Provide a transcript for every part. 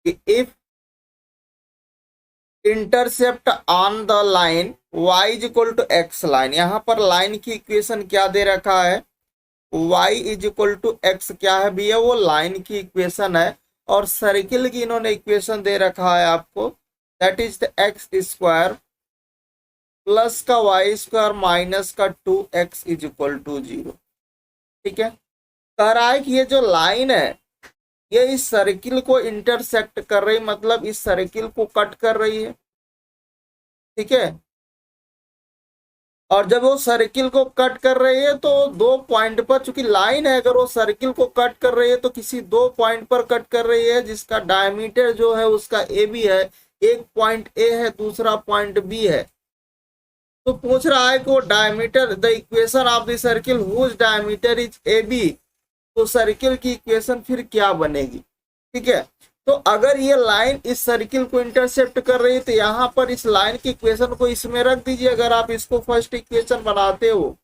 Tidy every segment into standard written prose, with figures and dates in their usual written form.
कि if intercept on the line y is equal to x line, यहाँ पर line की इक्वेशन क्या दे रखा है, y is equal to x क्या है भैया, वो लाइन की इक्वेशन है। और सर्किल की इन्होंने इक्वेशन दे रखा है आपको, that is the x square plus का वाई स्क्वायर माइनस का 2x इज इक्वल टू 0। ठीक है, कह रहा है कि ये जो लाइन है ये इस सर्किल को इंटरसेक्ट कर रही, मतलब इस सर्किल को कट कर रही है। ठीक है, और जब वो सर्किल को कट कर रही है तो दो पॉइंट पर, चूंकि लाइन है, अगर वो सर्किल को कट कर रही है तो किसी दो पॉइंट पर कट कर रही है, जिसका डायमीटर जो है उसका ए बी है। एक पॉइंट ए है, दूसरा पॉइंट बी है। तो पूछ रहा है कि वो diameter, the equation of the circle whose diameter is A B, तो सर्किल की इक्वेशन फिर क्या बनेगी। ठीक है, तो अगर ये लाइन इस सर्किल को इंटरसेप्ट कर रही है तो यहाँ पर इस लाइन की इक्वेशन को इसमें रख दीजिए। अगर आप इसको फर्स्ट इक्वेशन बनाते हो,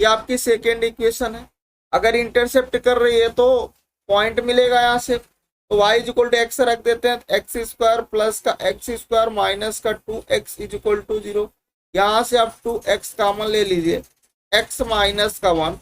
ये आपकी सेकेंड इक्वेशन है। अगर इंटरसेप्ट कर रही है तो पॉइंट मिलेगा यहाँ से, तो y is equal to x रख देते हैं, एक्स स्क्वायर प्लस का एक्स स्क्वायर माइनस का 2x इज इक्वल टू 0। यहाँ से आप 2x कॉमन ले लीजिए, x माइनस का 1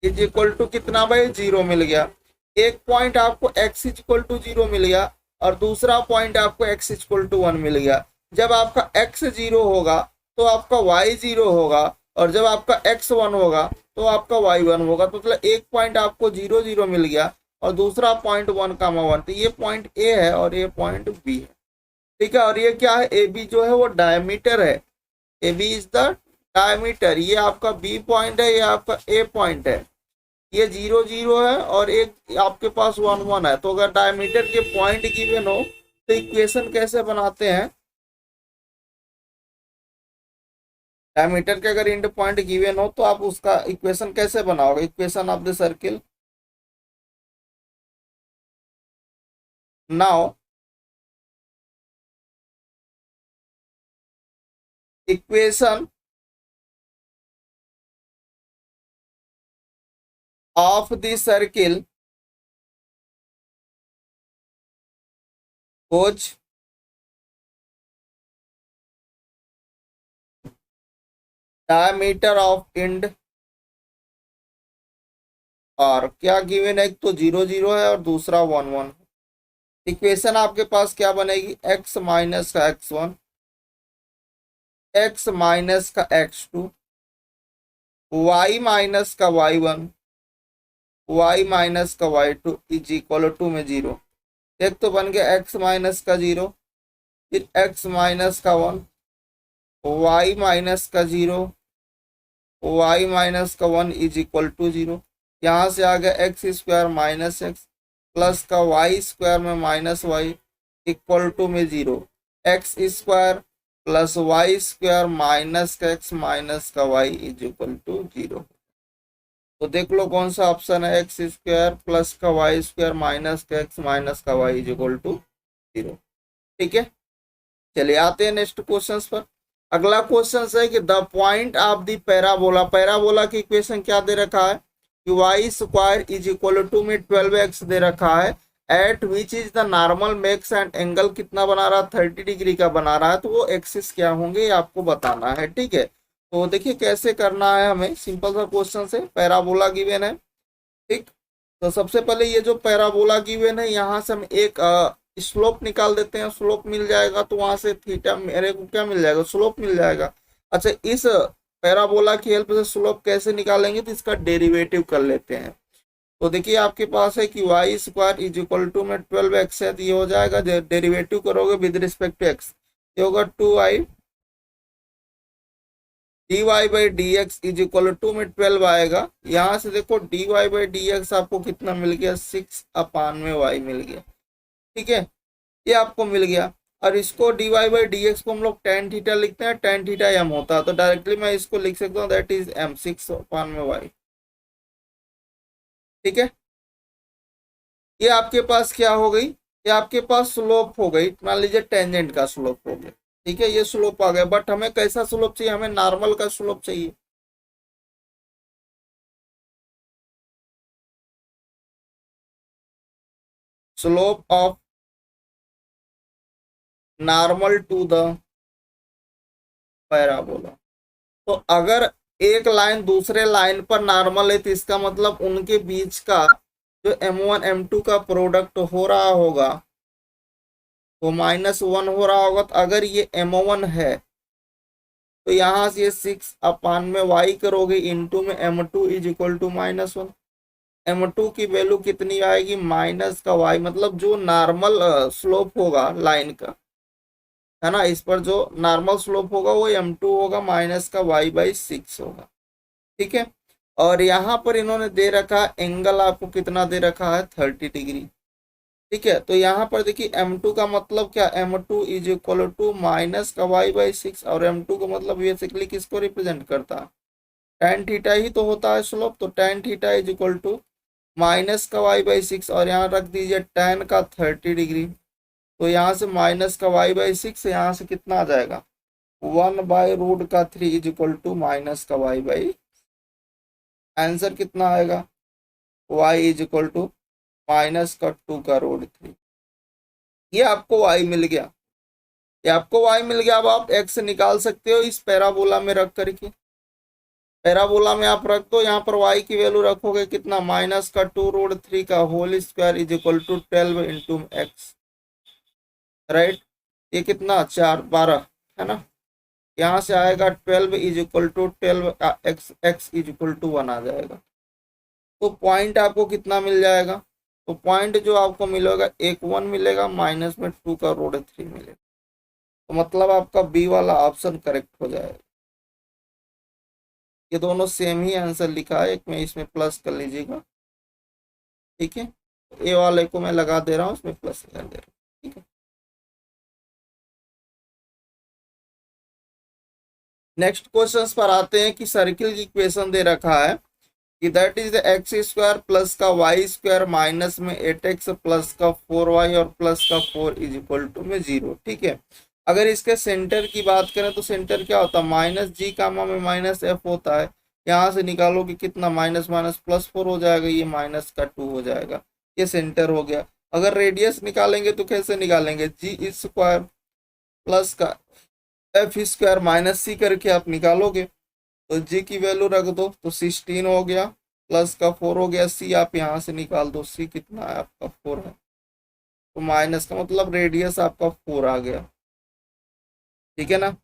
इज इक्वल टू कितना भाई, 0 मिल गया। एक पॉइंट आपको x इज इक्वल टू 0 मिल गया और दूसरा पॉइंट आपको x इज इक्वल टू 1 मिल गया। जब आपका x 0 होगा तो आपका y 0 होगा, और जब आपका x 1 होगा तो आपका y 1 होगा। तो मतलब एक पॉइंट आपको 0 0 मिल गया और दूसरा पॉइंट 1 कामा 1, तो ये पॉइंट A है और ये पॉइंट B है। ठीक है, और ये क्या है, ए बी जो है वो डायमीटर है, A B is the diameter. ये आपका B पॉइंट है, ये आपका A पॉइंट है। ये 0 0 है और एक आपके पास 1 1 है। तो अगर डायमीटर के पॉइंट गिवन हो तो इक्वेशन कैसे बनाते हैं, डायमीटर के अगर एंड पॉइंट गिवन हो तो आप उसका इक्वेशन कैसे बनाओगे, equation of the circle. Now equation of the circle whose diameter of end, और क्या गिवन है, एक तो 0 0 है और दूसरा 1 1। इक्वेशन आपके पास क्या बनेगी, x माइनस का x1, x माइनस का x2, y माइनस का y1, y माइनस का y2 इज इक्वल टू में 0। एक तो बन गया x माइनस का 0, फिर x माइनस का 1, y माइनस का 0, y माइनस का 1 इज इक्वल टू 0। यहाँ से आ गया x square minus x plus का वाई स्क्वायर में माइनस वाई इक्वल टू में 0। X square plus Y square minus का एक्स माइनस का वाई इज इक्वल टू 0। तो देख लो कौन सा ऑप्शन है, एक्स स्क्वायर प्लस का वाई स्क्वायर माइनस का एक्स माइनस का वाई इज इक्वल टू 0। ठीक है, चलिए आते हैं नेक्स्ट क्वेश्चन पर। अगला क्वेश्चन है कि the point of the parabola, parabola की इक्वेशन क्या दे रखा है कि y square is equal to में 12x दे रखा है, at which is the normal makes and angle कितना बना रहा है, 30 डिग्री का बना रहा है। तो वो एक्सिस क्या होंगे ये आपको बताना है। ठीक है, तो देखिए कैसे करना है हमें, सिंपल सा क्वेश्चन है, पैराबोला गिवन है। ठीक, तो सबसे पहले ये जो पैराबोला गिवन है यहाँ से हम एक स्लोप निकाल देते हैं, स्लोप मिल जाएगा तो वहां से थीटा मेरे को क्या मिल जाएगा, स्लोप मिल जाएगा। अच्छा, इस पैराबोला की हेल्प से स्लोप कैसे निकालेंगे, तो इसका डेरिवेटिव कर लेते हैं। तो देखिए आपके पास है कि y square is equal to में 12x है, तो ये हो जाएगा, डेरिवेटिव करोगे विद रिस्पेक्ट टू एक्स, ये होगा 2i dy by d x is equal to में 12 आएगा। यहाँ से देखो dy बाई डी एक्स आपको कितना मिल गया, 6/y मिल गया। ठीक है, ये आपको मिल गया। और इसको dy बाई डी एक्स को हम लोग tan थीटा लिखते हैं, tan थीटा m होता है, तो डायरेक्टली मैं इसको लिख सकता हूँ, दैट इज m 6/y। ठीक है, ये आपके पास क्या हो गई, ये आपके पास स्लोप हो गई, मान लीजिए टेंजेंट का स्लोप हो गया। ठीक है, ये स्लोप आ गया, बट हमें कैसा स्लोप चाहिए, हमें नॉर्मल का स्लोप चाहिए। Slope of normal to the parabola. तो अगर एक लाइन दूसरे लाइन पर नॉर्मल है तो इसका मतलब उनके बीच का जो m1 m2 का प्रोडक्ट हो रहा होगा वो -1 हो रहा होगा। तो अगर ये m1 है तो यहाँ से ये 6 में y करोगे इंटू में m2 is equal to -1। m2 की वैल्यू कितनी आएगी माइनस का y, मतलब जो नॉर्मल स्लोप होगा लाइन का, है ना, इस पर जो नॉर्मल स्लोप होगा वो m2 होगा माइनस का y/6 होगा। ठीक है। और यहाँ पर इन्होंने दे रखा एंगल, आपको कितना दे रखा है 30 डिग्री। ठीक है। तो यहाँ पर देखिए m2 का मतलब क्या, m2 is equal to minus का y/6, और m2 का मतलब बेसिकली किसको रिप्रेजेंट करता है, tan थीटा ही तो होता है स्लोप। तो tan theta is equal to minus का y/6, और यहाँ रख दीजिए tan का 30 डिग्री। तो यहाँ से माइनस का y/6, यहाँ से कितना आ जाएगा 1/√3 इज इक्वल टू माइनस का y/, आंसर कितना आएगा y is equal to minus का 2√3। ये आपको y मिल गया, ये आपको y मिल गया। अब आप x निकाल सकते हो इस पैराबोला में रख करके। पैराबोला में आप रख दो, यहाँ पर y की वैल्यू रखोगे कितना माइनस का 2√3 का whole square is equal to 12 into x, right. ये कितना 4 12 है ना। यहाँ से आएगा 12 is equal to 12 x is equal to 1 आ जाएगा। तो पॉइंट आपको कितना मिल जाएगा, तो पॉइंट जो आपको मिलेगा एक 1 मिलेगा, माइनस में 2√3 मिलेगा। तो मतलब आपका बी वाला ऑप्शन करेक्ट हो जाएगा। ये दोनों सेम ही आंसर लिखा है, एक में इसमें प्लस कर लीजिएगा। ठीक है। ए वाले को मैं लगा दे रहा हूँ, इसमें प्लस लगा दे रहा हूँ। ठीक है। नेक्स्ट क्वेश्चंस पर आते हैं कि सर्किल की इक्वेशन दे रखा है कि that is x square plus का वाई स्क्वायर माइनस में 8x प्लस का 4y और प्लस का 4 इज इक्वल टू में 0। ठीक है। अगर इसके सेंटर की बात करें तो सेंटर क्या होता है -g कामा में -f होता है। यहाँ से निकालोगे कितना माइनस माइनस +4 हो जाएगा, ये माइनस का 2 हो जाएगा, ये सेंटर हो गया। अगर रेडियस निकालेंगे तो कैसे निकालेंगे, g स्क्वायर प्लस का f स्क्वायर माइनस c करके आप निकालोगे। तो g की वैल्यू रख दो तो 16 हो गया, प्लस का 4 हो गया, c आप यहाँ से निकाल दो, c कितना है आपका 4 है। तो माइनस का मतलब रेडियस आपका 4 आ गया। ठीक है ना।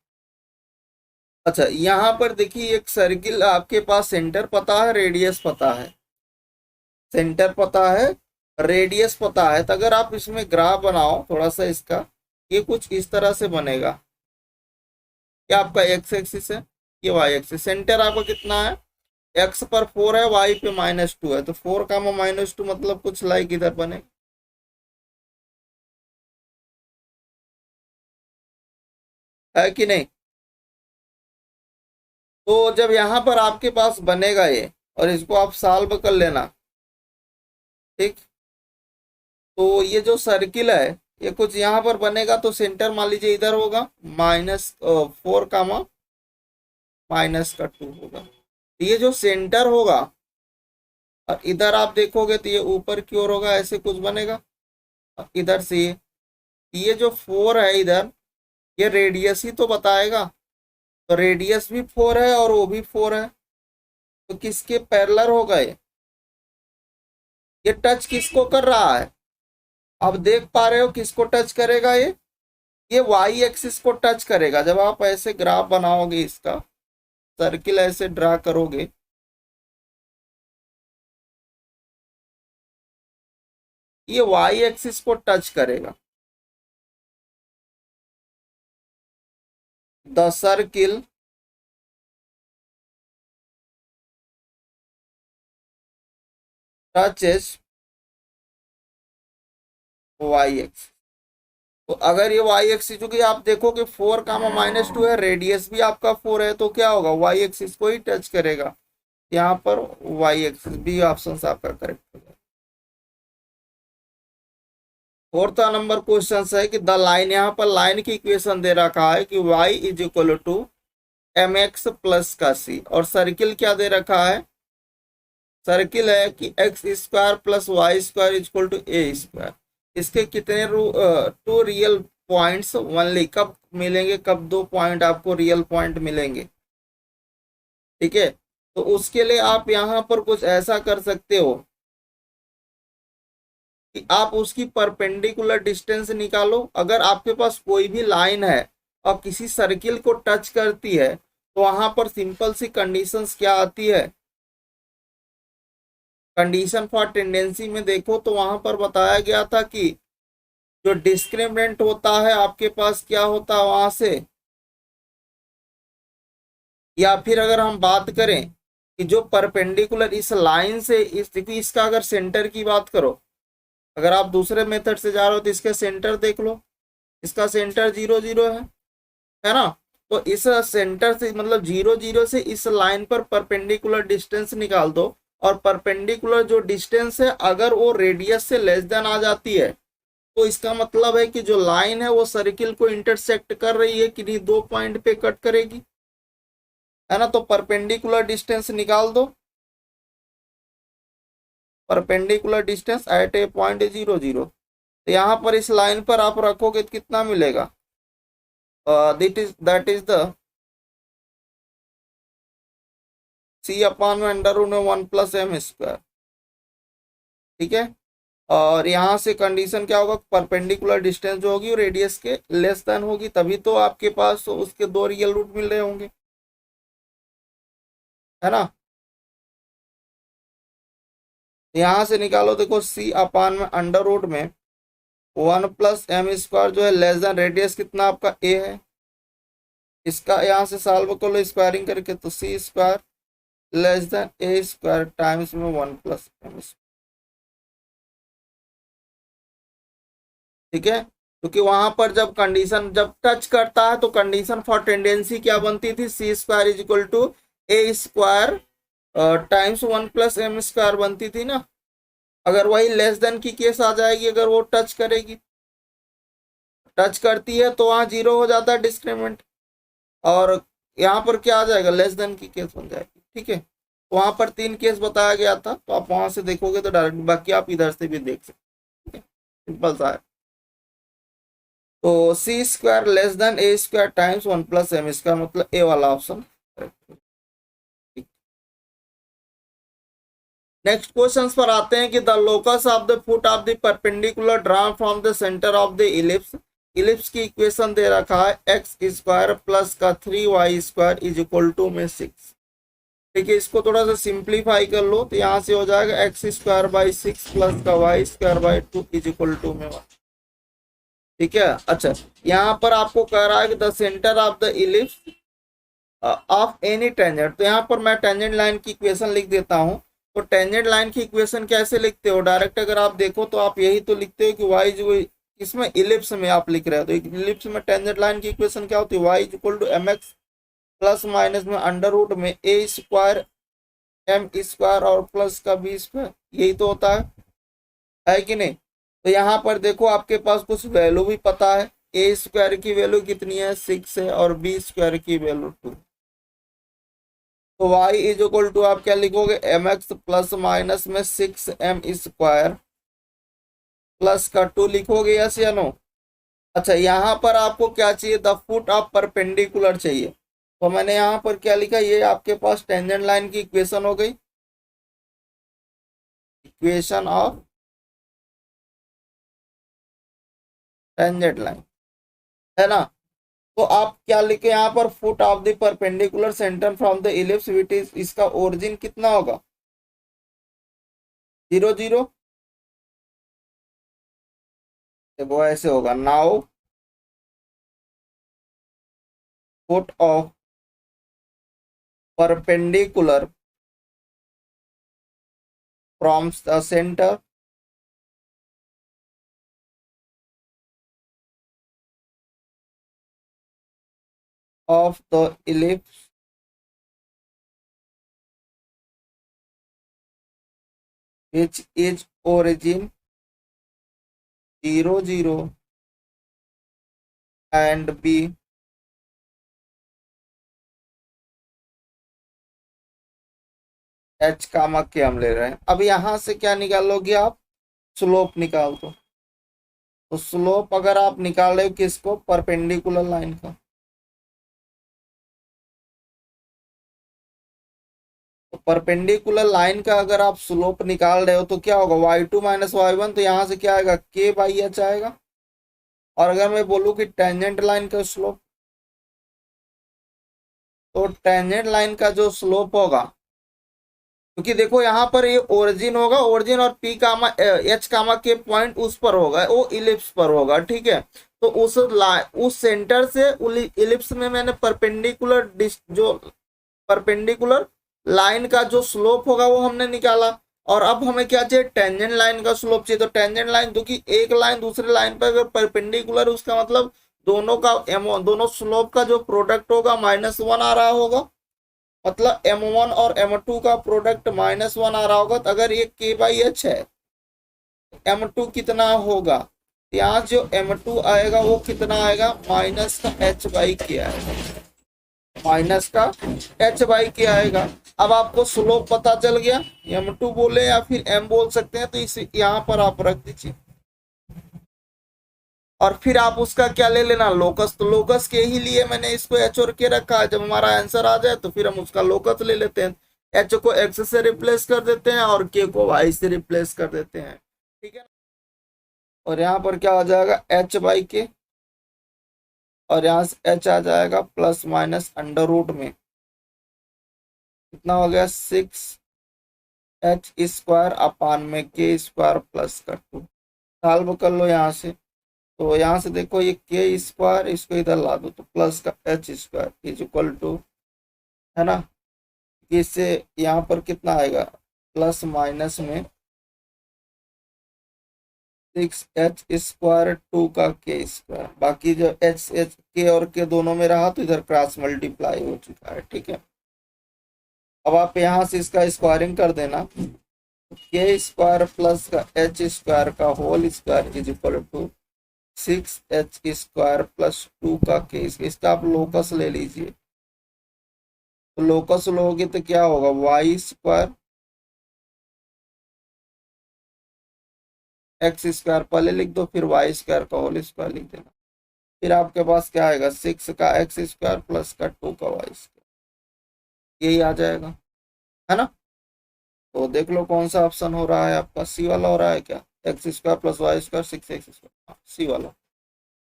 अच्छा यहाँ पर देखिए एक सर्किल, आपके पास सेंटर पता है रेडियस पता है, सेंटर पता है रेडियस पता है। तो अगर आप इसमें ग्राफ बनाओ थोड़ा सा इसका, ये कुछ इस तरह से बनेगा। क्या आपका एक्स एक्सिस है, ये वाई एक्सिस। सेंटर आपका कितना है, एक्स पर 4 है, वाई पे -2 है। तो 4 का -2 मतलब कुछ लाइक इधर बने, है कि नहीं। तो जब यहाँ पर आपके पास बनेगा ये, और इसको आप सॉल्व कर लेना। ठीक। तो ये जो सर्किल है ये कुछ यहाँ पर बनेगा, तो सेंटर मान लीजिए इधर होगा, -4 कामा -2 होगा। तो ये जो सेंटर होगा, और इधर आप देखोगे तो ये ऊपर की ओर होगा, ऐसे कुछ बनेगा। और इधर से ये जो 4 है इधर, ये रेडियस ही तो बताएगा। तो रेडियस भी 4 है और वो भी 4 है, तो किसके पैरेलल होगा ये टच किसको कर रहा है, आप देख पा रहे हो किसको टच करेगा ये वाई एक्सिस को टच करेगा। जब आप ऐसे ग्राफ बनाओगे, इसका सर्किल ऐसे ड्रा करोगे, ये वाई एक्सिस को टच करेगा। The circle touches y axis. तो अगर ये वाई एक्सिस, क्योंकि आप देखोगे 4 का -2 है, रेडियस भी आपका 4 है, तो क्या होगा वाई एक्सिस को ही टच करेगा। यहाँ पर वाई एक्सिस, बी ऑप्शन आपका करेक्ट हो जाएगा। फोर्थ नंबर क्वेश्चन है कि द लाइन, यहाँ पर लाइन की इक्वेशन दे रखा है कि y is equal to mx plus का c, और सर्किल क्या दे रखा है, सर्किल है कि x square plus Y square is equal to a square. इसके कितने टू रियल पॉइंट्स ओनली, कब मिलेंगे, कब दो पॉइंट आपको रियल पॉइंट मिलेंगे। ठीक है, तो उसके लिए आप यहाँ पर कुछ ऐसा कर सकते हो कि आप उसकी परपेंडिकुलर डिस्टेंस निकालो। अगर आपके पास कोई भी लाइन है और किसी सर्किल को टच करती है तो वहां पर सिंपल सी कंडीशंस क्या आती है, कंडीशन फॉर टेंडेंसी में देखो तो वहां पर बताया गया था कि जो डिस्क्रिमिनेंट होता है आपके पास क्या होता है वहां से, या फिर अगर हम बात करें कि जो परपेंडिकुलर इस लाइन से इसका अगर सेंटर की बात करो, अगर आप दूसरे मेथड से जा रहे हो तो इसका सेंटर देख लो, इसका सेंटर 0 0 है ना। तो इस सेंटर से मतलब 0 0 से इस लाइन पर परपेंडिकुलर डिस्टेंस निकाल दो, और परपेंडिकुलर जो डिस्टेंस है अगर वो रेडियस से लेस देन आ जाती है तो इसका मतलब है कि जो लाइन है वो सर्किल को इंटरसेक्ट कर रही है कि नहीं, दो पॉइंट पे कट करेगी, है ना। तो परपेंडिकुलर डिस्टेंस निकाल दो, परपेंडिकुलर डिस्टेंस एट ए पॉइंट 0 0। तो यहाँ पर इस लाइन पर आप रखोगे तो कितना मिलेगा, that is the c upon में अंडर रूट में 1 + m²। ठीक है, और यहाँ से कंडीशन क्या होगा, परपेंडिकुलर डिस्टेंस जो होगी वो रेडियस के लेस देन होगी, तभी तो आपके पास उसके दो रियल रूट मिल रहे होंगे, है ना। यहाँ से निकालो, देखो सी अपान में अंडर रूट में 1 + m² जो है लेस देन रेडियस कितना आपका ए है, इसका यहाँ से सॉल्व कर लो स्क्वायरिंग करके, तो c² less than a² times में 1 + m²। ठीक है, क्योंकि वहां पर जब कंडीशन जब टच करता है तो कंडीशन फॉर टेंडेंसी क्या बनती थी, c² = a² टाइम्स 1 + m² बनती थी ना। अगर वही लेस देन की केस आ जाएगी, अगर वो टच करेगी, टच करती है तो वहां 0 हो जाता है डिस्क्रिमिनेंट, और यहाँ पर क्या आ जाएगा, लेस देन की केस बन जाएगी। ठीक है, वहां पर 3 केस बताया गया था, तो आप वहां से देखोगे तो डायरेक्ट, बाकी आप इधर से भी देख सकते हैं, सिंपल सा है। तो c² less than a² times 1 + m² मतलब ए वाला ऑप्शन। नेक्स्ट क्वेश्चन पर आते हैं कि the locus of the foot of the perpendicular drawn from the centre of the ellipse, ellipse की इक्वेशन दे रखा है x² प्लस का 3y² = में 6। ठीक है, इसको थोड़ा सा सिंप्लीफाई कर लो तो यहाँ से हो जाएगा x² / 6 प्लस का y² / 2 = में 1। ठीक है, अच्छा यहाँ पर आपको कह रहा है कि the centre of the ellipse of any tangent, तो यहाँ पर मैं टेंजेंट लाइन की इक्वेशन लिख देता हूँ। तो टेंजेंट लाइन की इक्वेशन कैसे लिखते हो, डायरेक्ट अगर आप देखो तो आप यही तो लिखते हो कि वाई जो इसमें इलिप्स में आप लिख रहे हो, तो इलिप्स में टेंजेंट लाइन की इक्वेशन क्या होती है, y = mx प्लस माइनस में अंडर रूट में a² m² और प्लस का b², यही तो होता है कि नहीं। तो यहाँ पर देखो आपके पास कुछ वैल्यू भी पता है, a² की वैल्यू कितनी है 6 है और b² की वैल्यू 2। तो y = आप क्या लिखोगे, mx प्लस माइनस में 6m² प्लस का 2 लिखोगे, यस या नो। अच्छा यहाँ पर आपको क्या चाहिए, द फुट ऑफ परपेंडिकुलर चाहिए, तो मैंने यहाँ पर क्या लिखा, ये आपके पास टेंजेंट लाइन की इक्वेशन हो गई, इक्वेशन ऑफ टेंजेंट लाइन, है ना। तो आप क्या लिखे यहाँ पर, foot of the perpendicular centre from the ellipse which is, इसका ओरिजिन कितना होगा 0 0, वो ऐसे होगा, now foot of perpendicular from the centre of the ellipse which is origin 0 0 and b h कामा के हम ले रहे हैं। अब यहां से क्या निकालोगे आप, स्लोप निकाल दो। तो स्लोप अगर आप निकाल रहे हो किसको, परपेंडिकुलर लाइन का, तो परपेंडिकुलर लाइन का अगर आप स्लोप निकाल रहे हो तो क्या होगा, y2 माइनस y1, तो यहाँ से क्या आएगा, k बाई एच आएगा। और अगर मैं बोलूँ कि टेंजेंट लाइन का स्लोप, तो टेंजेंट लाइन का जो स्लोप होगा, क्योंकि देखो यहाँ पर ये ओरिजिन होगा, ओरिजिन और पी कामा एच कामा के पॉइंट उस पर होगा, वो इलिप्स पर होगा, ठीक है। तो उस सेंटर से इलिप्स में मैंने परपेंडिकुलर जो परपेंडिकुलर लाइन का जो स्लोप होगा वो हमने निकाला। और अब हमें क्या चाहिए, टेंजेंट लाइन का स्लोप चाहिए। तो टेंजेंट लाइन, क्योंकि एक लाइन दूसरी लाइन पर अगर परपेंडिकुलर, उसका मतलब दोनों स्लोप का जो प्रोडक्ट होगा -1 आ रहा होगा, मतलब m1 और m2 का प्रोडक्ट -1 आ रहा होगा। तो अगर ये k बाई एच है, m2 कितना होगा, यहाँ जो m2 आएगा वो कितना आएगा, माइनस का h बाई के आएगा, माइनस का h बाई के आएगा। अब आपको स्लोप पता चल गया, m2 बोले या फिर m बोल सकते हैं, तो इस यहाँ पर आप रख दीजिए। और फिर आप उसका क्या ले लेना, लोकस। तो लोकस के ही लिए मैंने इसको एच और के रखा है। जब हमारा आंसर आ जाए तो फिर हम उसका लोकस ले लेते हैं, एच को एक्स से रिप्लेस कर देते हैं और के को वाई से रिप्लेस कर देते हैं, ठीक है। और यहाँ पर क्या आ जाएगा, एच बाई के, और यहाँ से एच आ जाएगा प्लस माइनस अंडर रूट में, कितना हो गया, 6h स्क्वायर अपान में के स्क्वायर प्लस का 2। सॉल्व कर लो यहाँ से। तो यहाँ से देखो ये के स्क्वायर, इसको इधर ला दो, तो प्लस का h square is equal to, है ना, इससे यहाँ पर कितना आएगा, प्लस माइनस में 6h स्क्वायर 2 का के स्क्वायर, बाकी जो एच एच के और के दोनों में रहा तो इधर क्रॉस मल्टीप्लाई हो चुका है, ठीक है। अब आप यहाँ से इसका स्क्वायरिंग कर देना, के स्क्वायर प्लस का एच स्क्वायर का whole square is equal to 6h square plus 2 का के, इसका आप लोकस ले लीजिए। तो लोकस लोगे तो क्या होगा, वाई स्क्वायर एक्स स्क्वायर पहले लिख दो, फिर वाई स्क्वायर का होल स्क्वायर लिख देना। फिर आपके पास क्या आएगा, 6 का एक्स स्क्वायर प्लस का 2 का वाई स्क्वायर, यही आ जाएगा, है ना। तो देख लो कौन सा ऑप्शन हो रहा है आपका, सी वाला हो रहा है क्या, X square plus Y square 6x square, C वाला।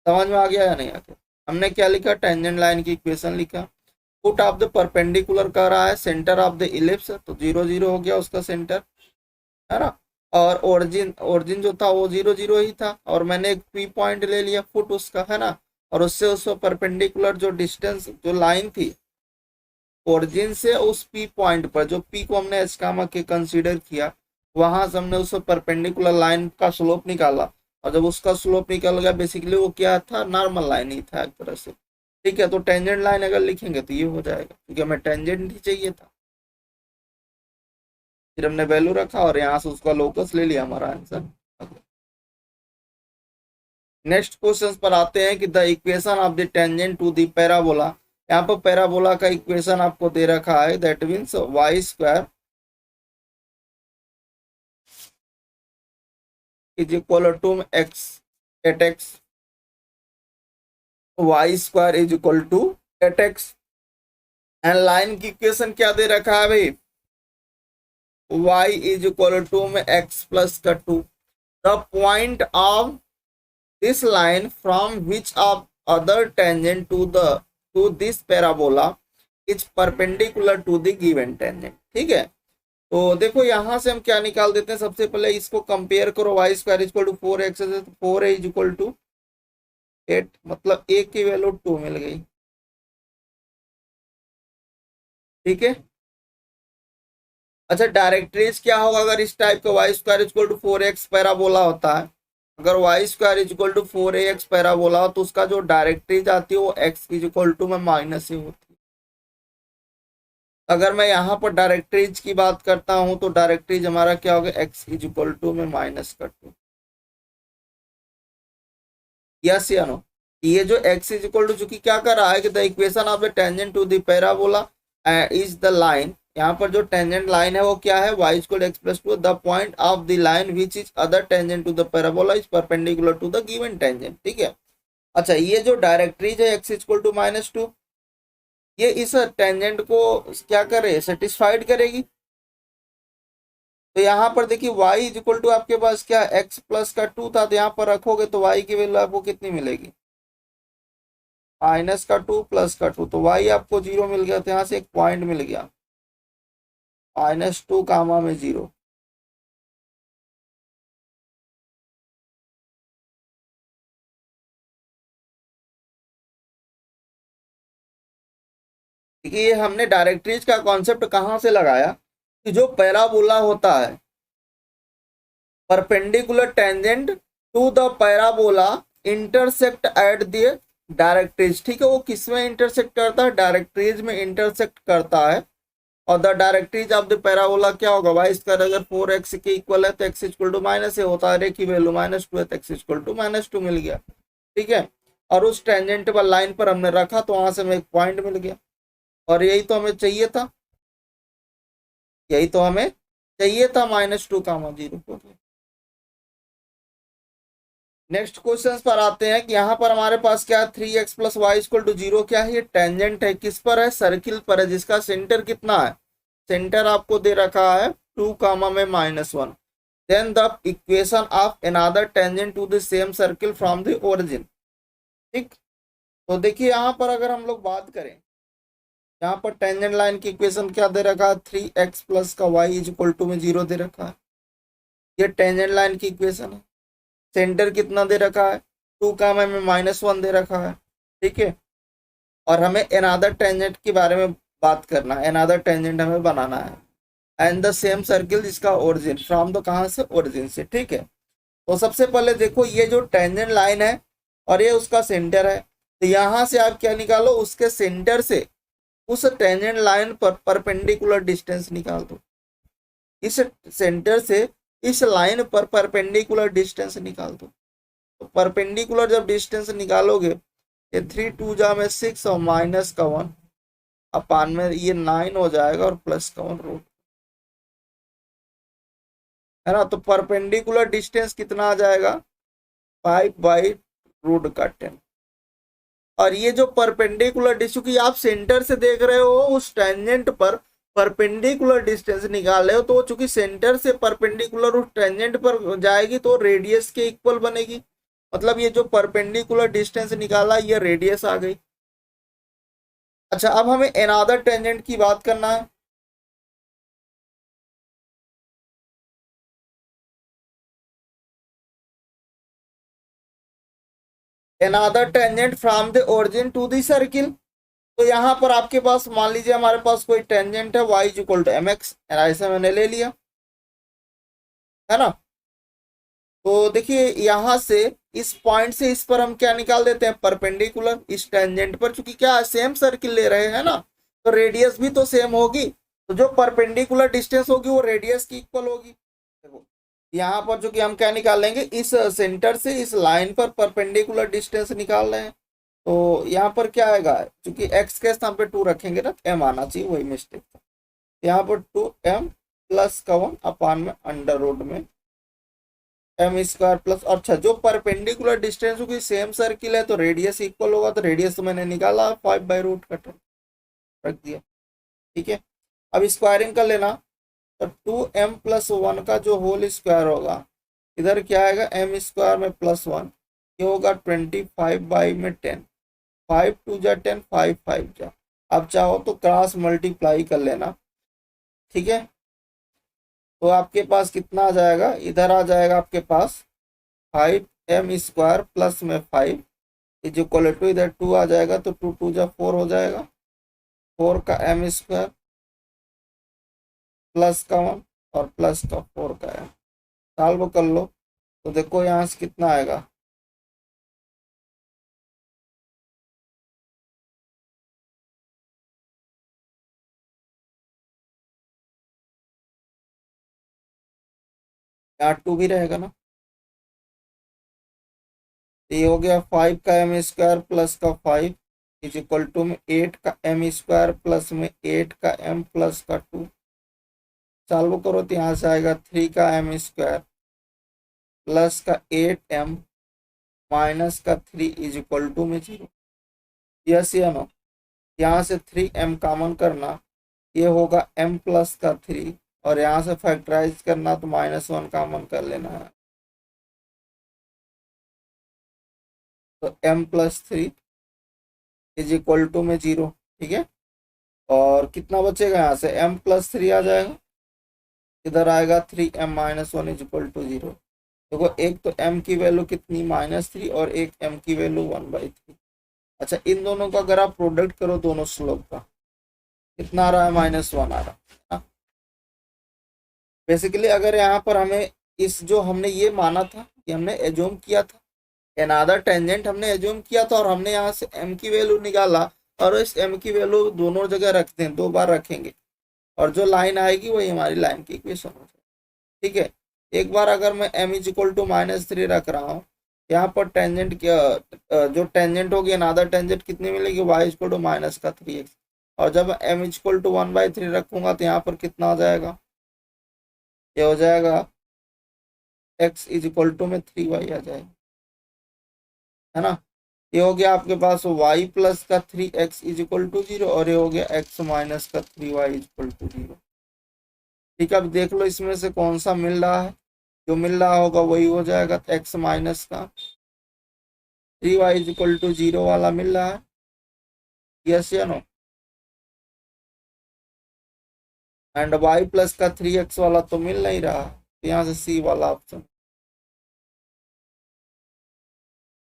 समझ में आ गया या नहीं आ गया। हमने क्या लिखा, टेंजेंट लाइन की इक्वेशन लिखा। फुट ऑफ द परपेंडिकुलर कह रहा है, सेंटर ऑफ द इलिप्स, तो 0 0 हो गया उसका सेंटर, है ना। और ओरिजिन जो था वो 0 0 ही था, और मैंने एक पी पॉइंट ले लिया फुट उसका, है ना। और उससे उसको परपेंडिकुलर जो डिस्टेंस, जो लाइन थी ओरिजिन से उस पी पॉइंट पर, जो पी को हमने एच कामा के कंसीडर किया, वहां से हमने उस परपेंडिकुलर लाइन का स्लोप निकाला। और जब उसका स्लोप निकल गया, बेसिकली वो क्या था, नॉर्मल लाइन ही था एक तरह से, ठीक है। तो टेंजेंट लाइन अगर लिखेंगे तो ये हो जाएगा, क्योंकि हमें टेंजेंट ही चाहिए था। फिर हमने वैल्यू रखा और यहाँ से उसका लोकस ले लिया, हमारा आंसर। नेक्स्ट क्वेश्चन पर आते हैं कि the equation of the tangent to the parabola. यहाँ पर पैराबोला का इक्वेशन आपको दे रखा है, that means y square is equal to x at x, y square is equal to at x. And line की इक्वेशन क्या दे रखा है भाई, y इज इक्वल टू में x प्लस का 2। The point of this line from which of other tangent to this parabola is perpendicular to the given tangent, ठीक है। तो देखो यहाँ से हम क्या निकाल देते हैं, सबसे पहले इसको कंपेयर करो, y square is equal to 4x, 4 is equal to 8, मतलब a की वैल्यू 2 मिल गई, ठीक है। अच्छा, डायरेक्ट्रीज क्या होगा अगर इस टाइप का, y square equal to 4x parabola होता है, अगर y square equal to 4ax parabola हो तो उसका जो डायरेक्ट्रीज आती है वो x इक्वल टू में माइनस ही होती है। अगर मैं यहाँ पर डायरेक्ट्रीज की बात करता हूँ तो डायरेक्ट्रीज हमारा क्या होगा, x इक्वल टू में माइनस का 2, यस या नो। ये जो x इक्वल टू, चूंकि क्या कर रहा है कि the equation of the tangent to the parabola is the line यहाँ पर जो टेंजेंट लाइन है वो क्या है, y equal x plus two, the point of the line which is other tangent to the parabola is perpendicular to the given tangent, ठीक है। अच्छा, ये जो डायरेक्ट्रीज है x इक्वल टू -2, ये इस टेंजेंट को क्या करे, सेटिस्फाइड करेगी। तो यहाँ पर देखिए y इज इक्वल टू आपके पास क्या, x प्लस का 2 था, तो यहाँ पर रखोगे तो y की वैल्यू आपको कितनी मिलेगी, -2 प्लस का 2, तो y आपको 0 मिल गया, तो यहाँ से एक पॉइंट मिल गया -2 कामा में 0। देखिए ये हमने डायरेक्ट्रीज का कॉन्सेप्ट कहाँ से लगाया, कि जो पैराबोला होता है, perpendicular tangent to the parabola intersect at the directrix, ठीक है। वो किस में इंटरसेक्ट करता है, डायरेक्ट्रीज में इंटरसेक्ट करता है। और the directories of the parabola क्या होगा, वाई स्क्वायर अगर 4x के इक्वल है तो x इक्वल टू माइनस ए होता है, रे की वैल्यू -2 है तो x इक्वल टू -2 मिल गया, ठीक है। और उस टेंजेंटल लाइन पर हमने रखा तो वहां से हमें एक पॉइंट मिल गया, और यही तो हमें चाहिए था, यही तो हमें चाहिए था, -2 कामा 0 हो गया। नेक्स्ट क्वेश्चन पर आते हैं कि यहाँ पर हमारे पास क्या, 3x plus Y equal to 0 क्या है, ये टेंजेंट है, किस पर है, सर्किल पर है, जिसका सेंटर कितना है, सेंटर आपको दे रखा है 2 कामा में -1। Then the equation of another tangent to the same circle from the origin, ठीक। तो देखिए यहाँ पर अगर हम लोग बात करें, यहाँ पर टेंजेंट लाइन की इक्वेशन क्या दे रखा है, 3x प्लस का y इज इक्वल टू में 0 दे रखा है, ये टेंजेंट लाइन की इक्वेशन है। सेंटर कितना दे रखा है, 2 का में -1 दे रखा है, ठीक है। और हमें अनदर टेंजेंट के बारे में बात करना है, अनदर टेंजेंट हमें बनाना है, एंड द सेम सर्किल जिसका ओरिजिन फ्रॉम द कहाँ से, ओरिजिन से, ठीक है। तो सबसे पहले देखो ये जो टेंजेंट लाइन है और ये उसका सेंटर है, तो यहाँ से आप क्या निकालो, उसके सेंटर से उस टेंजेंट लाइन पर परपेंडिकुलर डिस्टेंस निकाल दो, इस सेंटर से इस लाइन पर परपेंडिकुलर डिस्टेंस निकाल दो। तो परपेंडिकुलर जब डिस्टेंस निकालोगे, ये 3 2 जा में 6 और माइनस का 1 अपान में ये 9 हो जाएगा और प्लस का 1 रूट, है ना। तो परपेंडिकुलर डिस्टेंस कितना आ जाएगा, 5/√10। और ये जो परपेंडिकुलर डिस्टेंस, क्योंकि आप सेंटर से देख रहे हो उस टेंजेंट पर परपेंडिकुलर डिस्टेंस निकाल रहे हो, तो चूंकि सेंटर से परपेंडिकुलर उस टेंजेंट पर जाएगी तो रेडियस के इक्वल बनेगी, मतलब ये जो परपेंडिकुलर डिस्टेंस निकाला ये रेडियस आ गई। अच्छा, अब हमें अनदर टेंजेंट की बात करना है। Another tangent from the origin to the circle, तो यहाँ पर आपके पास मान लीजिए हमारे पास कोई टेंजेंट है y इक्वल टू mx, ऐसा मैंने ले लिया, है ना। तो देखिए यहाँ से इस पॉइंट से इस पर हम क्या निकाल देते हैं, परपेंडिकुलर इस टेंजेंट पर, चूंकि क्या सेम सर्किल ले रहे हैं ना, तो रेडियस भी तो सेम होगी, तो जो परपेंडिकुलर डिस्टेंस होगी वो रेडियस की इक्वल होगी। देखो यहाँ पर जो कि हम क्या निकाल लेंगे, इस सेंटर से इस लाइन पर परपेंडिकुलर डिस्टेंस निकाल रहे हैं, तो यहाँ पर क्या आएगा, क्योंकि x के स्थान पे 2 रखेंगे ना, m आना चाहिए, वही मिस्टेक था। यहाँ पर 2m प्लस का 1 अपान में अंडर रूट में m² प्लस, अच्छा जो परपेंडिकुलर डिस्टेंस की सेम सर्किल है तो रेडियस इक्वल होगा, तो रेडियस तो मैंने निकाला 5/√10 रख दिया, ठीक है। अब स्क्वायरिंग कर लेना, तो 2m प्लस 1 का जो होल स्क्वायर होगा, इधर क्या आएगा m² में +1, ये होगा 25/10, 5 2 जा 10, 5 5 जा। अब चाहो तो क्रॉस मल्टीप्लाई कर लेना, ठीक है। तो आपके पास कितना आ जाएगा, इधर आ जाएगा आपके पास 5m² प्लस में 5 इज इक्वल टू, इधर 2 आ जाएगा तो 2 2 जा 4 हो जाएगा, 4 का m² प्लस का 1 और प्लस का 4 का m, सॉल्व कर लो तो देखो यहाँ से कितना आएगा, यहाँ 2 भी रहेगा ना, ये हो गया 5 का m² प्लस का 5 इज इक्वल टू में 8 का एम स्क्वायर प्लस में 8 का एम प्लस का 2। सॉल्व करो तो यहाँ से आएगा 3 का एम स्क्वायर प्लस का 8m माइनस का 3 इज इक्वल टू में 0। यस या नो? यहाँ से 3m कॉमन करना, ये होगा m प्लस का 3, और यहाँ से फैक्टराइज करना तो -1 कॉमन कर लेना है, तो m plus 3 is equal to में 0। ठीक है, और कितना बचेगा? यहाँ से m प्लस 3 आ जाएगा, इधर आएगा 3m minus 1 is equal to 0। देखो एक तो m की वैल्यू कितनी -3 और एक m की वैल्यू 1/3। अच्छा, इन दोनों का अगर आप प्रोडक्ट करो दोनों स्लोप का, कितना आ रहा है? -1 आ रहा है। बेसिकली अगर यहाँ पर हमें इस जो हमने ये माना था कि हमने एज्यूम किया था एनादर टेंजेंट हमने एज्यूम किया था, और हमने यहाँ से m की वैल्यू निकाला, और इस m की वैल्यू दोनों जगह रखते हैं, 2 बार रखेंगे, और जो लाइन आएगी वही हमारी लाइन की इक्वेशन हो जाएगी। ठीक है, एक बार अगर मैं m इज इक्वल टू -3 रख रहा हूँ, यहाँ पर टेंजेंट जो टेंजेंट होगी अनादर टेंजेंट कितनी मिलेगी? y is equal to -3x। और जब m इज इक्वल टू 1/3 रखूंगा तो यहाँ पर कितना आ जाएगा? ये हो जाएगा x इज इक्वल टू में 3y आ जाएगा, है ना? ये हो गया आपके पास y प्लस का 3x इज इक्वल टू 0, और ये हो गया x माइनस का 3y इज इक्वल टू 0। ठीक है, अब देख लो इसमें से कौन सा मिल रहा है, जो मिल रहा होगा वही हो जाएगा। तो x माइनस का 3y इज इक्वल टू 0 वाला मिल रहा है, यस या नो? एंड y प्लस का 3x वाला तो मिल नहीं रहा, तो यहाँ से सी वाला ऑप्शन।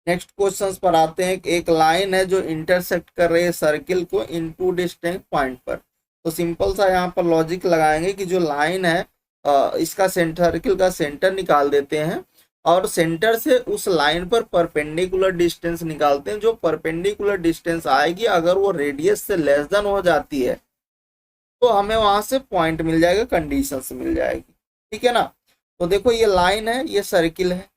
नेक्स्ट क्वेश्चन पर आते हैं। एक लाइन है जो इंटरसेक्ट कर रही है सर्किल को इन 2 डिस्टिंक्ट पॉइंट पर। तो सिंपल सा यहाँ पर लॉजिक लगाएंगे कि जो लाइन है इसका सर्किल का सेंटर निकाल देते हैं, और सेंटर से उस लाइन पर परपेंडिकुलर डिस्टेंस निकालते हैं। जो परपेंडिकुलर डिस्टेंस आएगी अगर वो रेडियस से लेस देन हो जाती है तो हमें वहां से पॉइंट मिल जाएगा, कंडीशंस मिल जाएगी। ठीक है ना? तो देखो ये लाइन है, ये सर्किल है,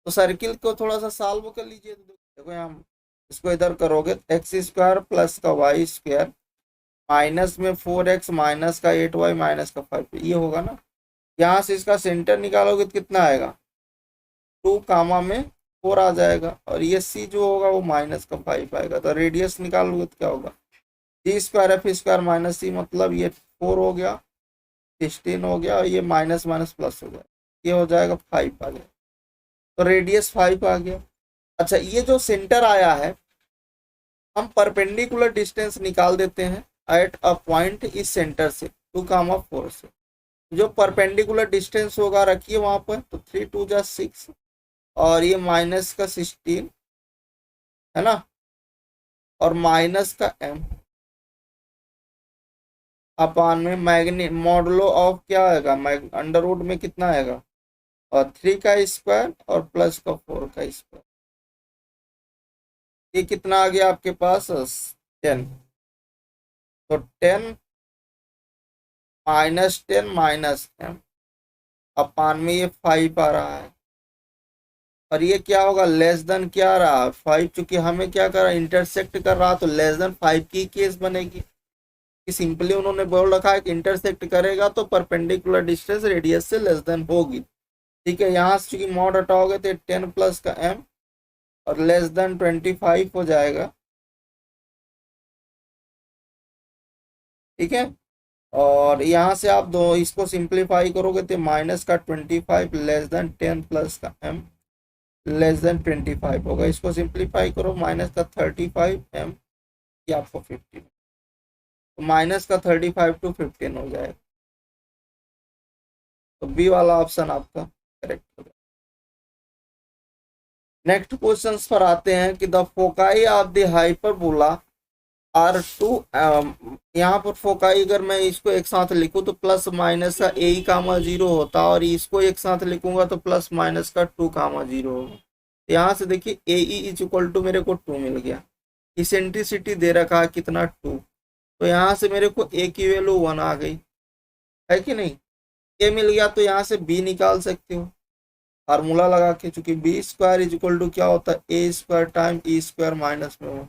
तो सर्किल को थोड़ा सा सॉल्व कर लीजिए। तो देखो यहाँ इसको इधर करोगे एक्स स्क्वायर प्लस का वाई स्क्वायर माइनस में 4x माइनस का 8y माइनस का 5, ये होगा ना। यहाँ से इसका सेंटर निकालोगे तो कितना आएगा? 2 कामा में 4 आ जाएगा, और ये c जो होगा वो माइनस का 5 आएगा। तो रेडियस निकालोगे तो क्या होगा? जी स्क्वायर एफ स्क्वायर माइनस सी, मतलब ये 4 हो गया, 16 हो गया, और ये माइनस माइनस प्लस हो गया, ये हो जाएगा 5 आ गया। तो रेडियस 5 आ गया। अच्छा, ये जो सेंटर आया है हम परपेंडिकुलर डिस्टेंस निकाल देते हैं एट अ पॉइंट इस सेंटर से 2,4 से। जो परपेंडिकुलर डिस्टेंस होगा रखिए वहां पर, तो 3 2 जा 6, और ये माइनस का 16 है ना, और माइनस का m अपान में मैग्नी मॉडुलो ऑफ क्या आएगा? अंडर रूट में कितना आएगा? और 3 का स्क्वायर और प्लस का 4 का स्क्वायर। ये कितना आ गया आपके पास? 10। तो 10 माइनस 10 माइनस m अपान में ये 5 आ रहा है, और ये क्या होगा? लेस देन क्या आ रहा है? 5। चूंकि हमें क्या कर रहा है? इंटरसेक्ट कर रहा, तो लेस देन 5 की केस बनेगी। कि सिंपली उन्होंने बोल रखा है कि इंटरसेक्ट करेगा तो परपेंडिकुलर डिस्टेंस रेडियस से लेस देन होगी। ठीक है, यहाँ से चूंकि मॉड हटाओगे तो 10 प्लस का m और लेस देन 25 हो जाएगा। ठीक है, और यहाँ से आप दो इसको सिंप्लीफाई करोगे तो माइनस का 25 लेस देन 10 प्लस का m लेस देन 25 होगा। इसको सिंप्लीफाई करो, माइनस का 35 m, ये आपको 15, तो माइनस का 35 टू 15 हो जाएगा। तो बी वाला ऑप्शन आपका करेक्ट हो जाएगा। नेक्स्ट क्वेश्चन पर आते हैं कि the foci of the hyperbola are 2। यहाँ पर फोकाई अगर मैं इसको एक साथ लिखूं तो प्लस माइनस का ए कामा 0 होता, और इसको एक साथ लिखूंगा तो प्लस माइनस का 2 कामा 0 होगा। यहाँ से देखिए ए इज इक्वल टू मेरे को 2 मिल गया, इसेंट्रिसिटी दे रखा है कितना? 2। तो यहाँ से मेरे को ए की वैल्यू 1 आ गई, है कि नहीं? ए मिल गया तो यहाँ से बी निकाल सकते हो फार्मूला लगा के, चूंकि B square is equal to क्या होता है? A square time E square minus में हो।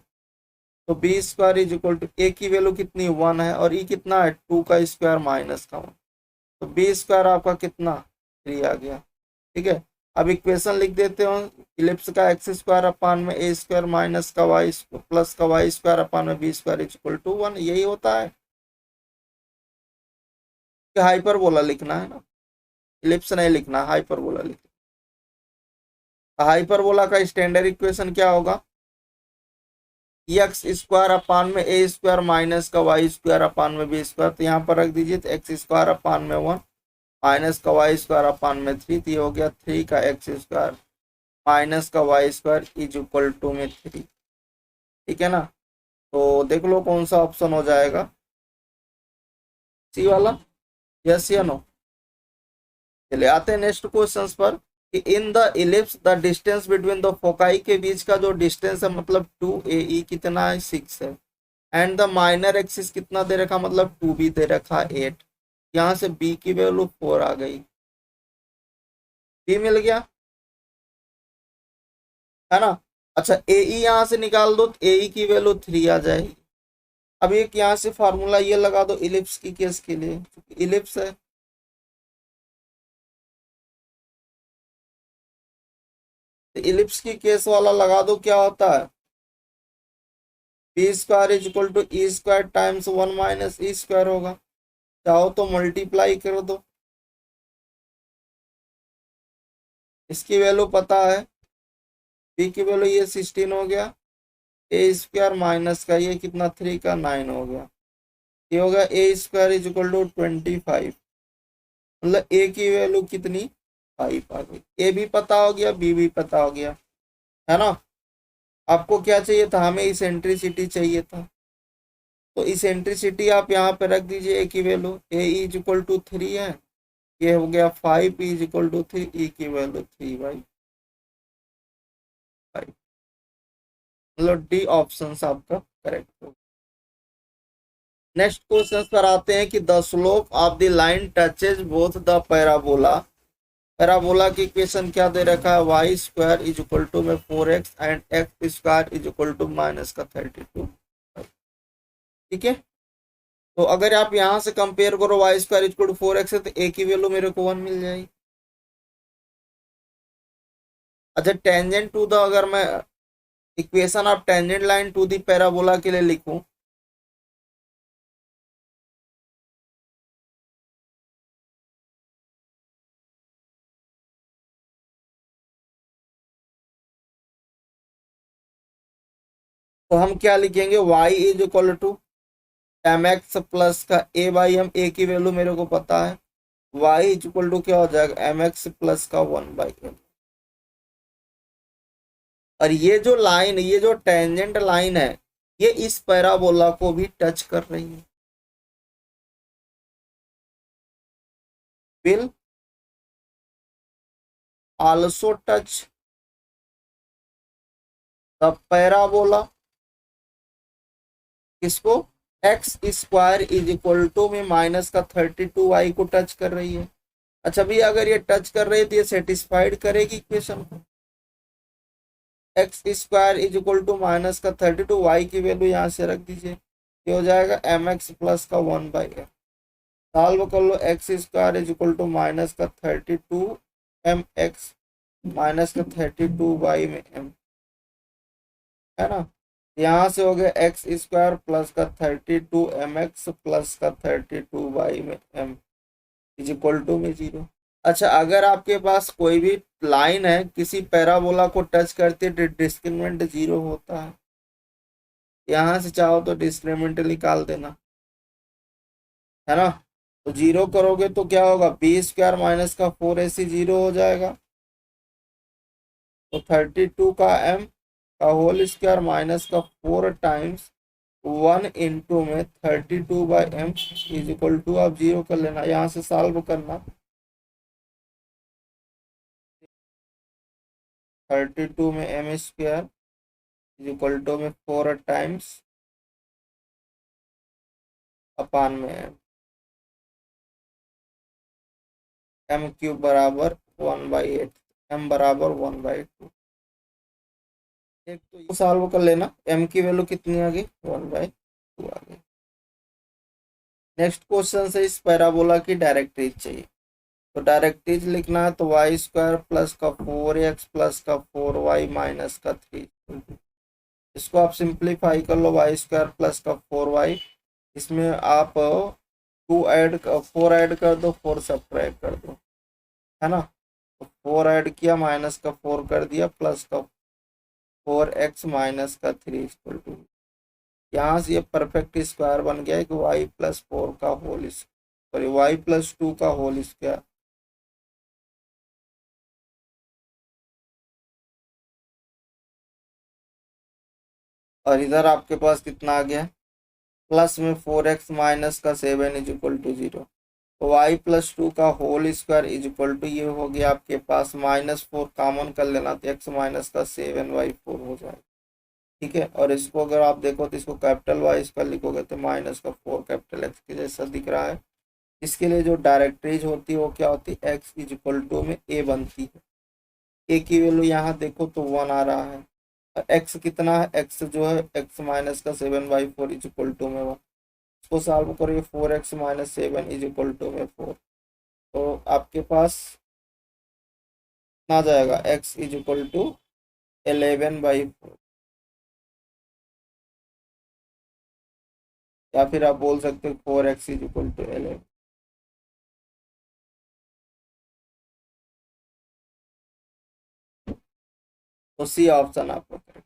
तो B square is equal to A की वैल्यू कितनी 1 है और ई कितना है 2 का स्क्वायर माइनस का 1, तो बी स्क्वायर आपका कितना 3 आ गया। ठीक है, अब इक्वेशन लिख देते हो, इलिप्स का एक्स स्क्वायर अपान में ए स्क्वायर माइनस का वाई प्लस का वाई स्क्वायर अपान में b square is equal to 1, यही होता है। हाइपरबोला लिखना है ना, इलिप्स नहीं लिखना, हाइपरबोला लिखना। हाइपरबोला का स्टैंडर्ड इक्वेशन क्या होगा, एक्स स्क्वायर अपान में ए स्क्वायर माइनस का वाई स्क्वायर अपान में बी स्क्वायर, तो यहाँ पर रख दीजिए, तो एक्स स्क्वायर अपान में 1 माइनस का वाई स्क्वायर अपान में 3, तो ये हो गया 3 का एक्स स्क्वायर माइनस का y square is equal to में 3। ठीक है ना, तो देख लो कौन सा ऑप्शन हो जाएगा, सी वाला, यस या नो। चलिए आते हैं नेक्स्ट क्वेश्चन पर, कि in the ellipse the distance between the foci के बीच का जो डिस्टेंस है मतलब 2AE कितना है 6 है, एंड द माइनर एक्सिस कितना दे रखा मतलब 2B दे रखा 8, यहाँ से B की वैल्यू 4 आ गई, B मिल गया है ना। अच्छा AE यहाँ से निकाल दो, तो AE की वैल्यू 3 आ जाएगी। अब एक यहाँ से फार्मूला ये लगा दो इलिप्स की केस के लिए, इलिप्स है, तो इलिप्स की केस वाला लगा दो, क्या होता है b square is equal to e square times 1 minus e square होगा, चाहो तो मल्टीप्लाई कर दो, इसकी वैल्यू पता है, बी की वैल्यू ये 16 हो गया, ए स्क्वायर माइनस का ये कितना 3 का 9 हो गया, ये होगा a square is equal to 25, मतलब ए की वैल्यू कितनी 5 आ गई, ए भी पता हो गया बी भी पता हो गया, है ना। आपको क्या चाहिए था, हमें इसेंट्रिसिटी चाहिए था, तो इसेंट्रिसिटी आप यहाँ पे रख दीजिए, ए की value a is equal to 3 है, ये हो गया 5 इज इक्वल टू 3, ई की वैल्यू 3/5, मतलब डी ऑप्शन आपका करेक्ट होगा। नेक्स्ट क्वेश्चन पर आते हैं कि the slope of the line touches both the parabola, parabola की इक्वेशन क्या दे रखा है, y square is equal to में 4x and x square is equal to minus का 32। ठीक है, तो अगर आप यहां से कंपेयर करो y square is equal to 4x है, तो ए की वैल्यू मेरे को 1 मिल जाएगी। अच्छा टेंजेंट टू द, अगर मैं equation of tangent line to the parabola के लिए लिखूं, तो हम क्या लिखेंगे, y is equal to m x plus का ए बाई एम, ए की वैल्यू मेरे को पता है, y इज इक्वल टू क्या हो जाएगा एम एक्स प्लस का 1/m। और ये जो लाइन, ये जो टेंजेंट लाइन है, ये इस पैराबोला को भी टच कर रही है, will also touch the parabola, किसको, X square is equal to में माइनस का 32y को टच कर रही है। अच्छा भैया अगर ये टच कर रही है तो ये सेटिस्फाइड करेगी इक्वेशन को, x square is equal to minus का 32y की वैल्यू यहाँ से रख दीजिए, ये हो जाएगा एम एक्स प्लस का 1/m, सॉल्व कर लो, X square is equal to minus का 32 एम एक्स माइनस का 32y में m, है ना, यहाँ से हो गया एक्स स्क्वायर प्लस का 32mx प्लस का 32y में m इज इक्वल टू में 0। अच्छा अगर आपके पास कोई भी लाइन है किसी पैराबोला को टच करती है तो डिस्क्रिमिनेंट 0 होता है, यहाँ से चाहो तो डिस्क्रिमिनेंट निकाल देना, है ना, तो 0 करोगे तो क्या होगा, बी स्क्वायर माइनस का 4ac 0 हो जाएगा, तो 32 का m का होल स्क्वायर माइनस का 4 टाइम्स 1 इंटू में 32/m इज इक्वल टू, आप 0 कर लेना, यहाँ से सॉल्व करना, 32 में m square is equal to में 4 टाइम्स अपान में m क्यूब बराबर 1/8, m बराबर 1/2। एक तो ये सॉल्व कर लेना, m की वैल्यू कितनी आ गई 1/2 आ गई। नेक्स्ट क्वेश्चन से इस पैराबोला की डायरेक्ट्रिज चाहिए, तो डायरेक्ट्रिज लिखना है तो वाई स्क्वायर प्लस का 4x प्लस का 4y माइनस का 3। इसको आप सिंप्लीफाई कर लो, वाई स्क्वायर प्लस का 4y, इसमें आप 4 ऐड कर दो, 4 सब्ट्रैक्ट कर दो, है ना। तो 4 ऐड किया, माइनस का 4 कर दिया, प्लस का 4x माइनस का 3 इक्वल टू, यहाँ से ये परफेक्ट स्क्वायर बन गया है कि वाई प्लस 4 का होल, सॉरी वाई प्लस 2 का होल स्क्वायर। और इधर आपके पास कितना आ गया, प्लस में 4x माइनस का 7 इज इक्वल टू 0। तो वाई प्लस 2 का whole square is equal to, ये हो गया आपके पास -4 कॉमन कर लेना तो x माइनस का 7/4 हो जाएगा। ठीक है, और इसको अगर आप देखो तो इसको कैपिटल वाई स्क्वायर लिखोगे तो माइनस का 4 कैपिटल एक्स के जैसा दिख रहा है। इसके लिए जो डायरेक्ट्रिज होती है वो क्या होती है, x इज इक्वल टू में a बनती है। a की वैल्यू यहाँ देखो तो 1 आ रहा है, और x कितना है, x जो है x माइनस का 7/4 इज इक्वल टू में 1। इसको सॉल्व करिए, 4x minus 7 is equal to में 4, तो आपके पास ना जाएगा x इज इक्वल टू 11/4, या फिर आप बोल सकते हो 4x इज इक्वल टू 11। तो सी ऑप्शन आपका करेक्ट।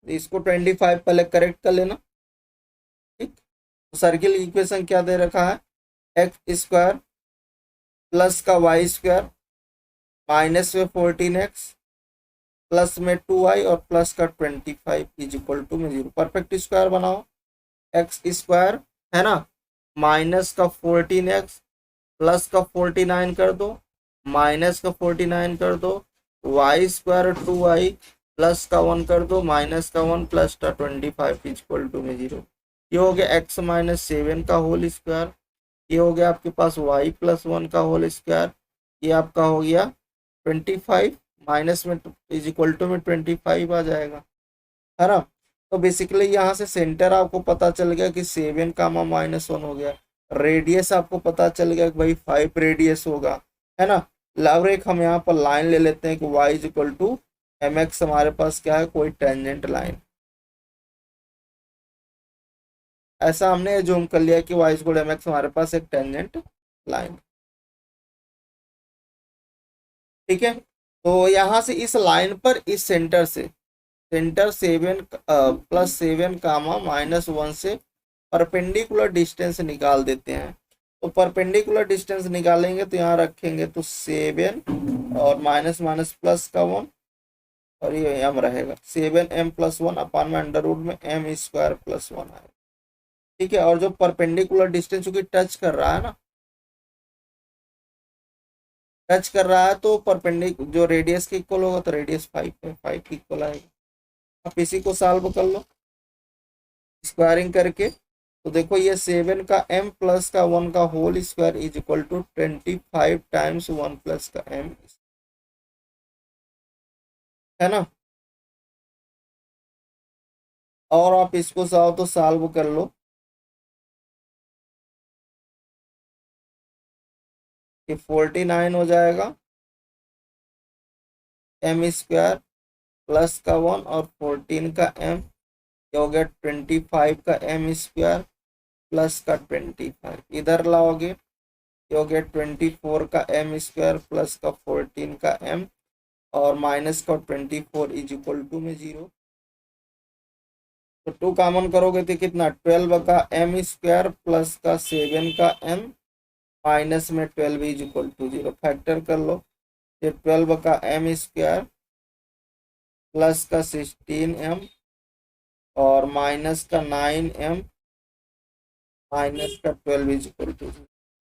इसको 25 पहले करेक्ट कर लेना। ठीक, तो सर्किल इक्वेशन क्या दे रखा है, एक्स स्क्वायर प्लस का वाई स्क्वायर माइनस में 14x प्लस में 2y और प्लस का 25 इज इक्वल टू में 0। परफेक्ट स्क्वायर बनाओ, एक्स स्क्वायर है ना, माइनस का 14x प्लस का 49 कर दो, माइनस का 49 कर दो, वाई स्क्वायर 2y प्लस का 1 कर दो, माइनस का 1 प्लस का 25 इक्वल टू में 0। ये हो गया x माइनस 7 का होल स्क्वायर, ये हो गया आपके पास y प्लस 1 का होल स्क्वायर, ये आपका हो गया 25 माइनस में इज इक्वल टू में 25 आ जाएगा, है ना। तो बेसिकली यहाँ से सेंटर आपको पता चल गया कि 7 कामा -1 हो गया। रेडियस आपको पता चल गया कि भाई 5 रेडियस होगा, है ना। अब एक हम यहाँ पर लाइन ले लेते हैं कि y is equal to mx, हमारे पास क्या है, कोई टेंजेंट लाइन। ऐसा हमने जूम कर लिया कि y is equal to mx, हमारे पास एक टेंजेंट लाइन। ठीक है, तो यहाँ से इस लाइन पर इस सेंटर से, सेंटर 7 प्लस 7 कामा -1 से परपेंडिकुलर डिस्टेंस निकाल देते हैं। तो परपेंडिकुलर डिस्टेंस निकालेंगे तो यहाँ रखेंगे तो 7 और माइनस माइनस प्लस का 1, और ये m रहेगा 7m प्लस 1 अपान में अंडर रूट में m स्क्वायर प्लस 1 आएगा। ठीक है, और जो परपेंडिकुलर डिस्टेंस चूंकि टच कर रहा है ना, टच कर रहा है तो परपेंडिकुलर जो रेडियस के इक्वल होगा तो रेडियस 5 है, 5 के इक्वल आएगा। आप इसी को सॉल्व कर लो स्क्वायरिंग करके, तो देखो ये 7 का m प्लस का 1 का whole square is equal to 25 times 1 plus का m, है ना। और आप इसको तो सॉल्व कर लो, कि 49 हो जाएगा m स्क्वायर प्लस का 1 और 14 का m, ये हो गया 25 का m स्क्वायर प्लस का 25, इधर लाओगे ये हो गया 24 का m स्क्वायर प्लस का 14 का m, और माइनस का 24 इज इक्वल टू में 0। तो 2 कॉमन करोगे तो कितना, 12 का m स्क्वायर प्लस का 7 का m माइनस में 12 इज इक्वल टू 0। फैक्टर कर लो, ये 12 का m स्क्वायर प्लस का 16m और माइनस का 9m माइनस का 12 इज इक्वल टू,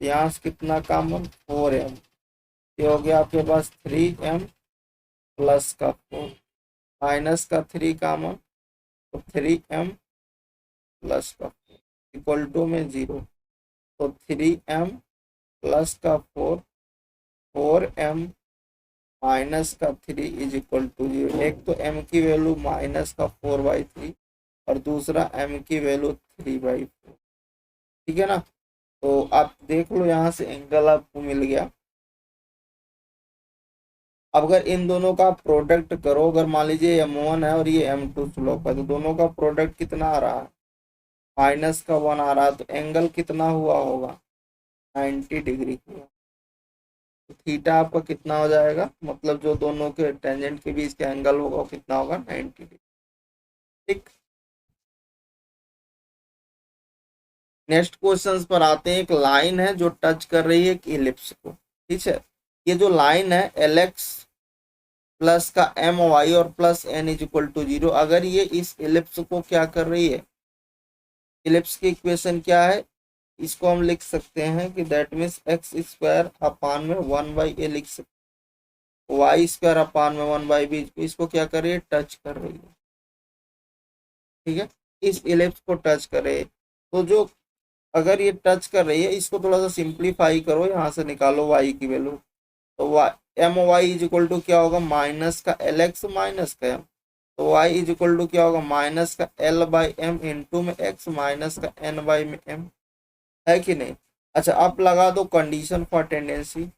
यहाँ से कितना कॉमन 4m, ये हो गया आपके पास 3m प्लस का 4 माइनस का 3 कॉमन, तो 3m प्लस का 4 इक्वल टू में 0। तो 3m प्लस का 4, 4m माइनस का 3 इज इक्वल टू 0। एक तो m की वैल्यू माइनस का 4/3 और दूसरा m की वैल्यू 3/4। ठीक है ना। तो आप देख लो यहाँ से एंगल आपको मिल गया। अब अगर इन दोनों का प्रोडक्ट करो, अगर मान लीजिए m1 है और ये m2 स्लोप है, तो दोनों का प्रोडक्ट कितना आ रहा है, -1 आ रहा है, तो एंगल कितना हुआ होगा, 90 डिग्री हुआ। तो थीटा आपका कितना हो जाएगा, मतलब जो दोनों के टेंजेंट के बीच का एंगल होगा वो कितना होगा, 90 डिग्री। ठीक। नेक्स्ट क्वेश्चन पर आते हैं। एक लाइन है जो टच कर रही है एक इलिप्स को। ठीक है। ये जो लाइन है LX प्लस का MY और plus n is equal to 0, अगर ये इस इलिप्स को क्या कर रही है, इलिप्स की इक्वेशन क्या है, इसको हम लिख सकते हैं कि that means x square upon में 1/a लिख सकते, वाई स्क्वायर अपान में 1/b, इसको क्या कर रही है, टच कर रही है। ठीक है। इस इलिप्स को टच करे, तो जो अगर ये टच कर रही है, इसको थोड़ा सा सिंप्लीफाई करो, यहाँ से निकालो y की वैल्यू। तो MY इज इक्वल टू क्या होगा, माइनस का LX माइनस का m, तो y इज इक्वल टू क्या होगा, माइनस का L/m इंटू में x माइनस का n/m, है कि नहीं। अच्छा, आप लगा दो कंडीशन फॉर टेंडेंसी।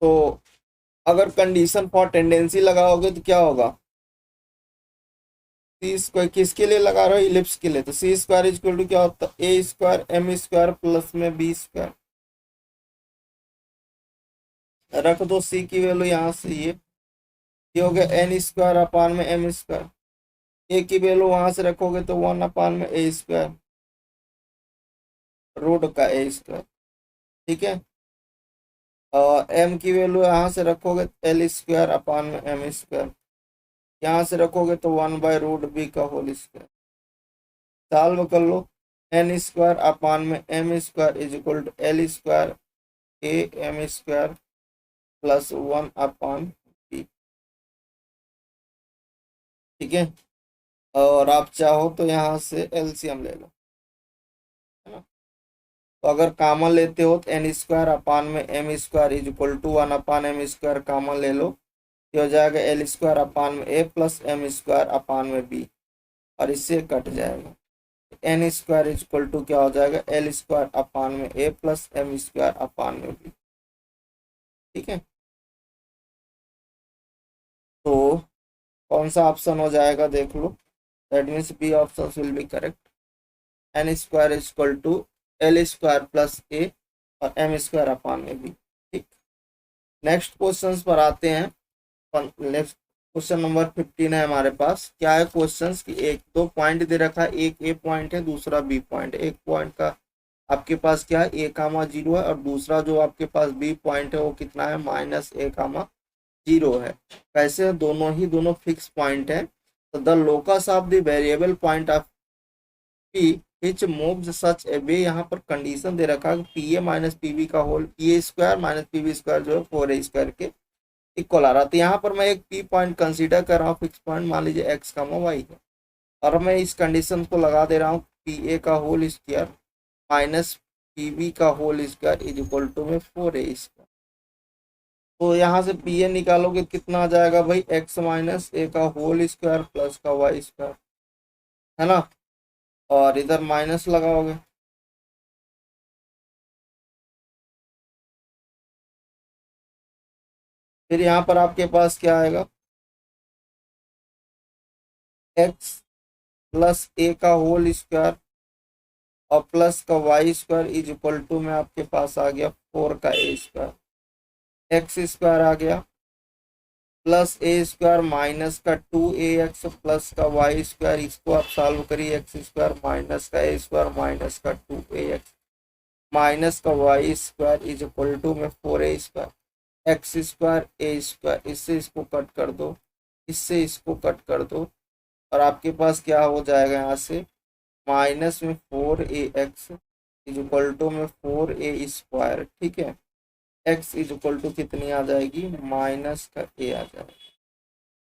तो अगर कंडीशन फॉर टेंडेंसी लगाओगे तो क्या होगा, सी स्क्वायर किसके लिए लगा रहे हो, इलिप्स के लिए, तो c square is equal to क्या होता है, A square m square plus में बी स्क्वायर। रख दो सी की वैल्यू यहाँ से, ये हो गया एन स्क्वायर अपान में m स्क्वायर। ए की वैल्यू वहां से रखोगे तो 1 अपान में a स्क्वायर, रूट का a स्क्वायर। ठीक है। और m की वैल्यू यहाँ से रखोगे l स्क्वायर अपान में m स्क्वायर, यहाँ से रखोगे तो 1/√b का होल स्क्वायर। सॉल्व कर लो, एन स्क्वायर अपान में m square is equal to l square a m square plus 1 upon b। ठीक है। और आप चाहो तो यहाँ से एलसीएम ले लो, है ना। तो अगर कॉमन लेते हो तो एन स्क्वायर अपान में m square is equal to 1 upon m square common ले लो, ये हो जाएगा l स्क्वायर अपान में a plus m square upon में b, और इससे कट जाएगा। N square is equal to क्या हो जाएगा, l स्क्वायर अपान में a plus m square upon में b। ठीक है। तो कौन सा ऑप्शन हो जाएगा देख लो, that means B option will be correct. N square is equal to l square plus a और m स्क्वायर अपान में b। ठीक। नेक्स्ट क्वेश्चन पर आते हैं। नेक्स्ट क्वेश्चन नंबर 15 है हमारे पास। क्या है क्वेश्चंस की, एक दो पॉइंट दे रखा है, एक ए पॉइंट है दूसरा बी पॉइंट। एक पॉइंट का आपके पास क्या है, a,0 है, और दूसरा जो आपके पास बी पॉइंट है वो कितना है, -a,0 है। कैसे, दोनों फिक्स पॉइंट है। तो the locus of the variable point of P which moves such a way, यहाँ पर कंडीशन दे रखा है P A minus P B का whole, P A square minus P B square जो है 4a स्क्वायर के इक्वल आ रहा। तो यहाँ पर मैं एक पी पॉइंट कंसीडर कर रहा हूँ, फिक्स पॉइंट मान लीजिए एक्स का वाई है, और मैं इस कंडीशन को लगा दे रहा हूँ पी ए का whole square minus P B का whole square is equal to में 4a स्क्वायर। तो यहाँ से पी ए निकालोगे कितना आ जाएगा भाई, एक्स माइनस ए का होल स्क्वायर प्लस का वाई स्क्वायर, है ना। और इधर माइनस लगाओगे, फिर यहाँ पर आपके पास क्या आएगा, एक्स प्लस ए का होल स्क्वायर और प्लस का y square is equal to में आपके पास आ गया 4 का ए स्क्वायर, एक्स स्क्वायर आ गया प्लस ए स्क्वायर माइनस का 2ax प्लस का वाई स्क्वायर, इसको आप सॉल्व करिए, एक्स स्क्वायर माइनस का ए स्क्वायर माइनस का 2ax माइनस का y square is equal to में 4a square, x square a square, इससे इसको कट कर दो, इससे इसको कट कर दो, और आपके पास क्या हो जाएगा यहाँ से, माइनस में 4ax इज इक्वल टू में 4a स्क्वायर। ठीक है। x इज इक्वल टू कितनी आ जाएगी, माइनस का a आ जाएगा।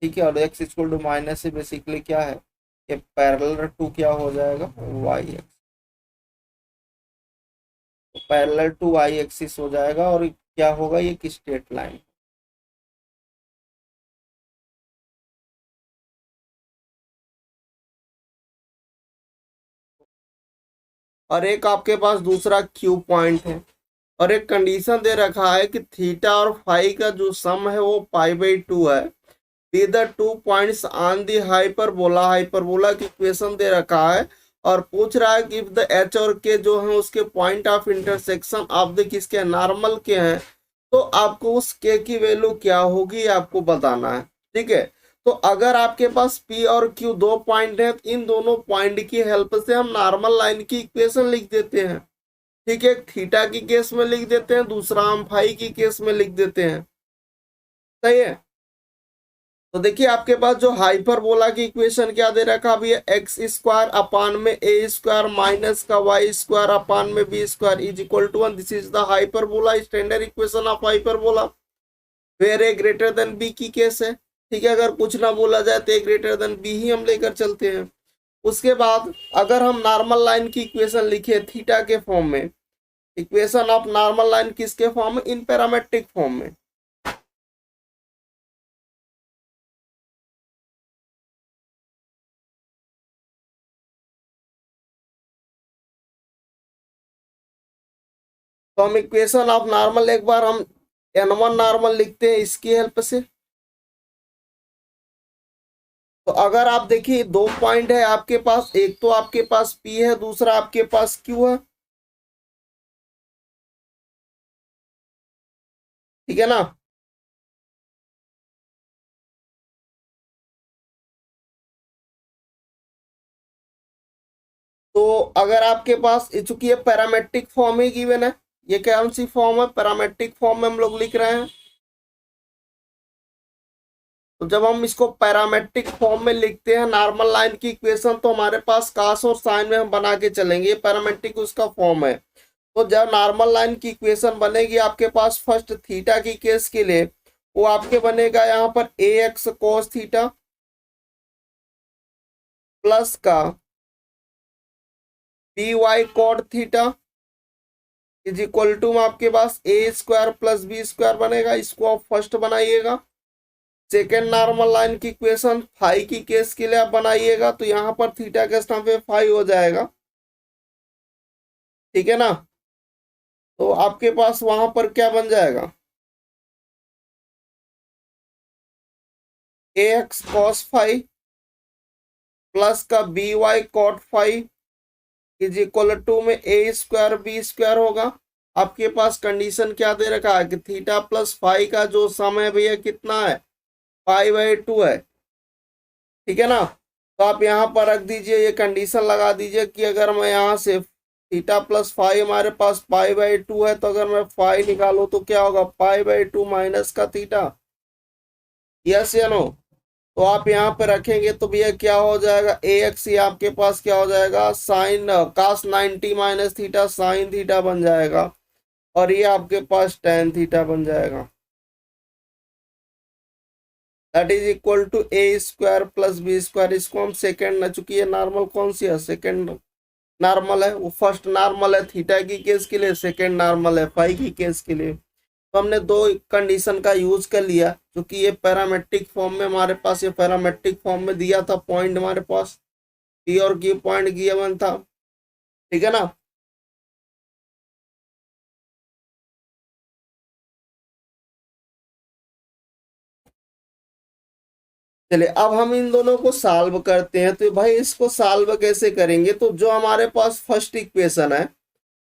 ठीक है। और x इक्वल टू माइनस से बेसिकली क्या है, ये पैरेलल टू क्या हो जाएगा, y x, parallel to y axis हो जाएगा और क्या होगा, ये की स्ट्रेट लाइन। और एक आपके पास दूसरा क्यू पॉइंट है और एक कंडीशन दे रखा है कि थीटा और फाई का जो सम है वो पाई/2 है। Be the two points on the hyperbola, hyperbola की इक्वेशन दे रखा है और पूछ रहा है कि इफ द एच और के जो है उसके point of intersection of the किसके नॉर्मल के हैं, तो आपको उस के की वैल्यू क्या होगी आपको बताना है। ठीक है, तो अगर आपके पास पी और क्यू दो पॉइंट है तो इन दोनों पॉइंट की हेल्प से हम नॉर्मल लाइन की इक्वेशन लिख देते हैं। ठीक है, थीटा की केस में लिख देते हैं, दूसरा हम फाई की केस में लिख देते हैं। सही है, तो देखिए आपके पास जो हाइपरबोला की इक्वेशन क्या दे रखा अभी, एक्स स्क्वायर अपान में ए स्क्वायर माइनस का वाई स्क्वायर अपान में b square is equal to 1। This is the hyperbola, standard equation of hyperbola where a greater than b की केस है। ठीक है, अगर कुछ ना बोला जाए तो ए ग्रेटर देन बी ही हम लेकर चलते हैं। उसके बाद अगर हम नॉर्मल लाइन की इक्वेशन लिखे थीटा के फॉर्म में, इक्वेशन ऑफ नॉर्मल लाइन किसके फॉर्म में, इन पैरामेट्रिक फॉर्म में। तो हम इक्वेशन ऑफ नॉर्मल एक बार हम n1 नॉर्मल लिखते हैं इसकी हेल्प से। तो अगर आप देखिए दो पॉइंट है आपके पास, एक तो आपके पास P है, दूसरा आपके पास Q है। ठीक है ना, तो अगर आपके पास चूंकि ये पैरामेट्रिक फॉर्म ही गिवन है, ये कौन सी फॉर्म है, पैरामेट्रिक फॉर्म में हम लोग लिख रहे हैं। तो जब हम इसको पैरामेट्रिक फॉर्म में लिखते हैं नॉर्मल लाइन की इक्वेशन, तो हमारे पास कास और साइन में हम बना के चलेंगे, ये पैरामेट्रिक उसका फॉर्म है। तो जब नॉर्मल लाइन की इक्वेशन बनेगी आपके पास फर्स्ट थीटा की केस के लिए, वो आपके बनेगा यहाँ पर a x cos theta plus का b y cot theta is equal to आपके पास a square plus B square बनेगा। इसको आप फर्स्ट बनाइएगा। सेकेंड नॉर्मल लाइन की इक्वेशन फाई की केस के लिए आप बनाइएगा, तो यहाँ पर थीटा के स्थान पे फाई हो जाएगा। ठीक है ना, तो आपके पास वहां पर क्या बन जाएगा, a x cos phi plus का b y cot phi is equal to में ए स्क्वायर बी स्क्वायर होगा। आपके पास कंडीशन क्या दे रखा है कि थीटा प्लस फाई का जो सम है भैया कितना है, पाई/2 है। ठीक है ना, तो आप यहाँ पर रख दीजिए, ये कंडीशन लगा दीजिए कि अगर मैं यहाँ से थीटा प्लस फाई हमारे पास पाई/2 है, तो अगर मैं फाई निकालू तो क्या होगा, पाई/2 माइनस का थीटा। यस या नो, तो आप यहाँ पे रखेंगे तो भैया क्या हो जाएगा, ए एक्स ये आपके पास क्या हो जाएगा, साइन कास 90 माइनस थीटा साइन थीटा बन जाएगा और ये आपके पास टेन थीटा बन जाएगा। That is equal to A square plus B square. इसको हम सेकेंड, चूंकि ये नॉर्मल कौन सी है, सेकेंड नॉर्मल है, वो फर्स्ट नॉर्मल है थीटा की केस के लिए, सेकेंड नॉर्मल है फाई की केस के लिए। तो हमने दो कंडीशन का यूज कर लिया, क्योंकि ये पैरामेट्रिक फॉर्म में हमारे पास, ये पैरामेट्रिक फॉर्म में दिया था पॉइंट हमारे पास पी और क्यू पॉइंट गिवन था। ठीक है ना, चलिए अब हम इन दोनों को सॉल्व करते हैं। तो भाई इसको सॉल्व कैसे करेंगे, तो जो हमारे पास फर्स्ट इक्वेशन है,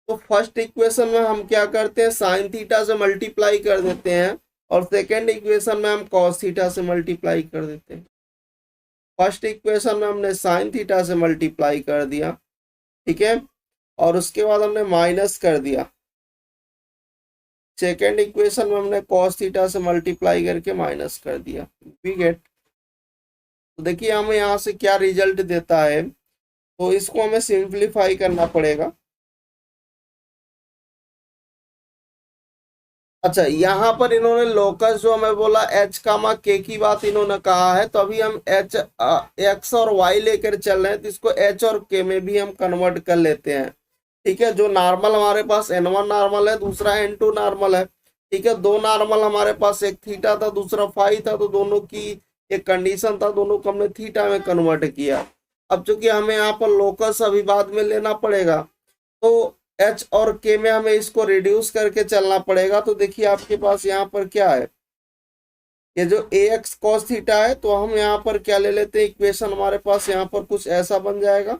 तो फर्स्ट इक्वेशन में हम क्या करते हैं, साइन थीटा से मल्टीप्लाई कर देते हैं और सेकेंड इक्वेशन में हम कॉस थीटा से मल्टीप्लाई कर देते हैं। फर्स्ट इक्वेशन में हमने साइन थीटा से मल्टीप्लाई कर दिया, ठीक है, और उसके बाद हमने माइनस कर दिया। सेकेंड इक्वेशन में हमने कॉस थीटा से मल्टीप्लाई करके माइनस कर दिया। वी गेट, तो देखिए हमें यहाँ से क्या रिजल्ट देता है, तो इसको हमें सिंप्लीफाई करना पड़ेगा। अच्छा, यहाँ पर इन्होंने लोकस जो हमें बोला एच कामा के की बात इन्होंने कहा है, तो अभी हम एच एक्स और वाई लेकर चल रहे हैं, तो इसको एच और के में भी हम कन्वर्ट कर लेते हैं। ठीक है, जो नॉर्मल हमारे पास N1 नॉर्मल है, दूसरा N2 नॉर्मल है। ठीक है, दो नॉर्मल हमारे पास, एक थीटा था दूसरा फाई था, तो दोनों की एक कंडीशन था, दोनों को हमने थीटा में कन्वर्ट किया। अब चूंकि हमें यहाँ पर लोकस अभी बाद में लेना पड़ेगा, तो एच और के में हमें इसको रिड्यूस करके चलना पड़ेगा। तो देखिए आपके पास यहाँ पर क्या है, ये जो ए एक्स कॉस थीटा है, तो हम यहाँ पर क्या ले लेते हैं, इक्वेशन हमारे पास यहाँ पर कुछ ऐसा बन जाएगा,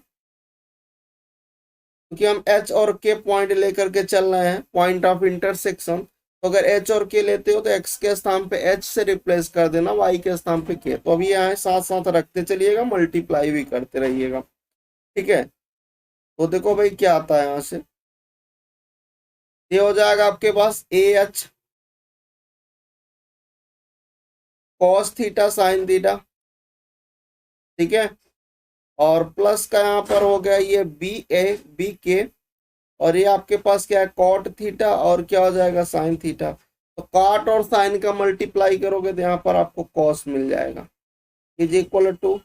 क्योंकि हम एच और के पॉइंट लेकर के चल रहे हैं, पॉइंट ऑफ इंटरसेक्शन। तो अगर एच और के लेते हो तो एक्स के स्थान पे एच से रिप्लेस कर देना, वाई के स्थान पे के। तो अभी यहाँ साथ साथ रखते चलिएगा, मल्टीप्लाई भी करते रहिएगा। ठीक है, तो देखो भाई क्या आता है यहाँ से, ये हो जाएगा आपके पास A H cos theta sine theta. ठीक है, और प्लस का यहाँ पर हो गया ये बी के, और ये आपके पास क्या है, कॉट थीटा, और क्या हो जाएगा, साइन थीटा। तो कॉट और साइन का मल्टीप्लाई करोगे तो यहाँ पर आपको कॉस मिल जाएगा, is equal to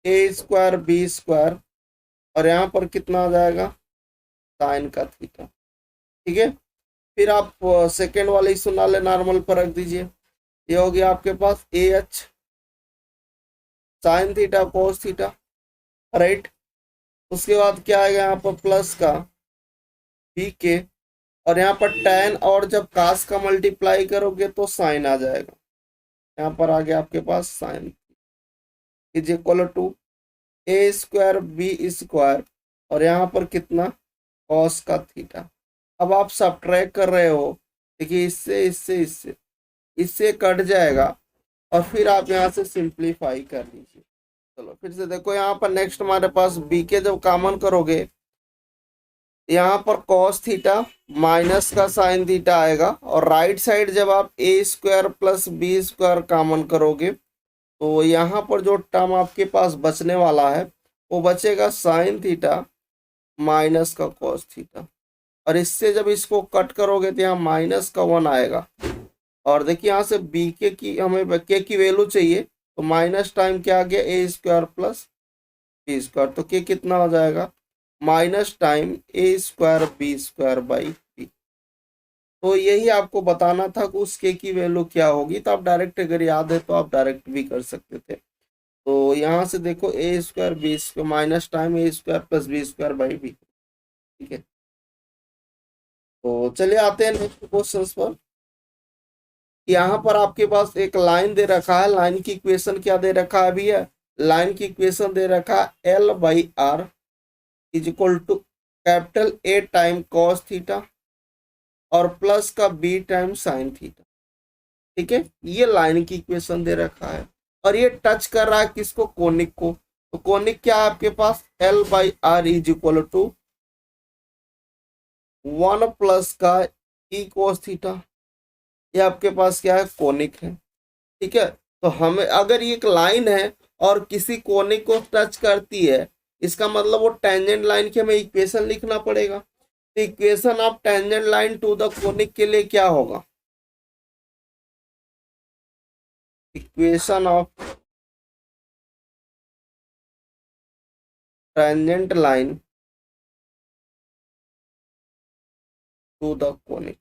A square B square, और यहाँ पर कितना आ जाएगा, साइन का थीटा। ठीक है, फिर आप सेकेंड वाले इस नाले नॉर्मल पर रख दीजिए, ये हो गया आपके पास A H sine theta cos theta, right. उसके बाद क्या आएगा यहाँ पर, प्लस का बी के, और यहाँ पर tan और जब कास का मल्टीप्लाई करोगे तो साइन आ जाएगा, यहाँ पर आ गया आपके पास sine, is equal to A square B square, और यहाँ पर कितना, कॉस का थीटा। अब आप सब्ट्रैक्ट कर रहे हो, देखिए इससे इससे इससे इससे कट जाएगा, और फिर आप यहाँ से सिंप्लीफाई कर लीजिए। चलो फिर से देखो, यहाँ पर नेक्स्ट हमारे पास बी के जब कॉमन करोगे, यहाँ पर कॉस थीटा माइनस का साइन थीटा आएगा, और राइट साइड जब आप A square plus B square common करोगे, तो यहाँ पर जो टर्म आपके पास बचने वाला है वो बचेगा साइन थीटा माइनस का कॉस थीटा, और इससे जब इसको कट करोगे तो यहाँ माइनस का 1 आएगा। और देखिए यहाँ से बी के की हमें के की वैल्यू चाहिए, तो माइनस टाइम क्या आ गया, a square plus B square, तो के कितना हो जाएगा, minus time A square B square by b. तो यही आपको बताना था कि उस के की वैल्यू क्या होगी, तो आप डायरेक्ट, अगर याद है तो आप डायरेक्ट भी कर सकते थे। तो यहाँ से देखो A square B square minus time A square plus B square by B. ठीक है, तो चलिए आते हैं नेक्स्ट क्वेश्चन पर। यहाँ पर आपके पास एक लाइन दे रखा है, लाइन की इक्वेशन क्या दे रखा है अभी है, लाइन की इक्वेशन दे रखा है L by are is equal to capital A time cos theta और प्लस का बी टाइम साइन थीटा। ठीक है, ये लाइन की इक्वेशन दे रखा है, और ये टच कर रहा है किसको, कोनिक को। तो कोनिक क्या है आपके पास, L by are is equal to 1 plus का ई कोस थीटा, ये आपके पास क्या है, कोनिक है। ठीक है, तो हमें अगर ये एक लाइन है और किसी कोनिक को टच करती है, इसका मतलब वो टेंजेंट लाइन की हमें इक्वेशन लिखना पड़ेगा। तो equation of tangent line to the conic के लिए क्या होगा, equation of tangent line to the conic,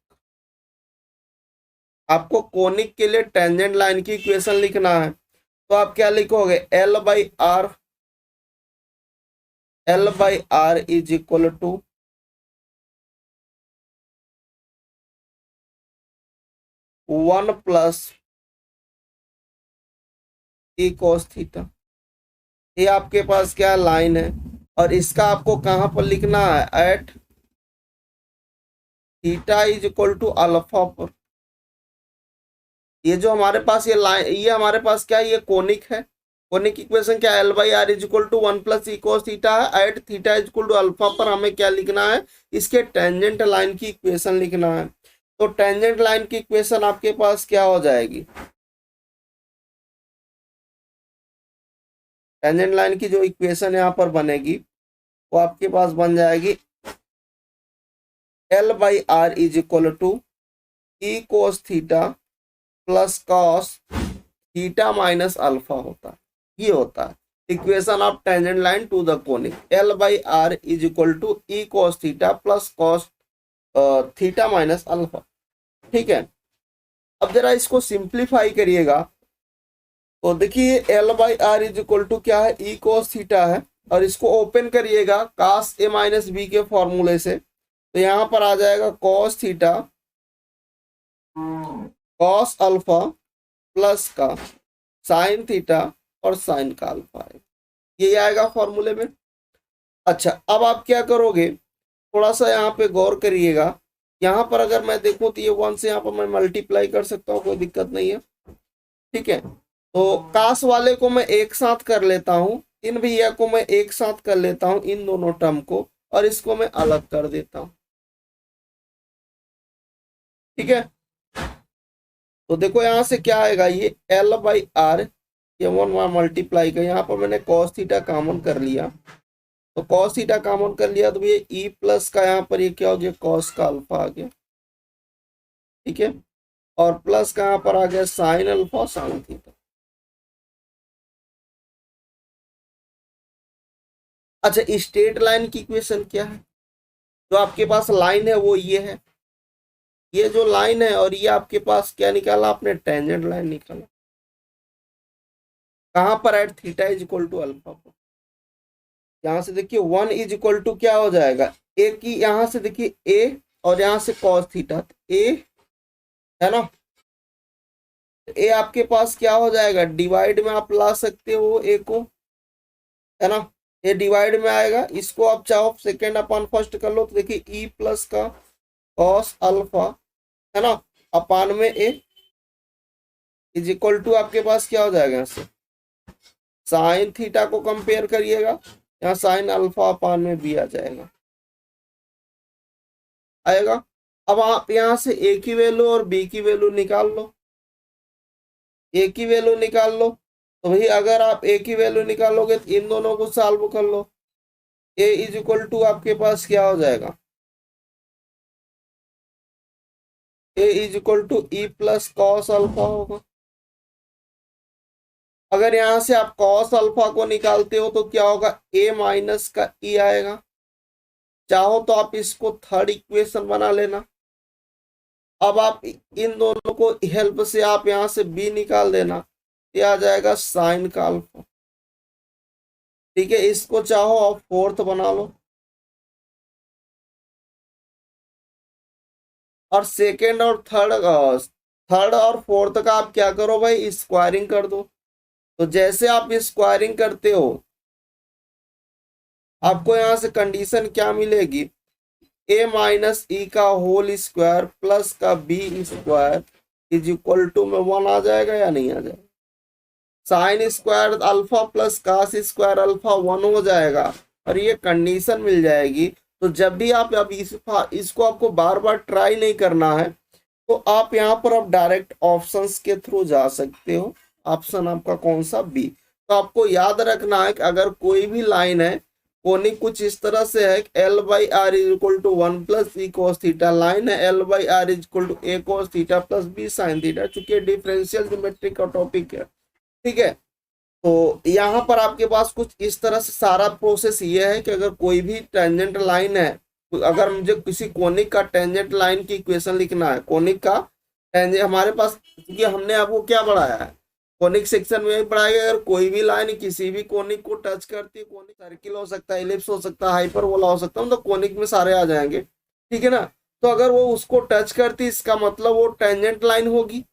आपको कोनिक के लिए टेंजेंट लाइन की इक्वेशन लिखना है, तो आप क्या लिखोगे, l by are is equal to 1 plus E cos theta. ये आपके पास क्या लाइन है, और इसका आपको कहां पर लिखना है, at theta is equal to alpha पर। ये जो हमारे पास ये लाइन, ये हमारे पास क्या है, ये कोनिक है। कोनिक इक्वेशन क्या है, L by are is equal to 1 plus E cos theta है, at theta is equal to alpha पर हमें क्या लिखना है, इसके टेंजेंट लाइन की इक्वेशन लिखना है। तो टेंजेंट लाइन की इक्वेशन आपके पास क्या हो जाएगी, टेंजेंट लाइन की जो इक्वेशन यहाँ पर बनेगी वो आपके पास बन जाएगी l by are is equal to e cos theta plus cos theta minus alpha होता है। ये होता है equation of tangent line to the conic. L by are is equal to e cos theta plus cos theta minus alpha. ठीक है, अब जरा इसको सिंप्लीफाई करिएगा तो देखिए l by are is equal to क्या है, ई कोस थीटा है, और इसको ओपन करिएगा कास ए माइनस बी के फॉर्मूले से, तो यहाँ पर आ जाएगा cos theta cos alpha plus का साइन थीटा और साइन का अल्फा है, ये आएगा फॉर्मूले में। अच्छा, अब आप क्या करोगे, थोड़ा सा यहाँ पे गौर करिएगा। यहाँ पर अगर मैं देखूं तो ये 1 से यहाँ पर मैं मल्टीप्लाई कर सकता हूँ, कोई दिक्कत नहीं है। ठीक है, तो कास वाले को मैं एक साथ कर लेता हूँ, इन भैया को मैं एक साथ कर लेता हूँ, इन दोनों टर्म को, और इसको मैं अलग कर देता हूँ। ठीक है, तो देखो यहाँ से क्या आएगा, ये एल बाई आर, ये 1 मल्टीप्लाई का, यहाँ पर मैंने कॉस थीटा कॉमन कर लिया, तो कॉस थीटा कॉमन कर लिया तो ये ई प्लस का यहाँ पर ये क्या हो गया, कॉस का अल्फा आ गया। ठीक है, और प्लस का यहाँ पर आ गया साइन अल्फा साइन थीटा। अच्छा, स्ट्रेट लाइन की इक्वेशन क्या है, जो आपके पास लाइन है वो ये है, ये जो लाइन है, और ये आपके पास क्या निकाला आपने, टेंजेंट लाइन निकाला। कहां पर at theta is equal to alpha पर। यहां से देखिए 1 इज इक्वल टू क्या हो जाएगा, ए की, यहां से देखिए ए, और यहां से कॉस थीटा, ए है ना, ए आपके पास क्या हो जाएगा, डिवाइड में आप ला सकते हो ए को, है ना, ये डिवाइड में आएगा, इसको आप चाहो सेकेंड अपॉन फर्स्ट कर लो, तो देखिए ई प्लस का कॉस अल्फा, है ना, अपान में ए इज इक्वल टू आपके पास क्या हो जाएगा, यहाँ से साइन थीटा को कंपेयर करिएगा, यहाँ साइन अल्फा अपान में बी आ जाएगा, आएगा। अब आप यहाँ से ए की वैल्यू और बी की वैल्यू निकाल लो, ए की वैल्यू निकाल लो, तो भाई अगर आप ए की वैल्यू निकालोगे तो इन दोनों को सॉल्व कर लो, ए इज इक्वल टू आपके पास क्या हो जाएगा, A is equal to E plus cos alpha होगा। अगर यहां से आप कॉस अल्फा को निकालते हो तो क्या होगा, ए माइनस का ई आएगा। चाहो तो आप इसको थर्ड इक्वेशन बना लेना। अब आप इन दोनों को हेल्प से आप यहां से बी निकाल देना, ये आ जाएगा साइन का अल्फा। ठीक है, इसको चाहो आप फोर्थ बना लो, और सेकेंड और थर्ड और फोर्थ का आप क्या करो भाई, स्क्वायरिंग कर दो। तो जैसे आप स्क्वायरिंग करते हो आपको यहां से कंडीशन क्या मिलेगी, ए माइनस ई का होल स्क्वायर प्लस का b square is equal to में 1 आ जाएगा या नहीं आ जाएगा, sine square alpha plus cos square alpha 1 हो जाएगा, और ये कंडीशन मिल जाएगी। तो जब भी आप अब इसको आपको बार बार ट्राई नहीं करना है, तो आप यहाँ पर आप डायरेक्ट ऑप्शंस के थ्रू जा सकते हो। ऑप्शन आपका कौन सा, बी। तो आपको याद रखना है कि अगर कोई भी लाइन है, कोनिक कुछ इस तरह से है, L by are is equal to 1 plus E cos theta, line है L by are is equal to A cos theta plus B sine theta, चूंकि डिफरेंशियल ज्योमेट्री का टॉपिक है। ठीक है, तो यहाँ पर आपके पास कुछ इस तरह से सारा प्रोसेस ये है कि अगर कोई भी टेंजेंट लाइन है, अगर मुझे किसी कोनिक का टेंजेंट लाइन की इक्वेशन लिखना है, कोनिक का टेंजेंट हमारे पास, क्योंकि हमने आपको क्या पढ़ाया है, कोनिक सेक्शन में भी पढ़ाया, अगर कोई भी लाइन किसी भी कोनिक को टच करती है, कोनिक सर्किल हो सकता है, इलिप्स हो सकता है, हाइपरबोला हो सकता है, तो कोनिक में सारे आ जाएंगे। ठीक है ना, तो अगर वो उसको टच करती है, इसका मतलब वो टेंजेंट लाइन होगी।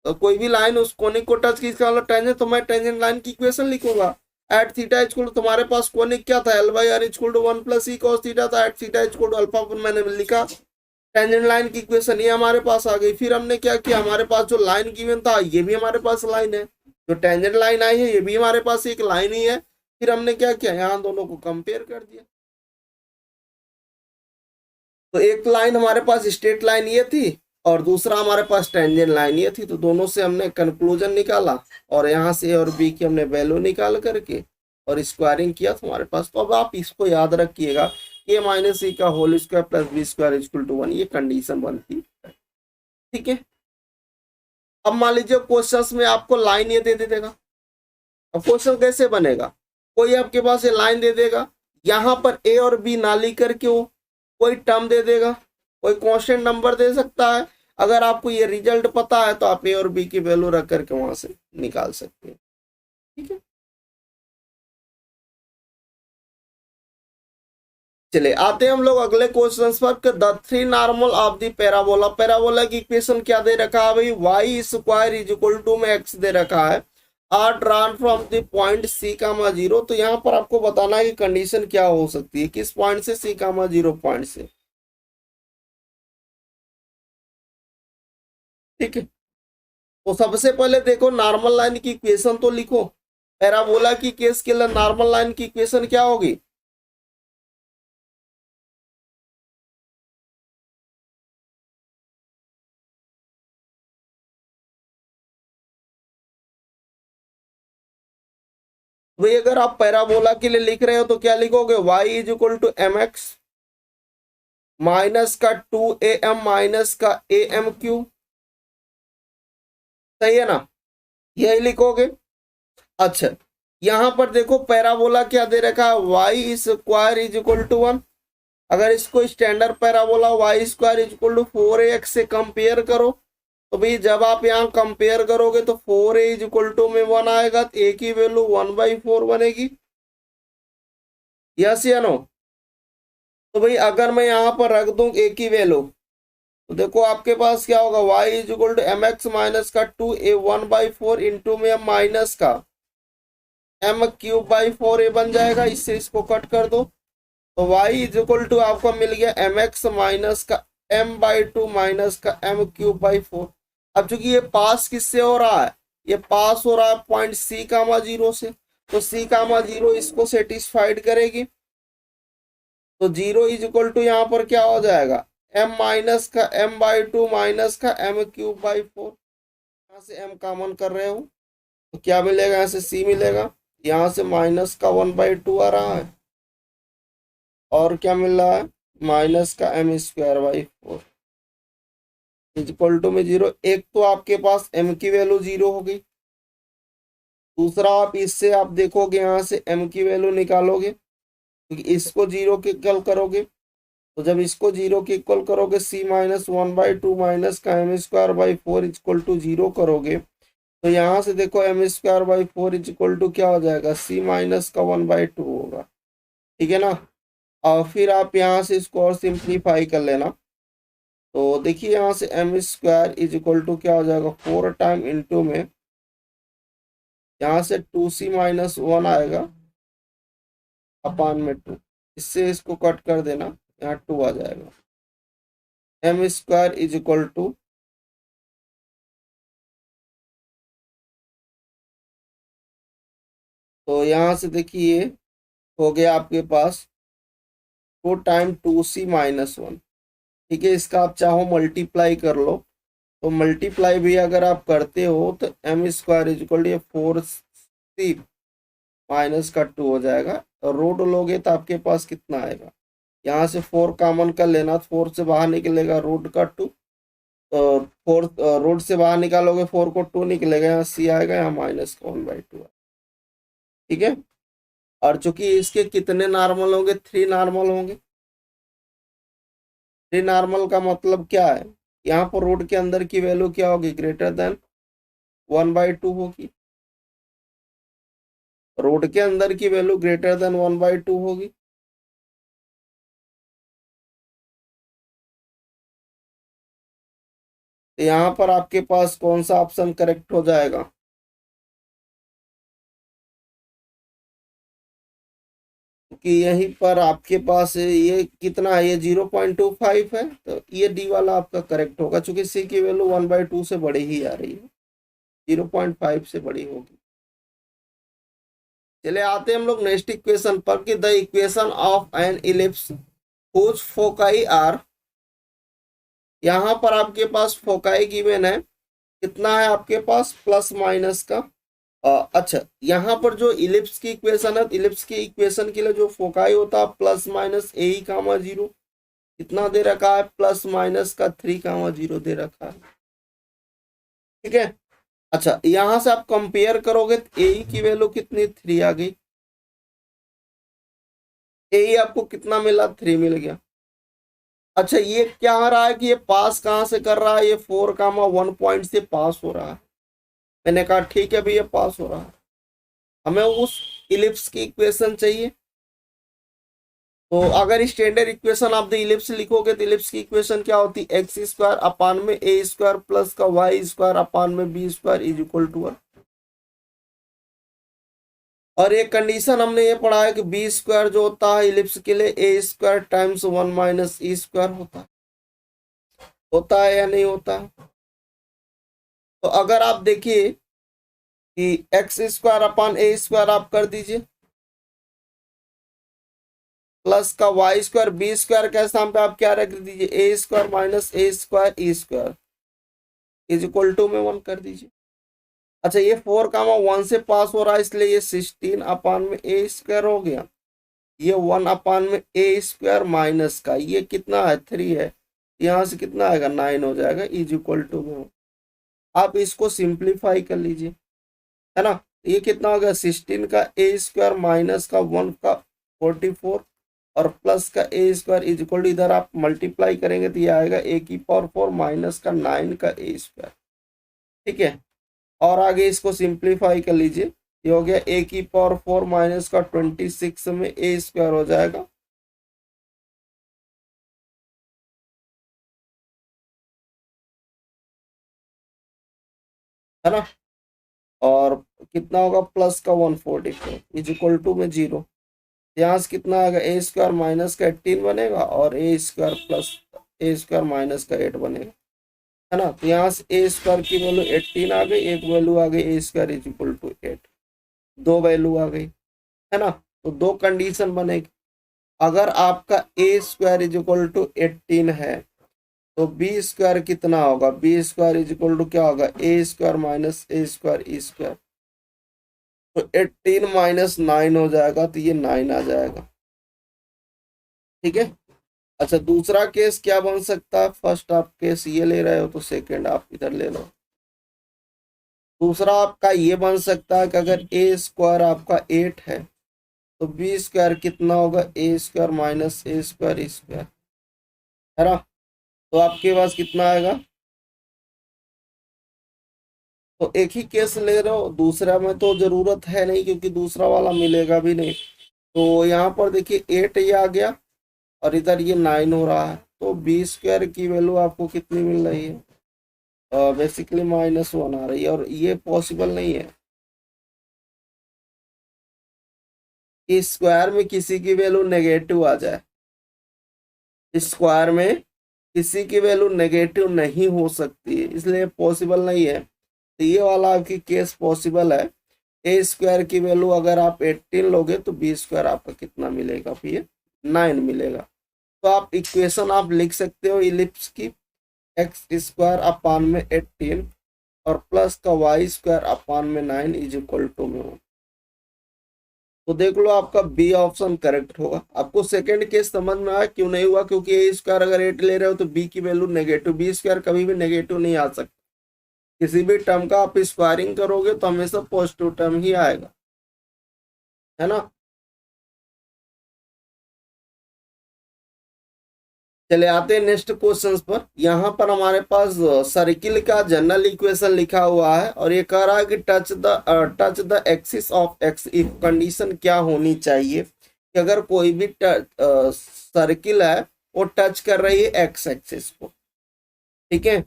तो कोई भी लाइन उस कोनिक को टच की, इसका मतलब टेंजेंट, तो मैं टेंजेंट लाइन की इक्वेशन लिखूंगा, एट थीटा इक्वल टू, तुम्हारे पास कोनिक क्या था, L by R equal to 1 plus E cos theta था, at theta equal to alpha पर मैंने लिखा, टेंजेंट लाइन की इक्वेशन ये हमारे पास आ गई। फिर हमने क्या किया, हमारे पास जो लाइन गिवन था ये भी हमारे पास लाइन है, जो टेंजेंट लाइन आई है ये भी हमारे पास एक लाइन ही है। फिर हमने क्या किया, यहाँ दोनों को कंपेयर कर दिया, तो एक लाइन हमारे पास स्ट्रेट लाइन ये थी और दूसरा हमारे पास टेंजेंट लाइन ये थी, तो दोनों से हमने कंक्लूजन निकाला, और यहाँ से और बी की हमने वैल्यू निकाल करके और स्क्वायरिंग किया तो हमारे पास। तो अब आप इसको याद रखिएगा a माइनस e का whole square plus B square equal to 1, ये कंडीशन बनती है। ठीक है, अब मान लीजिए क्वेश्चंस में आपको लाइन ये दे देगा। अब क्वेश्चन कैसे बनेगा, कोई आपके पास ये लाइन दे देगा, यहाँ पर ए और बी ना लिख के वो कोई टर्म दे देगा, कोई कांस्टेंट नंबर दे सकता है। अगर आपको ये रिजल्ट पता है तो आप ए और बी की वैल्यू रख करके वहां से निकाल सकते हैं। ठीक है, चलिए आते हैं हम लोग अगले क्वेश्चन पर। The three normal of the parabola, parabola की इक्वेशन क्या दे रखा है भाई, y square is equal to में एक्स दे रखा है, are drawn from the point c comma zero. तो यहाँ पर आपको बताना है कि कंडीशन क्या हो सकती है, किस पॉइंट से, सी कामा जीरो पॉइंट से। ठीक है, तो सबसे पहले देखो नॉर्मल लाइन की इक्वेशन तो लिखो। पैराबोला की केस के लिए नॉर्मल लाइन की इक्वेशन क्या होगी, भाई अगर आप पैराबोला के लिए लिख रहे हो तो क्या लिखोगे, y is equal to m x minus का 2am माइनस का am क्यू। सही है ना, यही लिखोगे। अच्छा, यहां पर देखो पैराबोला क्या दे रखा है, y square is equal to 1। अगर इसको standard parabola y square is equal to 4ax से कंपेयर करो, तो भाई जब आप यहाँ कंपेयर करोगे तो 4a इज इक्वल टू में 1 आएगा, तो a की वैल्यू 1/4 बनेगी। यस या नो, तो भाई अगर मैं यहाँ पर रख दूं a की वैल्यू, तो देखो आपके पास क्या होगा, y is equal to m x minus का 2a 1/4 इंटू में माइनस का m³/4a बन जाएगा। इससे इसको कट कर दो, तो y इज इक्वल टू आपको मिल गया एम एक्स माइनस का m/2 माइनस का m³/4। अब चूंकि ये पास किससे हो रहा है, ये पास हो रहा है पॉइंट सी कामा जीरो से, तो सी कामा जीरो इसको सेटिस्फाइड करेगी। तो जीरो इज इक्वल टू यहाँ पर क्या हो जाएगा, m माइनस का m/2 माइनस का m³/4। यहाँ से m कॉमन कर रहे हो तो क्या मिलेगा, यहाँ से c मिलेगा, यहाँ से माइनस का 1/2 आ रहा है, और क्या मिल रहा है, माइनस का m²/4 इज इक्वल टू में जीरो। एक तो आपके पास m की वैल्यू जीरो हो गई, दूसरा आप इससे आप देखोगे यहाँ से m की वैल्यू निकालोगे, क्योंकि इसको जीरो के इक्वल करोगे, तो जब इसको जीरो के इक्वल करोगे c माइनस 1/2 माइनस का m²/4 इक्वल टू जीरो करोगे, तो यहाँ से देखो m²/4 इक्वल टू क्या हो जाएगा, c माइनस का 1/2 होगा। ठीक है ना, और फिर आप यहाँ से इसको और सिंप्लीफाई कर लेना, तो देखिए यहाँ से m² इज इक्वल टू क्या हो जाएगा, 4 टाइम इंटू में यहाँ से 2c माइनस 1 आएगा अपान में 2, इससे इसको कट कर देना, यहाँ 2 आ जाएगा। m² इज इक्वल टू तो यहाँ से देखिए हो गया आपके पास 4 टाइम 2c माइनस 1। ठीक है, इसका आप चाहो मल्टीप्लाई कर लो, तो मल्टीप्लाई भी अगर आप करते हो तो m² is equal to 4c minus का 2 हो जाएगा, और रूट लोगे तो आपके पास कितना आएगा, यहाँ से 4 कॉमन कर लेना, 4 से बाहर निकलेगा रूट का 2, तो 4 रूट से बाहर निकालोगे 4 को 2 निकलेगा, यहाँ c आएगा, यहाँ माइनस का 1/2। ठीक है, और चूंकि इसके कितने नॉर्मल होंगे, 3 नॉर्मल होंगे। 3 नॉर्मल का मतलब क्या है, यहाँ पर रूट के अंदर की वैल्यू क्या होगी, ग्रेटर देन 1/2 होगी, रूट के अंदर की वैल्यू ग्रेटर देन 1/2 होगी। तो यहाँ पर आपके पास कौन सा ऑप्शन करेक्ट हो जाएगा, कि यहीं पर आपके पास ये कितना है, ये 0.25 है, तो ये डी वाला आपका करेक्ट होगा, चूंकि सी की वैल्यू 1/2 से बड़ी ही आ रही है, 0.5 से बड़ी होगी। चले आते हैं हम लोग नेक्स्ट इक्वेशन पर, कि the equation of an ellipse whose foci are. यहाँ पर आपके पास फोकाई गिवन है, कितना है आपके पास, प्लस माइनस का अच्छा, यहाँ पर जो इलिप्स की इक्वेशन है, इलिप्स की इक्वेशन के लिए जो फोकाई होता है प्लस माइनस ए कामा जीरो, कितना दे रखा है, प्लस माइनस का 3 कामा 0 दे रखा है। ठीक है। अच्छा, यहां से आप कंपेयर करोगे तो ए की वैल्यू कितनी, 3 आ गई। ए आपको कितना मिला, 3 मिल गया। अच्छा, ये क्या आ रहा है कि ये पास कहाँ से कर रहा है, ये 4, 1 पॉइंट से पास हो रहा है। मैंने कहा ठीक है भैया, पास हो रहा है। हमें उस इलिप्स की इक्वेशन चाहिए। तो अगर standard equation of the ellipse लिखोगे तो इलिप्स की इक्वेशन क्या होती है, एक्स स्क्वायर अपान में ए स्क्वायर प्लस का वाई स्क्वायर अपान में b square is equal to 1। और एक कंडीशन हमने ये पढ़ा है कि बी स्क्वायर जो होता है इलिप्स के लिए ए square times 1 minus e square होता है या नहीं होता है। तो अगर आप देखिए कि x square upon a square आप कर दीजिए, प्लस का वाई स्क्वायर बी स्क्वायर के स्थान पे आप क्या रख दीजिए, A square minus A square E square is equal to में 1 कर दीजिए। अच्छा, ये 4, 1 से पास हो रहा है इसलिए ये 16 अपान में ए स्क्वायर हो गया। ये 1 अपान में ए स्क्वायर माइनस का ये कितना है, 3 है, यहाँ से कितना आएगा, 9 हो जाएगा इज इक्वल टू में। आप इसको सिंप्लीफाई कर लीजिए, है ना। ये कितना हो गया, 16 का ए स्क्वायर माइनस का 1 का 44 और प्लस का a square is equal to, इधर आप मल्टीप्लाई करेंगे तो ये आएगा ए की पावर 4 माइनस का 9 का ए स्क्वायर। ठीक है। और आगे इसको सिंप्लीफाई कर लीजिए, ये हो गया ए की पावर 4 माइनस का 26 में ए स्क्वायर हो जाएगा। है ना। और कितना होगा, प्लस का 144 इज इक्वल टू में 0। यहाँ से कितना आएगा, ए स्क्वायर माइनस का 18 बनेगा और ए स्क्वायर प्लस ए स्क्वायर माइनस का 8 बनेगा। है ना। तो यहाँ से ए स्क्वायर की वैल्यू 18 आ गई, एक वैल्यू आ गई ए स्क्वायर इज इक्वल टू 8, दो वैल्यू आ गई। है ना। तो दो कंडीशन बनेगी। अगर आपका a square is equal to 18 है तो बी स्क्वायर कितना होगा, b square is equal to क्या होगा, a square minus A square E square. तो 18 माइनस 9 हो जाएगा तो ये 9 आ जाएगा। ठीक है। अच्छा, दूसरा केस क्या बन सकता है, फर्स्ट आप केस ये ले रहे हो तो सेकंड आप इधर ले लो। दूसरा आपका ये बन सकता है कि अगर ए स्क्वायर आपका 8 है तो बी स्क्वायर कितना होगा, a square minus A square E square. है ना। तो आपके पास कितना आएगा, तो एक ही केस ले रहे हो, दूसरा में तो जरूरत है नहीं क्योंकि दूसरा वाला मिलेगा भी नहीं। तो यहाँ पर देखिए 8 ये आ गया और इधर ये 9 हो रहा है, तो बी स्क्वायर की वैल्यू आपको कितनी मिल रही है, बेसिकली -1 आ रही है। और ये पॉसिबल नहीं है कि स्क्वायर में किसी की वैल्यू नेगेटिव आ जाए, स्क्वायर में किसी की वैल्यू नेगेटिव नहीं हो सकती है, इसलिए पॉसिबल नहीं है। तो ये वाला आपकी केस पॉसिबल है। ए स्क्वायर की वैल्यू अगर आप 18 लोगे तो बी स्क्वायर आपका कितना मिलेगा, फिर 9 मिलेगा। तो आप इक्वेशन आप लिख सकते हो इलिप्स की, एक्स स्क्वायर अपान में 18 और प्लस का वाई स्क्वायर अपान में 9 इज इक्वल टू में 1। तो देख लो आपका बी ऑप्शन करेक्ट होगा। आपको सेकंड केस समझ में आया क्यों नहीं हुआ, क्योंकि ए स्क्वायर अगर 8 ले रहे हो तो बी की वैल्यू नेगेटिव, बी स्क्वायर कभी भी नेगेटिव नहीं आ सकता। किसी भी टर्म का आप स्क्वायरिंग करोगे तो हमेशा पॉजिटिव टर्म ही आएगा। है ना। चले आते हैं नेक्स्ट क्वेश्चंस पर। यहाँ पर हमारे पास सर्किल का जनरल इक्वेशन लिखा हुआ है और ये कह रहा है कि touch the axis of x if condition क्या होनी चाहिए कि अगर कोई भी सर्किल है वो टच कर रही है एक्स एक्सिस को। ठीक है।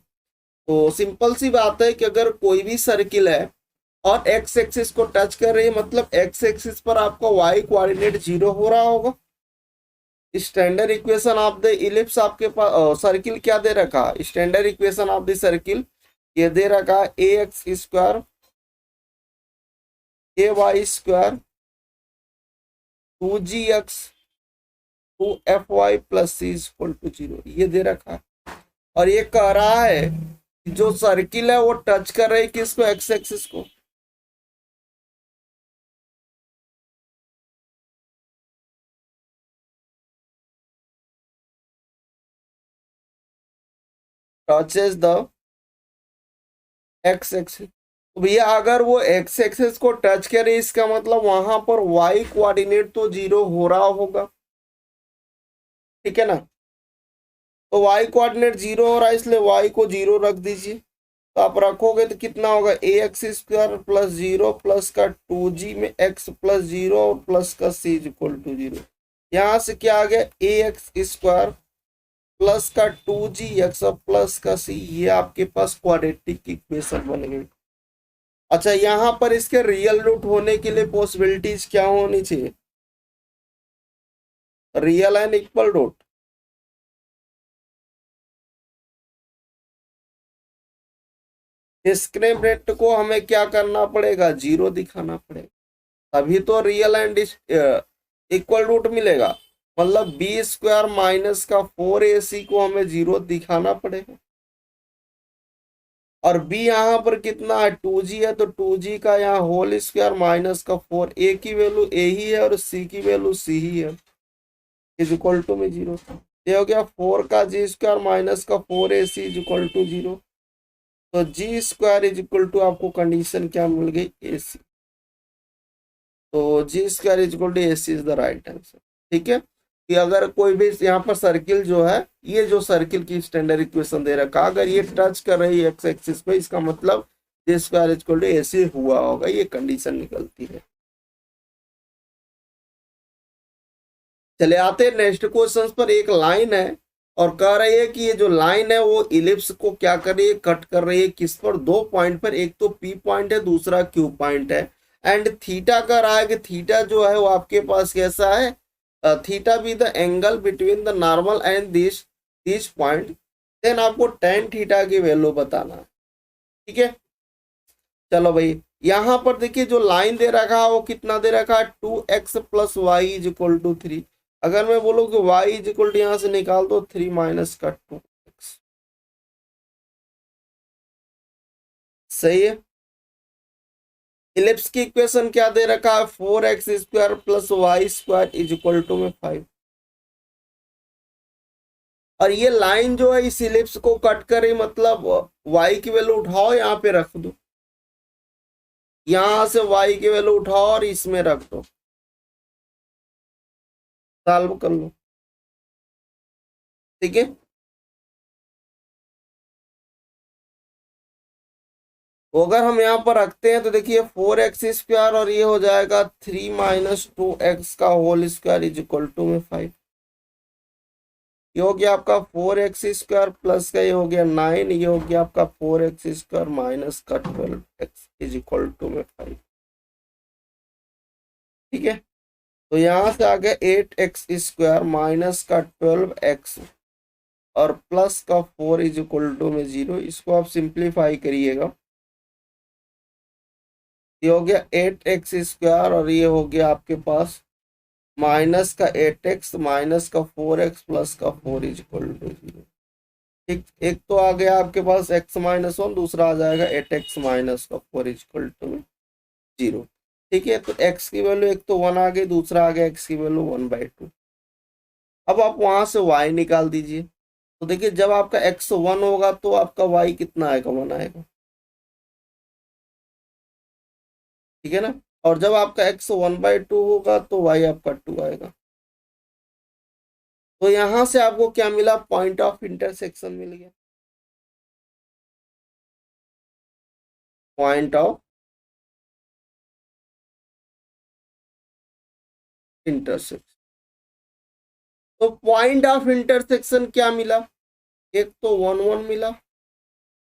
तो सिंपल सी बात है कि अगर कोई भी सर्किल है और एक्स एक्सिस को टच कर रही है मतलब एक्स एक्सिस पर आपका वाई कोऑर्डिनेट 0 हो रहा होगा। Standard equation of the ellipse आपके पास सर्किल क्या दे रखा, standard equation of the circle ये दे रखा A x square A Y square 2gx 2fy plus C equal to 0, ये दे रखा है। और ये कह रहा है कि जो सर्किल है वो टच कर रही है किसको, एक्स एक्सिस को। Touches the x axis. तो भैया अगर वो एक्स एक्सिस को टच करे इसका मतलब वहां पर वाई कोऑर्डिनेट तो जीरो हो रहा होगा, ठीक है ना। तो वाई कोऑर्डिनेट जीरो हो रहा है इसलिए वाई को जीरो रख दीजिए। तो आप रखोगे तो कितना होगा, A x square plus zero plus का 2g में एक्स प्लस जीरो और प्लस का C is equal to zero. यहाँ से क्या आ गया, ए एक्स स्क्वायर प्लस का 2g एक्स प्लस का सी, ये आपके पास क्वाड्रेटिक इक्वेशन बन गई। अच्छा यहाँ पर इसके रियल रूट होने के लिए पॉसिबिलिटीज क्या होनी चाहिए, real and equal root. Discriminant को हमें क्या करना पड़ेगा, जीरो दिखाना पड़ेगा, तभी तो रियल एंड इक्वल रूट मिलेगा। मतलब बी स्क्वायर माइनस का 4ac को हमें जीरो दिखाना पड़ेगा। और b यहाँ पर कितना है, 2g है, तो 2g का यहाँ होल स्क्वायर माइनस का 4, a की वैल्यू a ही है और c की वैल्यू c ही है, इज इक्वल टू में जीरो। ये हो गया 4 का जी स्क्वायर माइनस का 4ac is equal to zero. तो G square is equal to आपको कंडीशन क्या मिल गई, ac। तो G square is equal to ac is the right answer, ठीक है। कि अगर कोई भी यहाँ पर सर्किल जो है, ये जो सर्किल की स्टैंडर्ड इक्वेशन दे रखा, अगर ये टच कर रही है एक्स एक्सिस पे, इसका मतलब जी square is equal to ac हुआ होगा, ये कंडीशन निकलती है। चले आते हैं नेक्स्ट क्वेश्चन पर। एक लाइन है और कह रही है कि ये जो लाइन है वो इलिप्स को क्या कर रही है, कट कर रही है, किस पर, दो पॉइंट पर, एक तो पी पॉइंट है दूसरा क्यू पॉइंट है। एंड थीटा का रहा है कि थीटा जो है वो आपके पास कैसा है, theta be the angle between the normal and this point. Then आपको टेन थीटा की वैल्यू बताना है, ठीक है। चलो भाई यहाँ पर देखिए जो लाइन दे रखा है वो कितना दे रखा है, 2x plus y is equal to 3। अगर मैं बोलूँ कि y इज इक्वल टू यहाँ से निकाल दो 3 माइनस का 2x, सही है। इलिप्स की इक्वेशन क्या दे रखा है, 4x square plus Y square is equal to में 5। और ये लाइन जो है इस इलिप्स को कट करे, मतलब y की वैल्यू उठाओ यहाँ पे रख दो, यहां से y की वैल्यू उठाओ और इसमें रख दो, सॉल्व कर लो, ठीक है। तो अगर हम यहाँ पर रखते हैं तो देखिए 4x स्क्वायर और ये हो जाएगा 3 माइनस 2x का whole square is equal to में 5। ये हो गया आपका 4x स्क्वायर प्लस का ये हो गया 9, ये हो गया आपका 4x स्क्वायर माइनस का 12x इज इक्वल टू में 5, ठीक है। तो यहाँ से आ गया 8x स्क्वायर माइनस का 12x और प्लस का 4 इज इक्वल टू में 0। इसको आप सिंप्लीफाई करिएगा, ये हो गया 8x स्क्वायर और ये हो गया आपके पास माइनस का 8x माइनस का 4x प्लस का 4 इज इक्वल टू 0, ठीक। एक तो आ गया आपके पास x माइनस 1, दूसरा आ जाएगा 8x माइनस का 4 इज इक्वल टू 0, ठीक है। तो x की वैल्यू एक तो 1 आ गई, दूसरा आ गया x की वैल्यू 1/2। अब आप वहां से y निकाल दीजिए। तो देखिए जब आपका x 1 होगा तो आपका y कितना आएगा, 1 आएगा, ठीक है ना। और जब आपका x 1/2 होगा तो y आपका 2 आएगा। तो यहां से आपको क्या मिला, पॉइंट ऑफ इंटरसेक्शन मिल गया, पॉइंट ऑफ इंटरसेक्शन। तो पॉइंट ऑफ इंटरसेक्शन क्या मिला, एक तो 1 1 मिला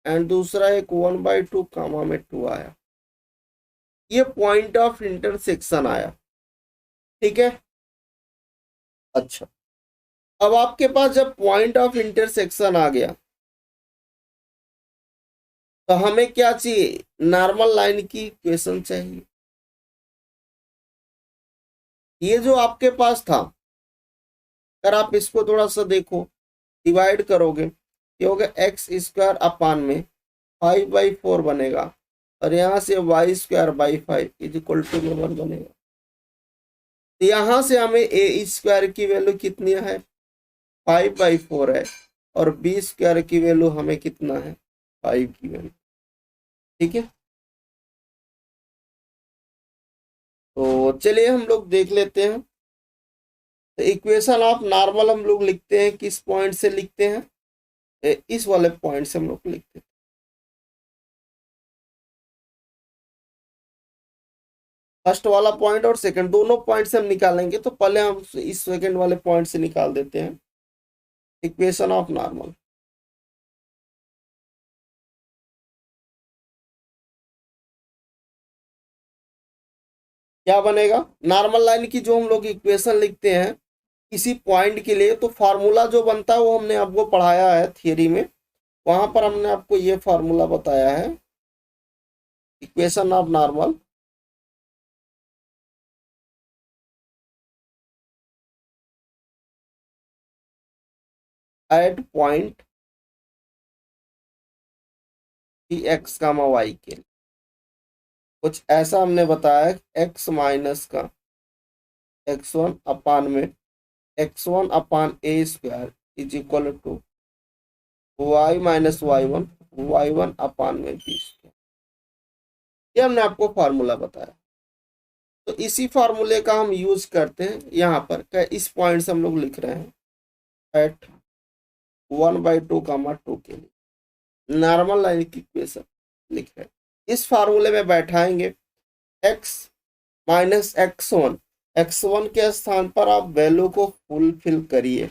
एंड दूसरा एक 1/2 कामा में 2 आया, ये पॉइंट ऑफ इंटरसेक्शन आया, ठीक है। अच्छा अब आपके पास जब पॉइंट ऑफ इंटरसेक्शन आ गया तो हमें क्या चाहिए, नॉर्मल लाइन की इक्वेशन चाहिए। ये जो आपके पास था, अगर आप इसको थोड़ा सा देखो, डिवाइड करोगे, ये होगा एक्स स्क्वायर अपान में 5/4 बनेगा और यहाँ से y square by 5 is equal to 1 बनेगा। तो यहाँ से हमें ए स्क्वायर की वैल्यू कितनी है, 5/4 है और बी स्क्वायर की वैल्यू हमें कितना है 5 की वैल्यू। ठीक है, तो चलिए हम लोग देख लेते हैं। तो इक्वेशन ऑफ नॉर्मल हम लोग लिखते हैं किस पॉइंट से लिखते हैं, इस वाले पॉइंट से हम लोग लिखते हैं। फर्स्ट वाला पॉइंट और सेकंड दोनों पॉइंट से हम निकालेंगे, तो पहले हम इस सेकंड वाले पॉइंट से निकाल देते हैं इक्वेशन ऑफ नॉर्मल। क्या बनेगा, नॉर्मल लाइन की जो हम लोग इक्वेशन लिखते हैं किसी पॉइंट के लिए, तो फार्मूला जो बनता है वो हमने आपको पढ़ाया है थियरी में, वहां पर हमने आपको ये फार्मूला बताया है equation of normal. At point p x comma y के लिए कुछ ऐसा हमने बताया, एक्स माइनस का x1 अपान में x1 upon a square is equal to y minus y one upon में बी स्क्वायर। ये हमने आपको फार्मूला बताया, तो इसी फार्मूले का हम यूज करते हैं यहाँ पर, इस पॉइंट से हम लोग लिख रहे हैं एट 1/2 कामा 2 के लिए नॉर्मल लाइन की इक्वेशन लिख रहे हैं। इस फार्मूले में बैठाएंगे x माइनस x1 के स्थान पर आप वैल्यू को फुलफिल करिए।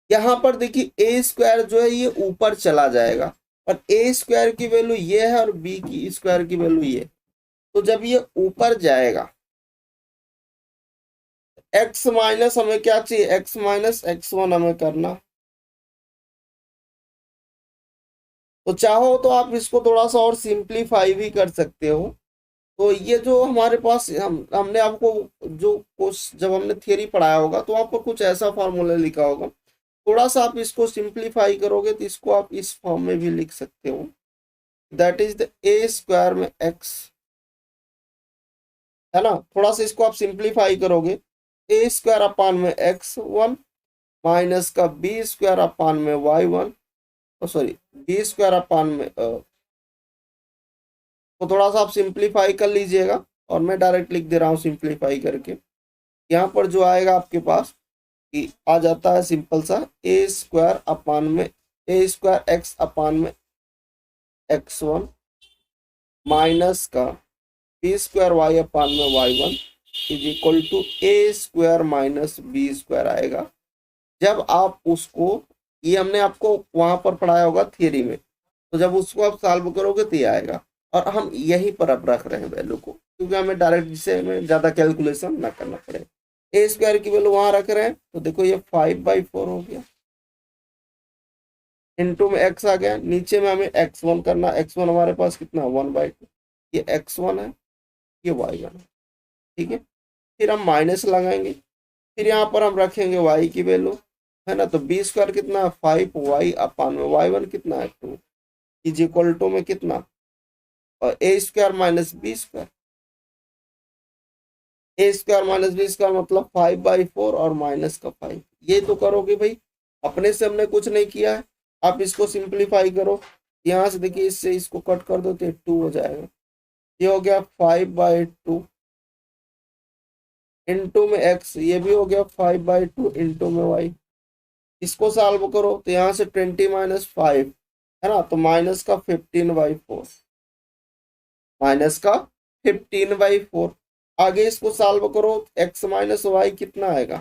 यहाँ पर देखिए ए स्क्वायर जो है ये ऊपर चला जाएगा, और ए स्क्वायर की वैल्यू ये है और बी की स्क्वायर की वैल्यू ये, तो जब ये ऊपर जाएगा x माइनस हमें क्या चाहिए, x माइनस x1 हमें करना। तो चाहो तो आप इसको थोड़ा सा और सिंप्लीफाई भी कर सकते हो। तो ये जो हमारे पास हमने आपको जो कोर्स जब हमने थियरी पढ़ाया होगा तो वहां पर कुछ ऐसा फार्मूला लिखा होगा, थोड़ा सा आप इसको सिंप्लीफाई करोगे तो इसको आप इस फॉर्म में भी लिख सकते हो, that is the A square में x, है ना। थोड़ा सा इसको आप सिंप्लीफाई करोगे, ए स्क्वायर अपान में x1 माइनस का बी स्क्वायर अपान में y1, sorry B square upon में तो थोड़ा सा आप सिंप्लीफाई कर लीजिएगा, और मैं डायरेक्ट लिख दे रहा हूँ सिंप्लीफाई करके। यहाँ पर जो आएगा आपके पास कि आ जाता है सिंपल सा ए स्क्वायर अपान में ए स्क्वायर एक्स अपान में x1 माइनस का बी स्क्वायर वाई अपान में y1 is equal to A square minus b square आएगा। जब आप उसको, ये हमने आपको वहां पर पढ़ाया होगा थियरी में, तो जब उसको आप सॉल्व करोगे तो ये आएगा, और हम यहीं पर अब रख रहे हैं वैल्यू को, क्योंकि हमें डायरेक्ट जिसे हमें ज़्यादा कैलकुलेशन ना करना पड़े। ए स्क्वायर की वैल्यू वहां रख रहे हैं, तो देखो ये 5/4 हो गया, इनटू में x आ गया, नीचे में हमें x1 करना, x1 हमारे पास कितना 1/2, ये x1 है ये y1 है। ठीक है, फिर हम माइनस लगाएंगे, फिर यहाँ पर हम रखेंगे y की वैल्यू, है ना। तो बी स्क्वायर कितना है 5y अपान में y1 कितना है 2 इज इक्वल टू में कितना, और ए square minus b square, a square minus b square मतलब 5/4 और माइनस का 5। ये तो करोगे भाई, अपने से हमने कुछ नहीं किया है, आप इसको सिंप्लीफाई करो, यहाँ से देखिए इससे इसको कट कर दो तो 2 हो जाएगा, ये हो गया 5/2 इंटू में x, ये भी हो गया 5/2 इंटू में y। इसको सॉल्व करो तो यहाँ से 20 माइनस 5, है ना, तो माइनस का 15/4, माइनस का 15/4। आगे इसको सॉल्व करो, x माइनस वाई कितना आएगा,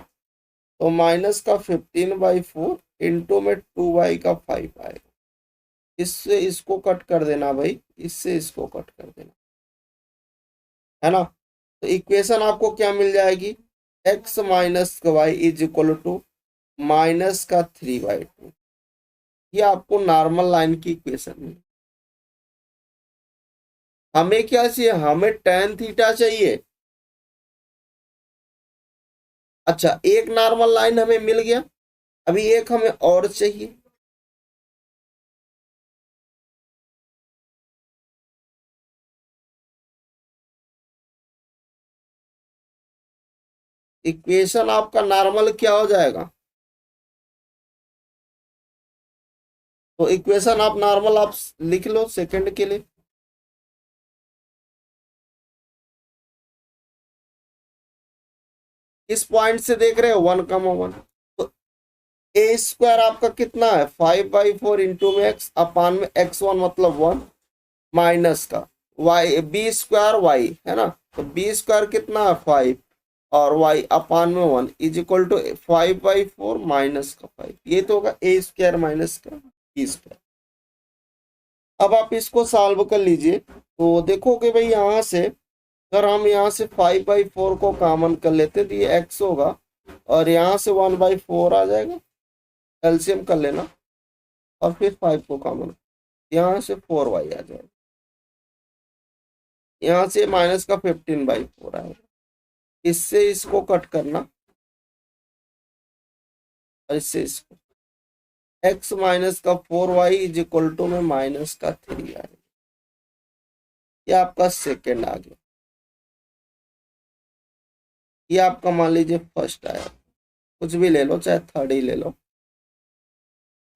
तो माइनस का 15/4 इंटू में 2y का 5 आएगा। इससे इसको कट कर देना भाई, इससे इसको कट कर देना, है ना। तो इक्वेशन आपको क्या मिल जाएगी, x minus y is equal to minus का 3/2। ये आपको नॉर्मल लाइन की इक्वेशन है। हमें क्या चाहिए, हमें tan थीटा चाहिए। अच्छा, एक नॉर्मल लाइन हमें मिल गया, अभी एक हमें और चाहिए। इक्वेशन आपका नॉर्मल क्या हो जाएगा, तो इक्वेशन आप नॉर्मल आप लिख लो सेकंड के लिए। इस पॉइंट से देख रहे हो 1,1, तो ए स्क्वायर आपका कितना है 5/4 इंटू में एक्स अपान में x1 मतलब 1 माइनस का वाई बी स्क्वायर वाई है ना, तो बी स्क्वायर कितना है 5 और वाई अपान में 1 इज इक्वल टू 5/4 माइनस का 5, ये तो होगा ए स्क्वायर माइनस का बी स्क्वायर। अब आप इसको सॉल्व कर लीजिए तो देखोगे भाई यहाँ से अगर हम यहाँ से 5/4 को कॉमन कर लेते तो ये x होगा और यहाँ से 1/4 आ जाएगा, एलसीएम कर लेना और फिर 5 को कॉमन, यहाँ से 4y आ जाएगा, यहाँ से माइनस का 15/4 आएगा, इससे इसको कट करना और इससे इसको x माइनस का 4y इज इक्वल टू में माइनस का 3 आएगा, ये आपका सेकेंड आ गया, ये आपका मान लीजिए फर्स्ट आया, कुछ भी ले लो चाहे थर्ड ही ले लो,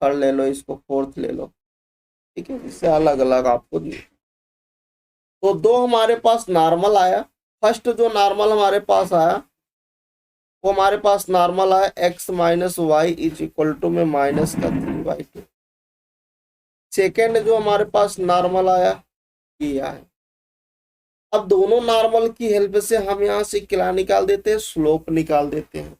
थर्ड ले लो इसको फोर्थ ले लो, ठीक है, इससे अलग अलग आपको दिए। तो दो हमारे पास नॉर्मल आया, फर्स्ट जो नॉर्मल हमारे पास आया वो हमारे पास नॉर्मल आया x minus y is equal to में माइनस का 3/2। सेकेंड जो हमारे पास नॉर्मल आया ये आया। अब दोनों नॉर्मल की हेल्प से हम यहाँ से क्या निकाल देते हैं, स्लोप निकाल देते हैं।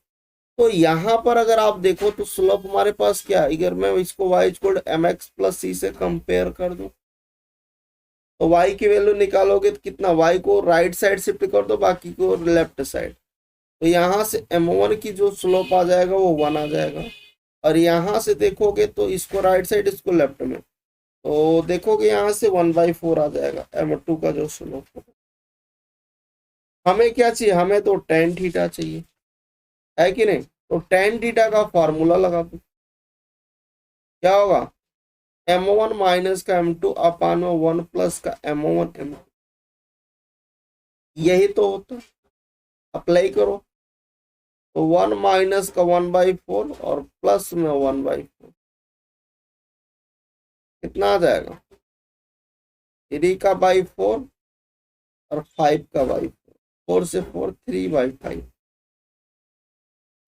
तो यहाँ पर अगर आप देखो तो स्लोप हमारे पास क्या है, अगर मैं इसको y equal mx plus c से कंपेयर कर दूं तो y की वैल्यू निकालोगे तो कितना, y को राइट साइड शिफ्ट कर दो बाकी को लेफ्ट साइड, तो यहाँ से m1 की जो स्लोप आ जाएगा वो 1 आ जाएगा, और यहाँ से देखोगे तो इसको राइट साइड इसको लेफ्ट में, तो देखोगे यहाँ से 1/4 आ जाएगा m2 का जो स्लोप होगा। हमें क्या चाहिए, हमें तो tan थीटा चाहिए है कि नहीं, तो tan थीटा का फॉर्मूला लगा दो, क्या होगा m1 माइनस का m2 अपान में 1 प्लस का m1 m2, यही तो होता, अप्लाई करो तो 1 माइनस का 1/4 और प्लस में 1/4 कितना आ जाएगा 3 का बाई 4 और 5 का बाई 4 से 4 3/5।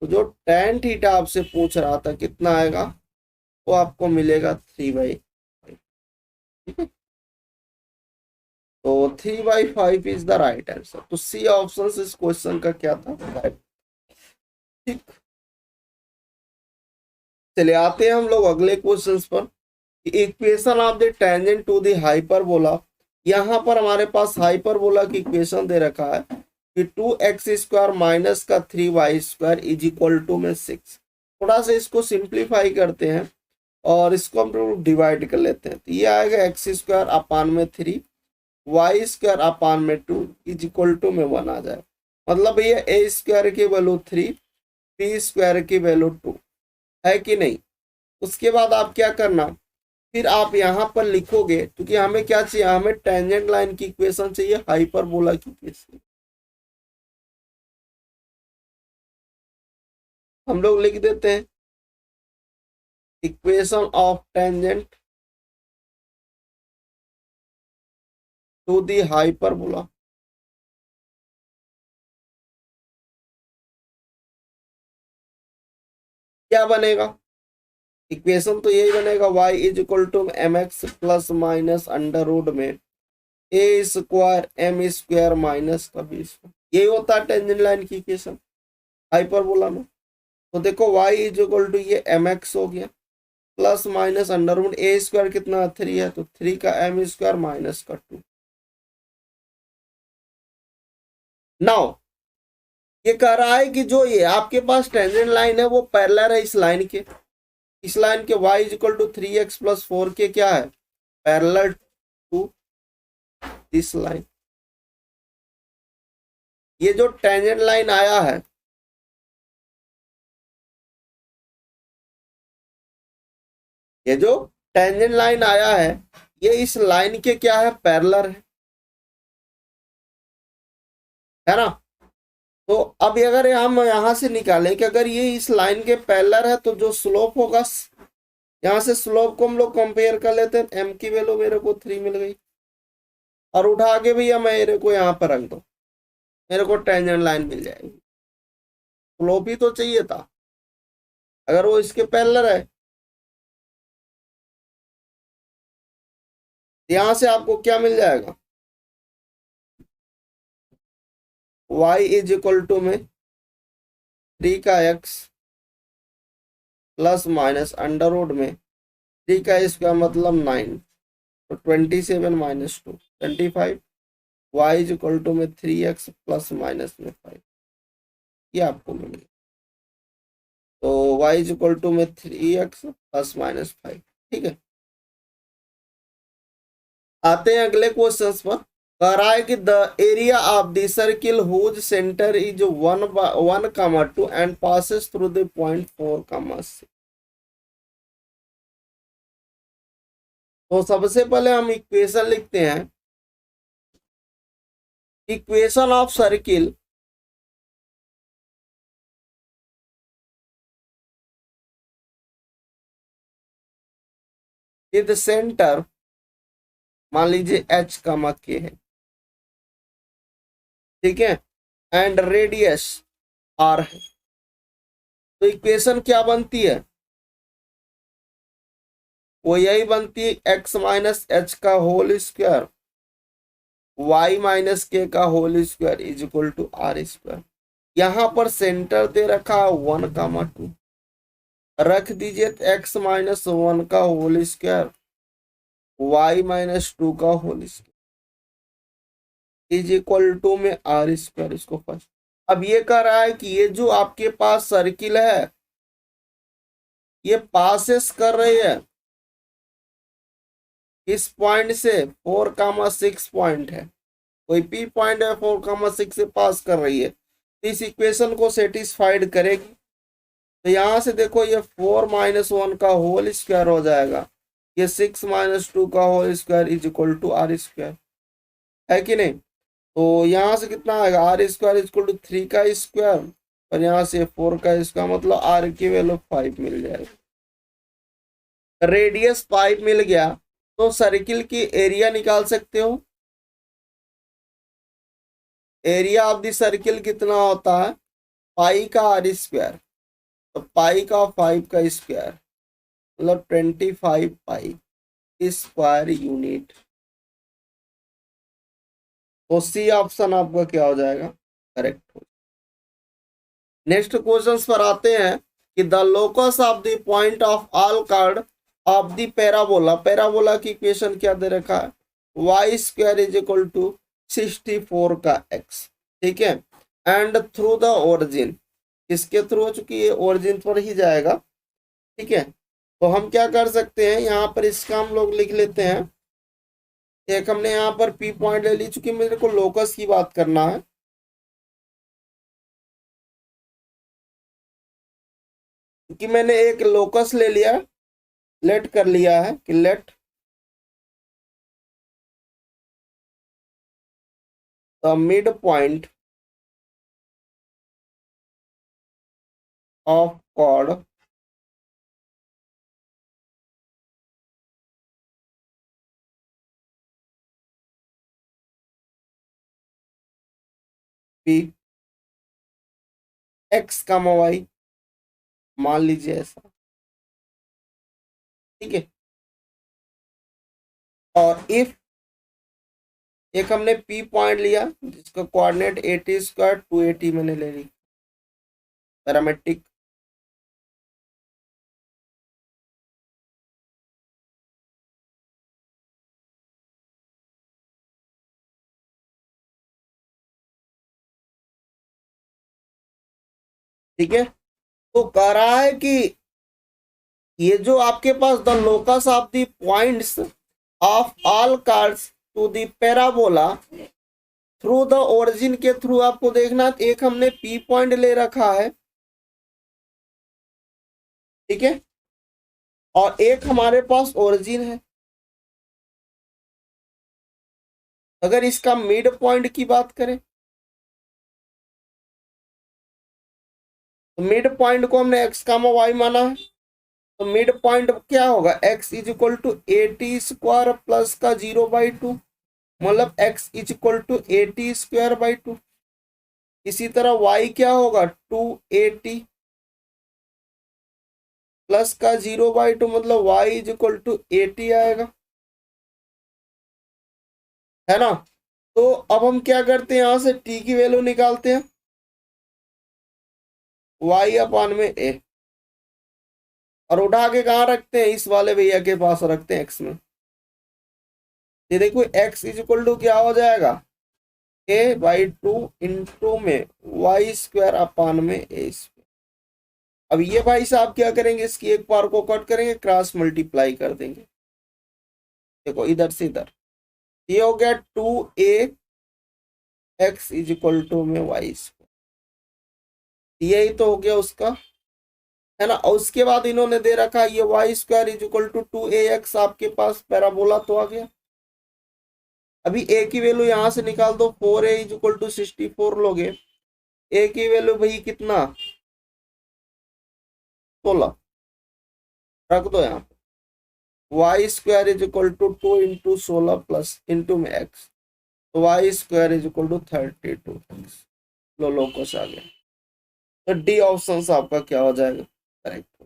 तो जो tan थीटा आपसे पूछ रहा था कितना आएगा वो आपको मिलेगा 3/5, ठीक है, तो 3/5 इज द राइट आंसर। तो सी ऑप्शन इस क्वेश्चन का क्या था, राइट। ठीक, चले आते हैं हम लोग अगले क्वेश्चंस पर। Equation of the tangent to the hyperbola, यहाँ पर हमारे पास हाइपरबोला की इक्वेशन दे रखा है कि 2x² माइनस का 3y² इज इक्वल टू में 6। थोड़ा सा इसको सिंप्लीफाई करते हैं और इसको हम लोग डिवाइड कर लेते हैं, तो ये आएगा x² अपान में 3 y² अपान में 2 इज इक्वल टू में 1 आ जाए, मतलब ये a² की वैल्यू 3 p² की वैल्यू 2 है कि नहीं। उसके बाद आप क्या करना, फिर आप यहाँ पर लिखोगे क्योंकि हमें क्या चाहिए, हमें टेंजेंट लाइन की इक्वेशन चाहिए, हाइपरबोला की इक्वेशन। हम लोग लिख देते हैं equation of tangent to the hyperbola. क्या बनेगा, इक्वेशन तो यही बनेगा y is equal to mx plus minus under root में a² m² माइनस का b², यही होता है टेंजेंट लाइन की इक्वेशन हाइपरबोला में। तो देखो y इज इक्वल टू ये mx हो गया plus minus under root a² कितना 3 है, तो 3 का m² माइनस का 2। नाउ ये कह रहा है कि जो ये आपके पास टेंजेंट लाइन है वो पैरेलल है इस लाइन के, इस लाइन के y is equal to 3x plus 4 के क्या है पैरेलल टू दिस लाइन। ये जो टेंजेंट लाइन आया है ये जो टेंजेंट लाइन आया है ये इस लाइन के क्या है पैरेलल है ना। तो अब अगर हम यहां से निकालें कि अगर ये इस लाइन के पैरेलल है तो जो स्लोप होगा यहाँ से स्लोप को हम लोग कंपेयर कर लेते हैं, एम की वैल्यू मेरे को 3 मिल गई, और उठा के भैया मेरे को यहाँ पर रख दो, मेरे को टेंजेंट लाइन मिल जाएगी। स्लोप ही तो चाहिए था, अगर वो इसके पैरेलल है। यहां से आपको क्या मिल जाएगा, y इज इक्वल टू में 3 का x plus minus under root में 3 का इसका मतलब 9, तो 27 minus 2 25, y is equal to में 3x प्लस माइनस में 5, ये आपको मिल गया। तो y इज इक्वल टू में 3x प्लस माइनस 5। ठीक है, आते हैं अगले क्वेश्चन पर। कह रहा है कि the area of the circle whose centre is 1,2 and passes through the point 4,6। तो सबसे पहले हम इक्वेशन लिखते हैं, equation of circle with centre, मान लीजिए h कमा के है, ठीक है, एंड रेडियस r है। तो इक्वेशन क्या बनती है, वो यही बनती है x माइनस एच का whole square y minus k का whole square is equal to r square. यहां पर सेंटर दे रखा 1,2, रख दीजिए x माइनस 1 का होल स्क्वायर y माइनस 2 का whole square is equal to में आर स्क्वायर। इसको फर्स्ट, अब ये कह रहा है कि ये जो आपके पास सर्किल है ये पासेस कर रही है इस पॉइंट से 4,6 पॉइंट है, कोई पी पॉइंट है 4,6 से पास कर रही है, तो इस इक्वेशन को सेटिस्फाइड करेगी। तो यहां से देखो ये 4 माइनस 1 का होल स्क्वायर हो जाएगा, ये 6 माइनस 2 का whole square is equal to r square, है कि नहीं। तो यहाँ से कितना आएगा, r square is equal to 3 का स्क्वायर और यहाँ से 4 का स्क्वायर, मतलब आर की वैल्यू 5 मिल जाएगी। रेडियस 5 मिल गया, तो सर्किल की एरिया निकाल सकते हो। एरिया ऑफ द सर्किल कितना होता है, पाई का आर स्क्वायर, तो पाई का 5 का स्क्वायर मतलब 25 पाई स्क्वायर यूनिट। तो सी ऑप्शन आपका क्या हो जाएगा, करेक्ट हो। नेक्स्ट क्वेश्चन पर आते हैं कि the locus of the point of all chord of the parabola, parabola की इक्वेशन क्या दे रखा है, y square is equal to 64 का x, ठीक है, एंड थ्रू द ओरिजिन, किसके थ्रू, हो चुकी है ओरिजिन पर ही जाएगा, ठीक है। तो हम क्या कर सकते हैं, यहाँ पर इसका हम लोग लिख लेते हैं, एक हमने यहाँ पर P पॉइंट ले ली, चूंकि मेरे को लोकस की बात करना है, क्योंकि मैंने एक लोकस ले लिया, लेट कर लिया है कि let the midpoint of chord P x का y, मान लीजिए ऐसा, ठीक है। और इफ एक हमने P पॉइंट लिया जिसका कोऑर्डिनेट 80 स्क्वायर 280 मैंने ले ली, पैरामेट्रिक, ठीक है। तो कह रहा है कि ये जो आपके पास the locus of the points of all chords to the parabola through the origin के थ्रू आपको देखना, एक हमने P पॉइंट ले रखा है, ठीक है, और एक हमारे पास ओरिजिन है। अगर इसका मिड पॉइंट की बात करें तो मिड पॉइंट को हमने x, y माना है, तो मिड पॉइंट क्या होगा, x is equal to 80 square plus का 0/2, मतलब x इज इक्वल टू 80 स्क्वायर/2। इसी तरह y क्या होगा, 280 प्लस का 0/2, मतलब y इज इक्वल टू 80 आएगा, है ना। तो अब हम क्या करते हैं, यहां से t की वैल्यू निकालते हैं, y अपान में a, और उठा के कहाँ रखते हैं, इस वाले भैया के पास रखते हैं x में। ये देखो x इज इक्वल टू क्या हो जाएगा, a/2 इंटू में y² अपान में a²। अब ये भाई साहब क्या करेंगे, इसकी एक बार को कट करेंगे, क्रॉस मल्टीप्लाई कर देंगे। देखो इधर से इधर, ये हो गया 2a x is equal to में y², यही तो हो गया उसका, है ना। और उसके बाद इन्होंने दे रखा ये y² is equal to 2ax, आपके पास पैराबोला तो आ गया। अभी a की वैल्यू यहां से निकाल दो, 4a इज इक्वल टू 64 लोगे, a की वैल्यू भाई कितना, 16 रख दो यहाँ पे, y² is equal to 2 into 16 plus into में x, तो y² is equal to 32x। लो लोकस आ गया, तो डी ऑप्शन आपका क्या हो जाएगा, करेक्ट।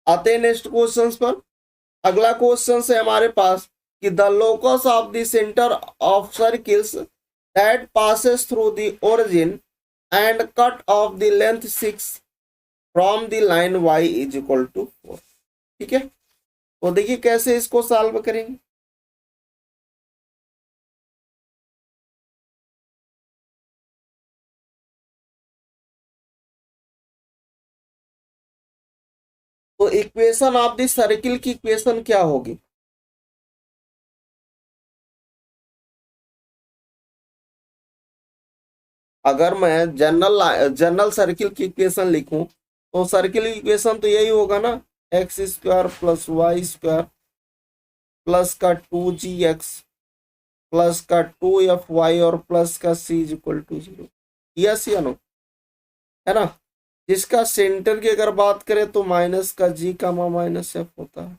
आते हैं नेक्स्ट क्वेश्चन पर। अगला क्वेश्चन है हमारे पास कि the locus of the centre of circles that passes through the origin and cut off the length 6 from the line y is equal to 4। ठीक है, तो देखिए कैसे इसको सॉल्व करेंगे। तो इक्वेशन ऑफ द सर्किल की इक्वेशन क्या होगी, अगर मैं जनरल सर्किल की इक्वेशन लिखूं, तो सर्किल की इक्वेशन तो यही होगा ना, x² प्लस y² प्लस का 2gx प्लस का 2fy और प्लस का c is equal to 0। Yes या नो, है ना। जिसका सेंटर की अगर बात करें तो माइनस का g कामा माइनस f होता है।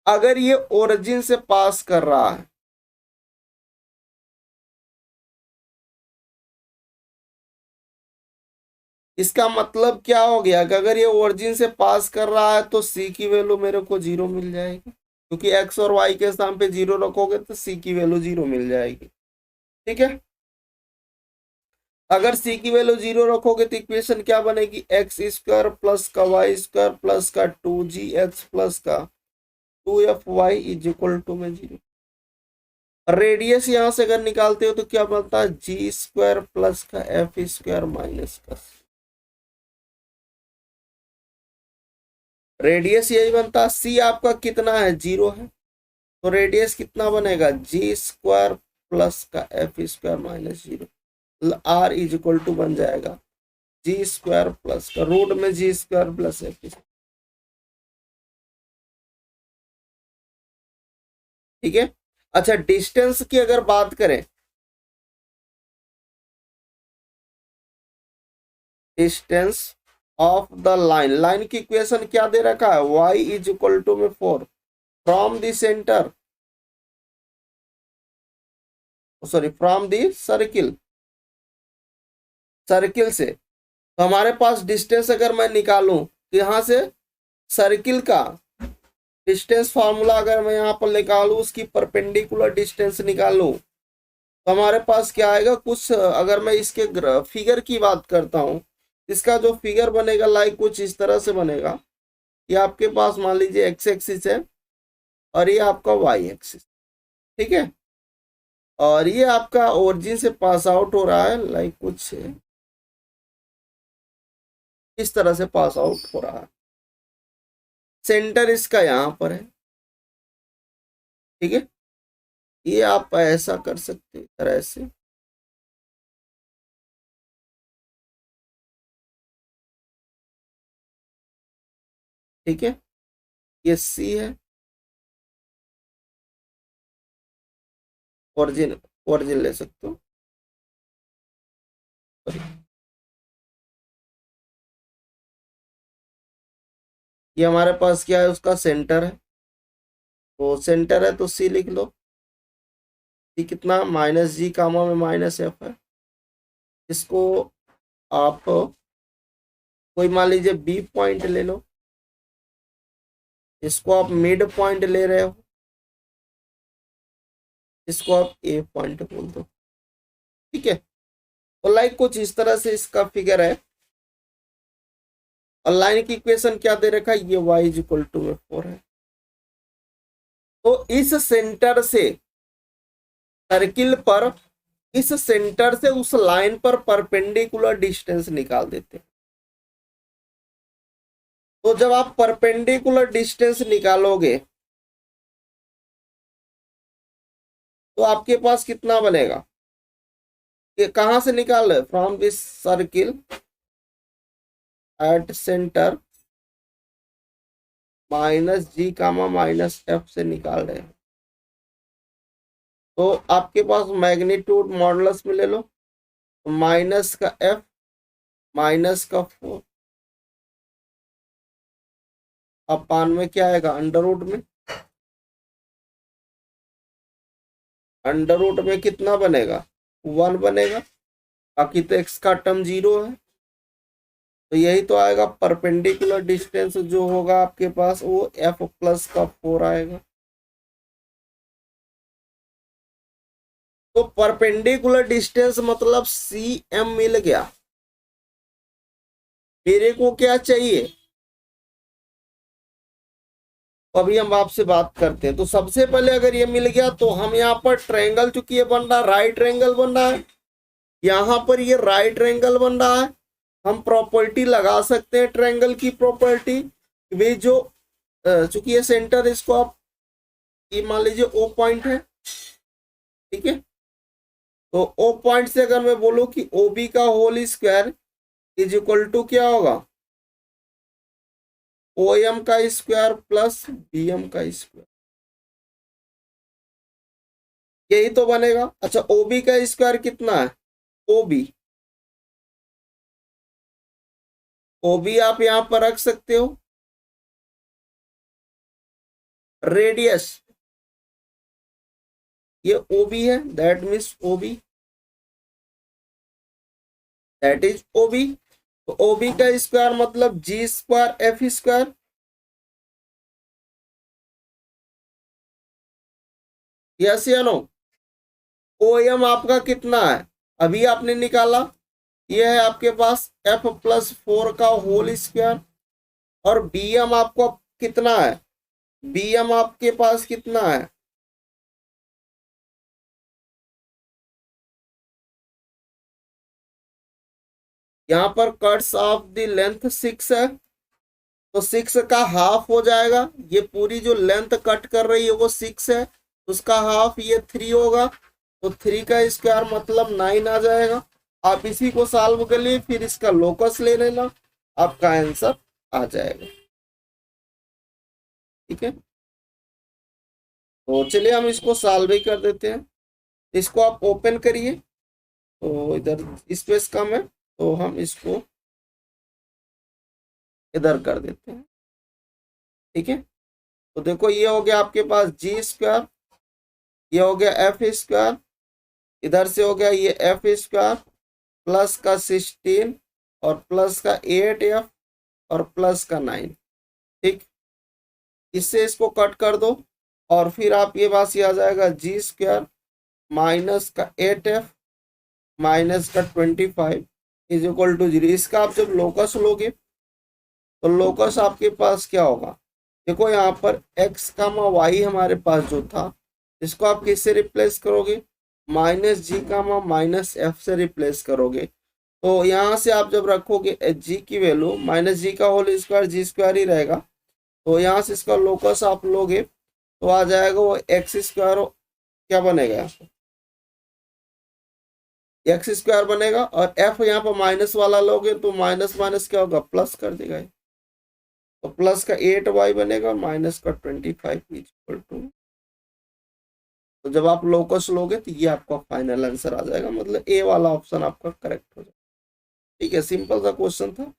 अगर ये ओरिजिन से पास कर रहा है, इसका मतलब क्या हो गया कि अगर ये ओरिजिन से पास कर रहा है तो सी की वैल्यू मेरे को 0 मिल जाएगी, क्योंकि एक्स और वाई के स्थान पे 0 रखोगे तो सी की वैल्यू 0 मिल जाएगी। ठीक है, अगर सी की वैल्यू 0 रखोगे तो इक्वेशन क्या बनेगी, x² प्लस का y² प्लस का 2gx प्लस का 2fy इज इक्वल टू में 0। रेडियस यहां से अगर निकालते हो तो क्या बनता है, g² प्लस का f² माइनस का, रेडियस यही बनता है। सी आपका कितना है, 0 है, तो रेडियस कितना बनेगा, g² प्लस का f² minus 0, r is equal to बन जाएगा g² प्लस का रूट में g² प्लस f। ठीक है, अच्छा डिस्टेंस की अगर बात करें, distance of the line, line की इक्वेशन क्या दे रखा है, y इज इक्वल टू में 4 from the centre, sorry from the circle, circle से। तो हमारे पास डिस्टेंस अगर मैं निकालूं तो यहां से सर्किल का डिस्टेंस फार्मूला अगर मैं यहाँ पर निकालूं, उसकी परपेंडिकुलर डिस्टेंस निकालूं, तो हमारे पास क्या आएगा कुछ, अगर मैं इसके फिगर की बात करता हूँ, इसका जो फिगर बनेगा लाइक कुछ इस तरह से बनेगा कि आपके पास मान लीजिए एक्स एक्सिस है और ये आपका वाई एक्सिस। ठीक है, और ये आपका ओरिजिन से पास आउट हो रहा है, लाइक कुछ इस तरह से पास आउट हो रहा है, सेंटर इसका यहाँ पर है। ठीक है, ये आप ऐसा कर सकते हैं तरह से, ठीक है, ये सी है, ओरिजिन, ओरिजिन ले सकते हो, ये हमारे पास क्या है, उसका सेंटर है, तो सेंटर है तो सी लिख लो। सी कितना, माइनस जी कामा में माइनस एफ है। इसको आप कोई मान लीजिए बी पॉइंट ले लो, इसको आप मिड पॉइंट ले रहे हो, इसको आप ए पॉइंट बोल दो। ठीक है, तो लाइक कुछ इस तरह से इसका फिगर है। और लाइन की इक्वेशन क्या दे रखा है, ये y इज इक्वल टू में 4 है। तो इस सेंटर से सर्किल पर, इस सेंटर से उस लाइन पर परपेंडिकुलर डिस्टेंस निकाल देते हैं। तो जब आप परपेंडिकुलर डिस्टेंस निकालोगे तो आपके पास कितना बनेगा, ये कहां से निकाल रहे, from this circle at centre minus g comma minus f से निकाल रहे हैं। तो आपके पास मैग्नीट्यूड मॉडुलस में ले लो, माइनस का एफ माइनस का 4 अपान में क्या आएगा, अंडर रूट में, अंडर रूट में कितना बनेगा, 1 बनेगा, बाकी तो एक्स का टर्म 0 है। तो यही तो आएगा परपेंडिकुलर डिस्टेंस जो होगा आपके पास, वो एफ प्लस का 4 आएगा। तो परपेंडिकुलर डिस्टेंस मतलब सी एम मिल गया। मेरे को क्या चाहिए, अभी हम आपसे बात करते हैं। तो सबसे पहले अगर ये मिल गया तो हम यहाँ पर ट्रायंगल, चूंकि ये बन रहा है राइट ट्रायंगल बन रहा है, यहाँ पर ये राइट ट्रायंगल बन रहा है, हम प्रॉपर्टी लगा सकते हैं ट्रायंगल की प्रॉपर्टी। वे जो चूंकि ये सेंटर, इसको आप ये मान लीजिए ओ पॉइंट है, ठीक है। तो ओ पॉइंट से अगर मैं बोलूं कि ओ बी का whole square is equal to क्या होगा, ओ एम का स्क्वायर प्लस बी एम का स्क्वायर, यही तो बनेगा। अच्छा, ओ बी का स्क्वायर कितना है, ओ बी, ओ बी आप यहां पर रख सकते हो, रेडियस ये ओ बी है, that means O B, that is O B. तो ओ बी का स्क्वायर मतलब जी स्क्वायर एफ स्क्वायर, यस या नो। ओ एम आपका कितना है, अभी आपने निकाला, ये है आपके पास एफ प्लस 4 का होल स्क्वायर। और बी एम आपको कितना है, बी एम आपके पास कितना है, यहाँ पर कट्स ऑफ द लेंथ 6 है, तो 6 का हाफ हो जाएगा, ये पूरी जो लेंथ कट कर रही है वो 6 है, उसका हाफ ये 3 होगा, तो 3 का स्क्वायर मतलब 9 आ जाएगा। आप इसी को सॉल्व कर लिए, फिर इसका लोकस ले लेना, आपका आंसर आ जाएगा। ठीक है, तो चलिए हम इसको सॉल्व ही कर देते हैं। इसको आप ओपन करिए, तो इधर स्पेस कम है तो हम इसको इधर कर देते हैं। ठीक है, तो देखो ये हो गया आपके पास जी स्क्वायर, ये हो गया एफ स्क्वायर, इधर से हो गया ये एफ स्क्वायर प्लस का 16 और प्लस का 8 एफ और प्लस का 9। ठीक, इससे इसको कट कर दो और फिर आप ये पास आ जाएगा जी स्क्वायर माइनस का 8 एफ माइनस का 25 इज इक्वल टू 0। इसका आप जब लोकस लोगे तो लोकस आपके पास क्या होगा, देखो यहाँ पर x कामा वाई हमारे पास जो था, इसको आप किससे रिप्लेस करोगे, minus g comma minus f से रिप्लेस करोगे। तो यहाँ से आप जब रखोगे जी की वैल्यू, माइनस जी का होल स्क्वायर जी स्क्वायर ही रहेगा, तो यहाँ से इसका लोकस आप लोगे तो आ जाएगा वो एक्स स्क्वायर, क्या बनेगा यहाँ पर एक्स स्क्वायर बनेगा, और एफ यहाँ पर माइनस वाला लोगे तो माइनस माइनस क्या होगा, प्लस कर देगा, तो प्लस का 8y बनेगा और माइनस का 25 इक्वल टू। तो जब आप लोकस लोगे तो ये आपका फाइनल आंसर आ जाएगा, मतलब ए वाला ऑप्शन आपका करेक्ट हो जाएगा। ठीक है, सिंपल सा क्वेश्चन था।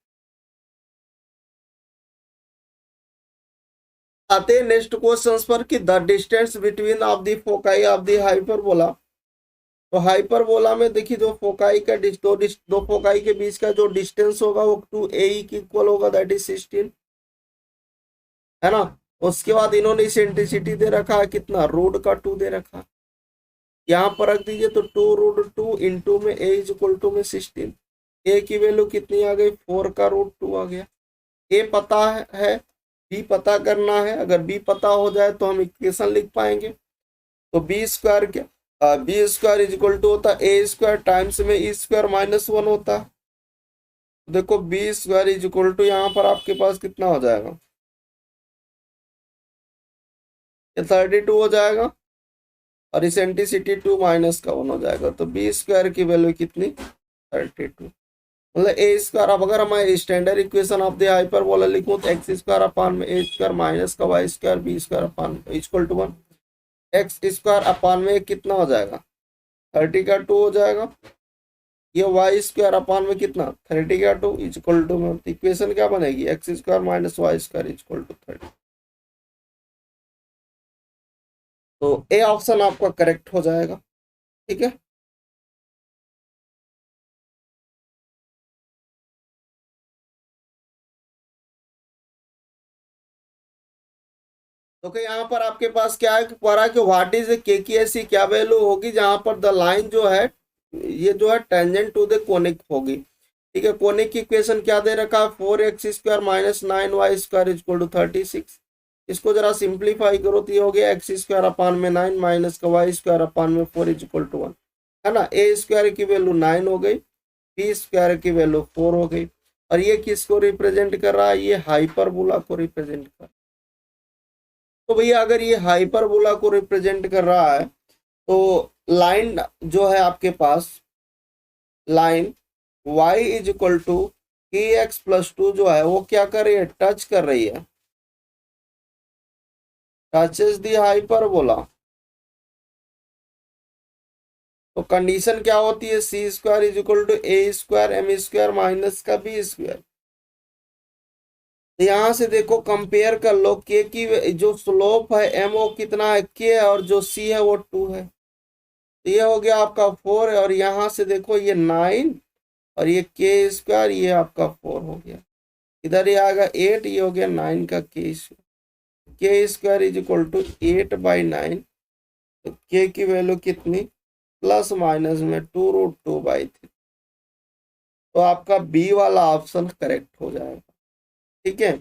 आते हैं नेक्स्ट क्वेश्चन पर कि the distance between of the foci of the hyperbola. तो हाइपरबोला में देखिए जो फोकाई का दो फोकाई के बीच का जो डिस्टेंस होगा वो 2 AE के इक्वल होगा, दैट इज 16, है ना। उसके बाद इन्होंने इसेंट्रिसिटी दे रखा है कितना, √2 दे रखा है। यहाँ पर रख दीजिए तो 2√2 इंटू में ए इज इक्वल टू में 16। ए की वैल्यू कितनी आ गई, 4 का √2 आ गया। ए पता है, बी पता करना है। अगर बी पता हो जाए तो हम इक्वेशन लिख पाएंगे। तो बी स्क्वायर क्या, b square is equal to होता है ए स्क्वायर टाइम्स में ई स्क्वायर -1 होता है। देखो b square is equal to यहाँ पर आपके पास कितना हो जाएगा, ये 32 हो जाएगा और इसेंट्रिसिटी 2 -1 हो जाएगा। तो बी स्क्वायर की वैल्यू कितनी, 32। मतलब ए स्क्वायर, अब अगर मैं standard equation of the hyperbola लिखूं तो एक्स स्क्वायर अपान में ए स्क्वायर माइनस का y square B square upon equal to 1। X square upon में कितना हो जाएगा, 30 का 2 हो जाएगा। ये वाई स्क्वायर अपान में कितना, 30 का 2 इक्वल टू में, इक्वेशन क्या बनेगी, x square minus y square equal to 30। तो ए ऑप्शन आपका करेक्ट हो जाएगा। ठीक है, तो यहाँ पर आपके पास क्या है पढ़ा कि व्हाट इज के की ऐसी क्या वैल्यू होगी जहां पर द लाइन जो है ये जो है टेंजेंट टू द कोनिक होगी। ठीक है, कोनिक की इक्वेशन क्या दे रखा है, 4x² minus 9y² equal to 36। इसको जरा सिंप्लीफाई करो तो ये हो गया x² अपान में 9 माइनस का y² अपान में 4 इक्वल टू 1, है ना। ए स्क्वायर की वैल्यू 9 हो गई, बी स्क्वायर की वैल्यू 4 हो गई। और ये किसको रिप्रेजेंट कर रहा है, ये हाइपरबोला को रिप्रेजेंट कर। तो भैया अगर ये हाइपरबोला को रिप्रेजेंट कर रहा है तो लाइन जो है आपके पास, line y is equal to kx+2 जो है वो क्या कर रही है, टच कर रही है, टचेस दी हाइपरबोला। तो कंडीशन क्या होती है, c square is equal to A square m square minus का बी स्क्वायर। तो यहाँ से देखो कंपेयर कर लो, के की जो स्लोप है एम वो कितना है के, और जो सी है वो 2 है। तो ये हो गया आपका 4 है, और यहाँ से देखो ये 9 और ये के स्क्वायर, ये आपका 4 हो गया। इधर ये आएगा 8, ये हो गया 9 का के स्क्वायर इज इक्वल टू 8/9। तो के की वैल्यू कितनी, प्लस माइनस में 2√2/3। तो आपका बी वाला ऑप्शन करेक्ट हो जाएगा। ठीक है,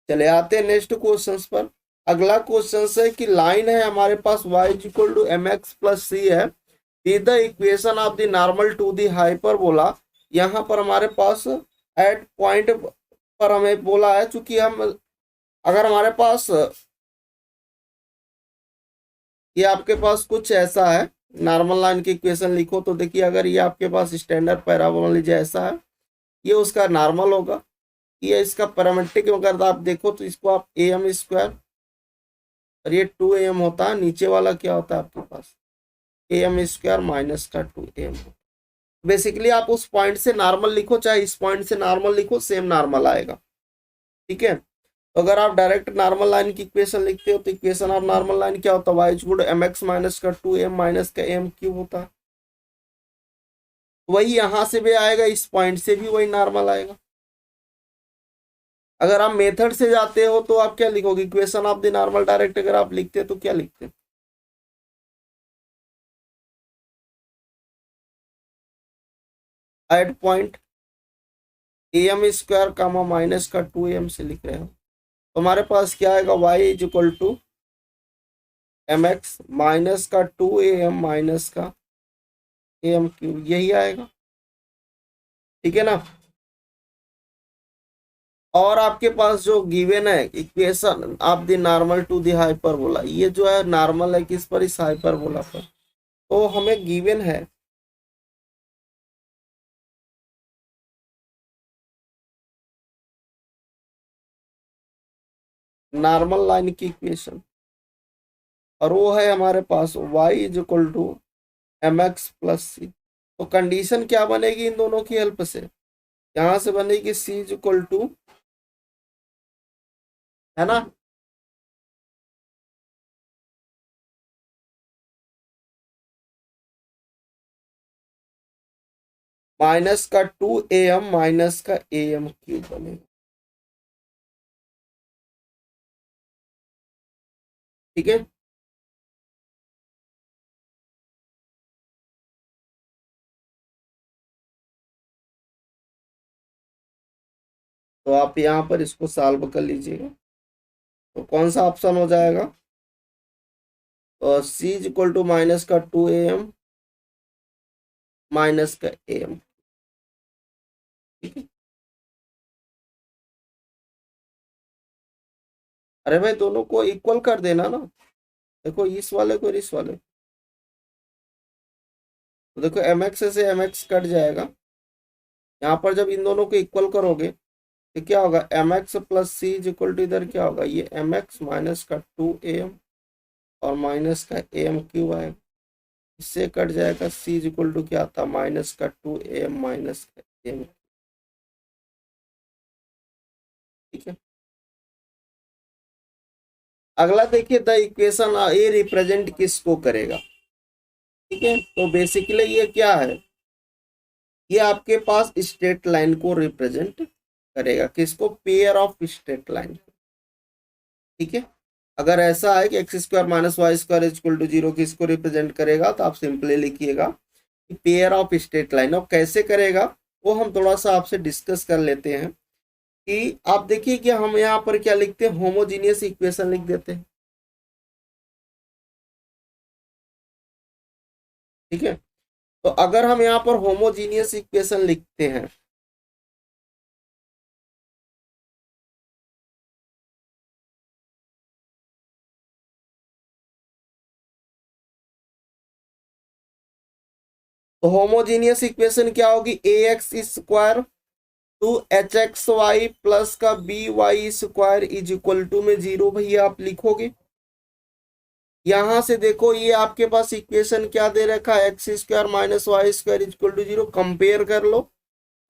चले आते हैं नेक्स्ट क्वेश्चन पर। अगला क्वेश्चन है कि लाइन है हमारे पास y इक्वल टू mx+c है, be the equation of the normal to the hyperbola. यहाँ पर हमारे पास एट पॉइंट पर हमें बोला है, चूंकि हम अगर हमारे पास ये आपके पास कुछ ऐसा है, नॉर्मल लाइन की इक्वेशन लिखो तो देखिए अगर ये आपके पास स्टैंडर्ड पैराबोला लीजिए ऐसा है, ये उसका नॉर्मल होगा। ये इसका पैरामेट्रिक अगर आप देखो तो इसको आप am² और ये 2am होता है, नीचे वाला क्या होता है आपके पास am² माइनस का 2am। बेसिकली आप उस पॉइंट से नॉर्मल लिखो, चाहे इस पॉइंट से नॉर्मल लिखो, सेम नॉर्मल आएगा। ठीक है, तो अगर आप डायरेक्ट नॉर्मल लाइन की इक्वेशन लिखते हो तो इक्वेशन ऑफ नॉर्मल लाइन क्या होता है, y equal to mx minus का 2m माइनस का am³ होता है। वही यहां से भी आएगा, इस पॉइंट से भी वही नॉर्मल आएगा। अगर आप मेथड से जाते हो तो आप क्या लिखोगे, equation of the normal direct अगर आप लिखते हैं तो क्या लिखते हैं, eight point am² comma minus का 2am से लिख रहे हो। तो हमारे पास क्या आएगा, y is equal to mx minus का 2am माइनस का am³, यही आएगा। ठीक है ना। और आपके पास जो गिवन है equation of the normal to the hyperbola, ये जो है नॉर्मल है किस पर, इस हाइपरबोला पर। तो हमें गिवन है नॉर्मल लाइन की इक्वेशन, और वो है हमारे पास y is equal to mx+c। तो कंडीशन क्या बनेगी इन दोनों की हेल्प से, यहां से बनेगी c इज इक्वल टू, है ना, माइनस का 2am माइनस का am क्यूब बनेगा। ठीक है, तो आप यहाँ पर इसको सॉल्व कर लीजिएगा। तो कौन सा ऑप्शन हो जाएगा? सी इज इक्वल टू माइनस का 2am माइनस का am। ठीक है, अरे भाई दोनों को इक्वल कर देना ना। देखो इस वाले को और इस वाले को। तो देखो mx से mx कट जाएगा। यहाँ पर जब इन दोनों को इक्वल करोगे तो क्या होगा? mx plus c is equal to इधर क्या होगा? ये mx माइनस का 2am और माइनस का am क्यूब आएगा। इससे कट जाएगा सी इज इक्वल टू क्या आता? माइनस का 2am माइनस का am। ठीक है, अगला देखिए, द इक्वेशन ए रिप्रेजेंट किसको करेगा? ठीक है, तो बेसिकली ये क्या है? ये आपके पास स्ट्रेट लाइन को रिप्रेजेंट करेगा। किसको? Pair of straight line. ठीक है, अगर ऐसा है कि x square minus y square equal to 0 किसको रिप्रेजेंट करेगा, तो आप सिंपली लिखिएगा कि पेयर ऑफ स्ट्रेट लाइन। और कैसे करेगा वो हम थोड़ा सा आपसे डिस्कस कर लेते हैं। कि आप देखिए कि हम यहाँ पर क्या लिखते हैं? होमोजीनियस इक्वेशन लिख देते हैं। ठीक है, तो अगर हम यहाँ पर होमोजीनियस इक्वेशन लिखते हैं, तो होमोजीनियस इक्वेशन क्या होगी? A x square two h x y plus का b y square is equal to में 0 भैया आप लिखोगे। यहां से देखो ये आपके पास इक्वेशन क्या दे रखा है? X square minus y square is equal to 0। Compare कर लो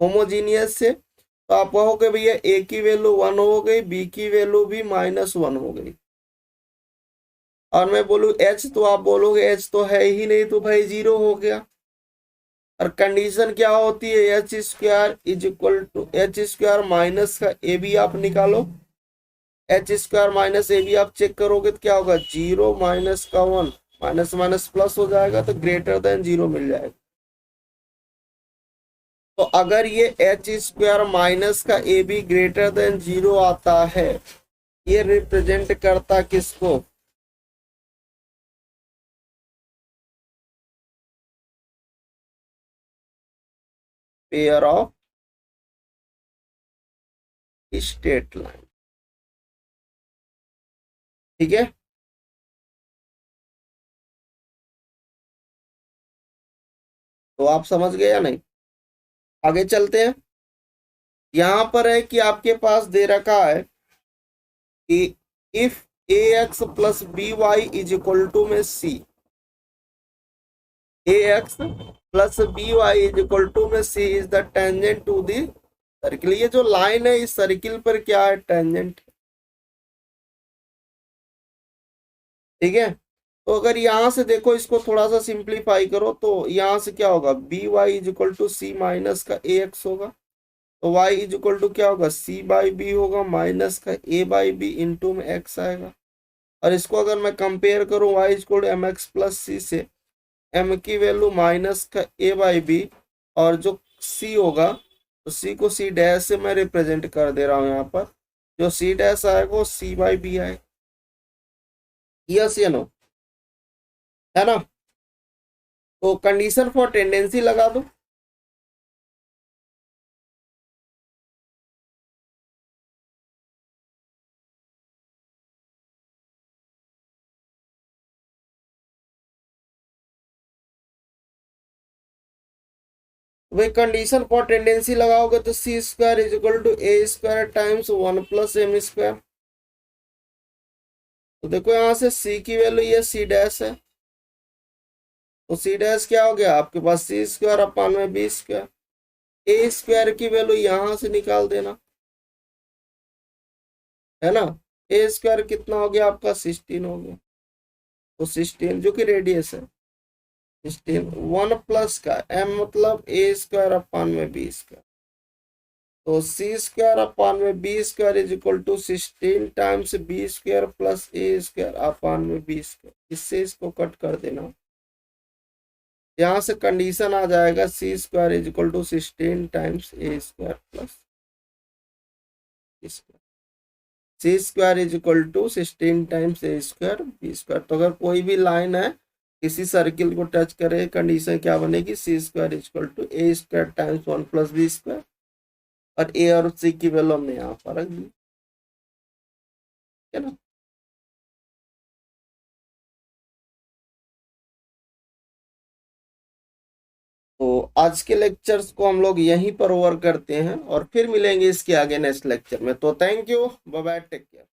होमोजीनियस से, तो आप कहोगे भैया ए की वैल्यू 1 हो गई, बी की वैल्यू भी -1 हो गई। और मैं बोलूँ एच, तो आप बोलोगे एच तो है ही नहीं, तो भाई 0 हो गया। और कंडीशन क्या होती है? H square is equal to h square minus का ए बी आप निकालो। H square minus a b आप चेक करोगे तो क्या होगा? 0 माइनस का 1, माइनस माइनस प्लस हो जाएगा, तो ग्रेटर देन 0 मिल जाएगा। तो अगर ये एच स्क्वायर माइनस का ए बी ग्रेटर देन 0 आता है, ये रिप्रेजेंट करता किसको? Pair of straight line. ठीक है, तो आप समझ गए या नहीं? आगे चलते हैं। यहां पर है कि आपके पास दे रखा है कि if a x plus b y is equal to में c, a x plus b y is equal to में c is the tangent to the circle. ये जो लाइन है इस सर्किल पर क्या है? टेंजेंट। ठीक है, तो अगर यहां से देखो इसको थोड़ा सा सिंप्लीफाई करो, तो यहां से क्या होगा? B y is equal to c minus का ए एक्स होगा। तो y इज इक्वल टू क्या होगा? c बाई बी होगा माइनस का a बाई बी इंटू में x आएगा। और इसको अगर मैं कंपेयर करूं y is equal to m x plus c से, m की वैल्यू माइनस का a बाई बी, और जो c होगा तो c को c डैश से मैं रिप्रेजेंट कर दे रहा हूं। यहाँ पर जो c डैश आएगा वो c बाई बी आएगा। यस या नो? है ना? तो कंडीशन फॉर टेंडेंसी लगा दो। वही कंडीशन फॉर टेंडेंसी लगाओगे तो c square is equal to A square times 1 plus m square. तो देखो यहाँ से c की वैल्यू ये c डैश है, तो c डैश क्या हो गया आपके पास? सी स्क्वायर अपान में बी स्क्वायर। ए स्क्वायर की वैल्यू यहां से निकाल देना, है ना? ए स्क्वायर कितना हो गया आपका? 16 हो गया। तो 16 जो कि रेडियस है। 1 प्लस का m मतलब a स्क्वायर अपान में b स्क्वायर, तो c स्क्वायर अपान में b square is equal to 16 times b square plus a square upon में b स्क्वायर। इससे इसको कट कर देना, यहाँ से कंडीशन आ जाएगा c square is equal to 16 times a square plus c square is equal to 16 times a square b square. तो अगर कोई भी लाइन है किसी सर्किल को टच करे, कंडीशन क्या बनेगी, c square is equal to a square times 1 plus b square, और a और c की वैल्यू हमने यहाँ पर रख दी, है ना। तो आज के लेक्चर्स को हम लोग यहीं पर ओवर करते हैं और फिर मिलेंगे इसके आगे नेक्स्ट लेक्चर में। तो thank you, bye bye, take care.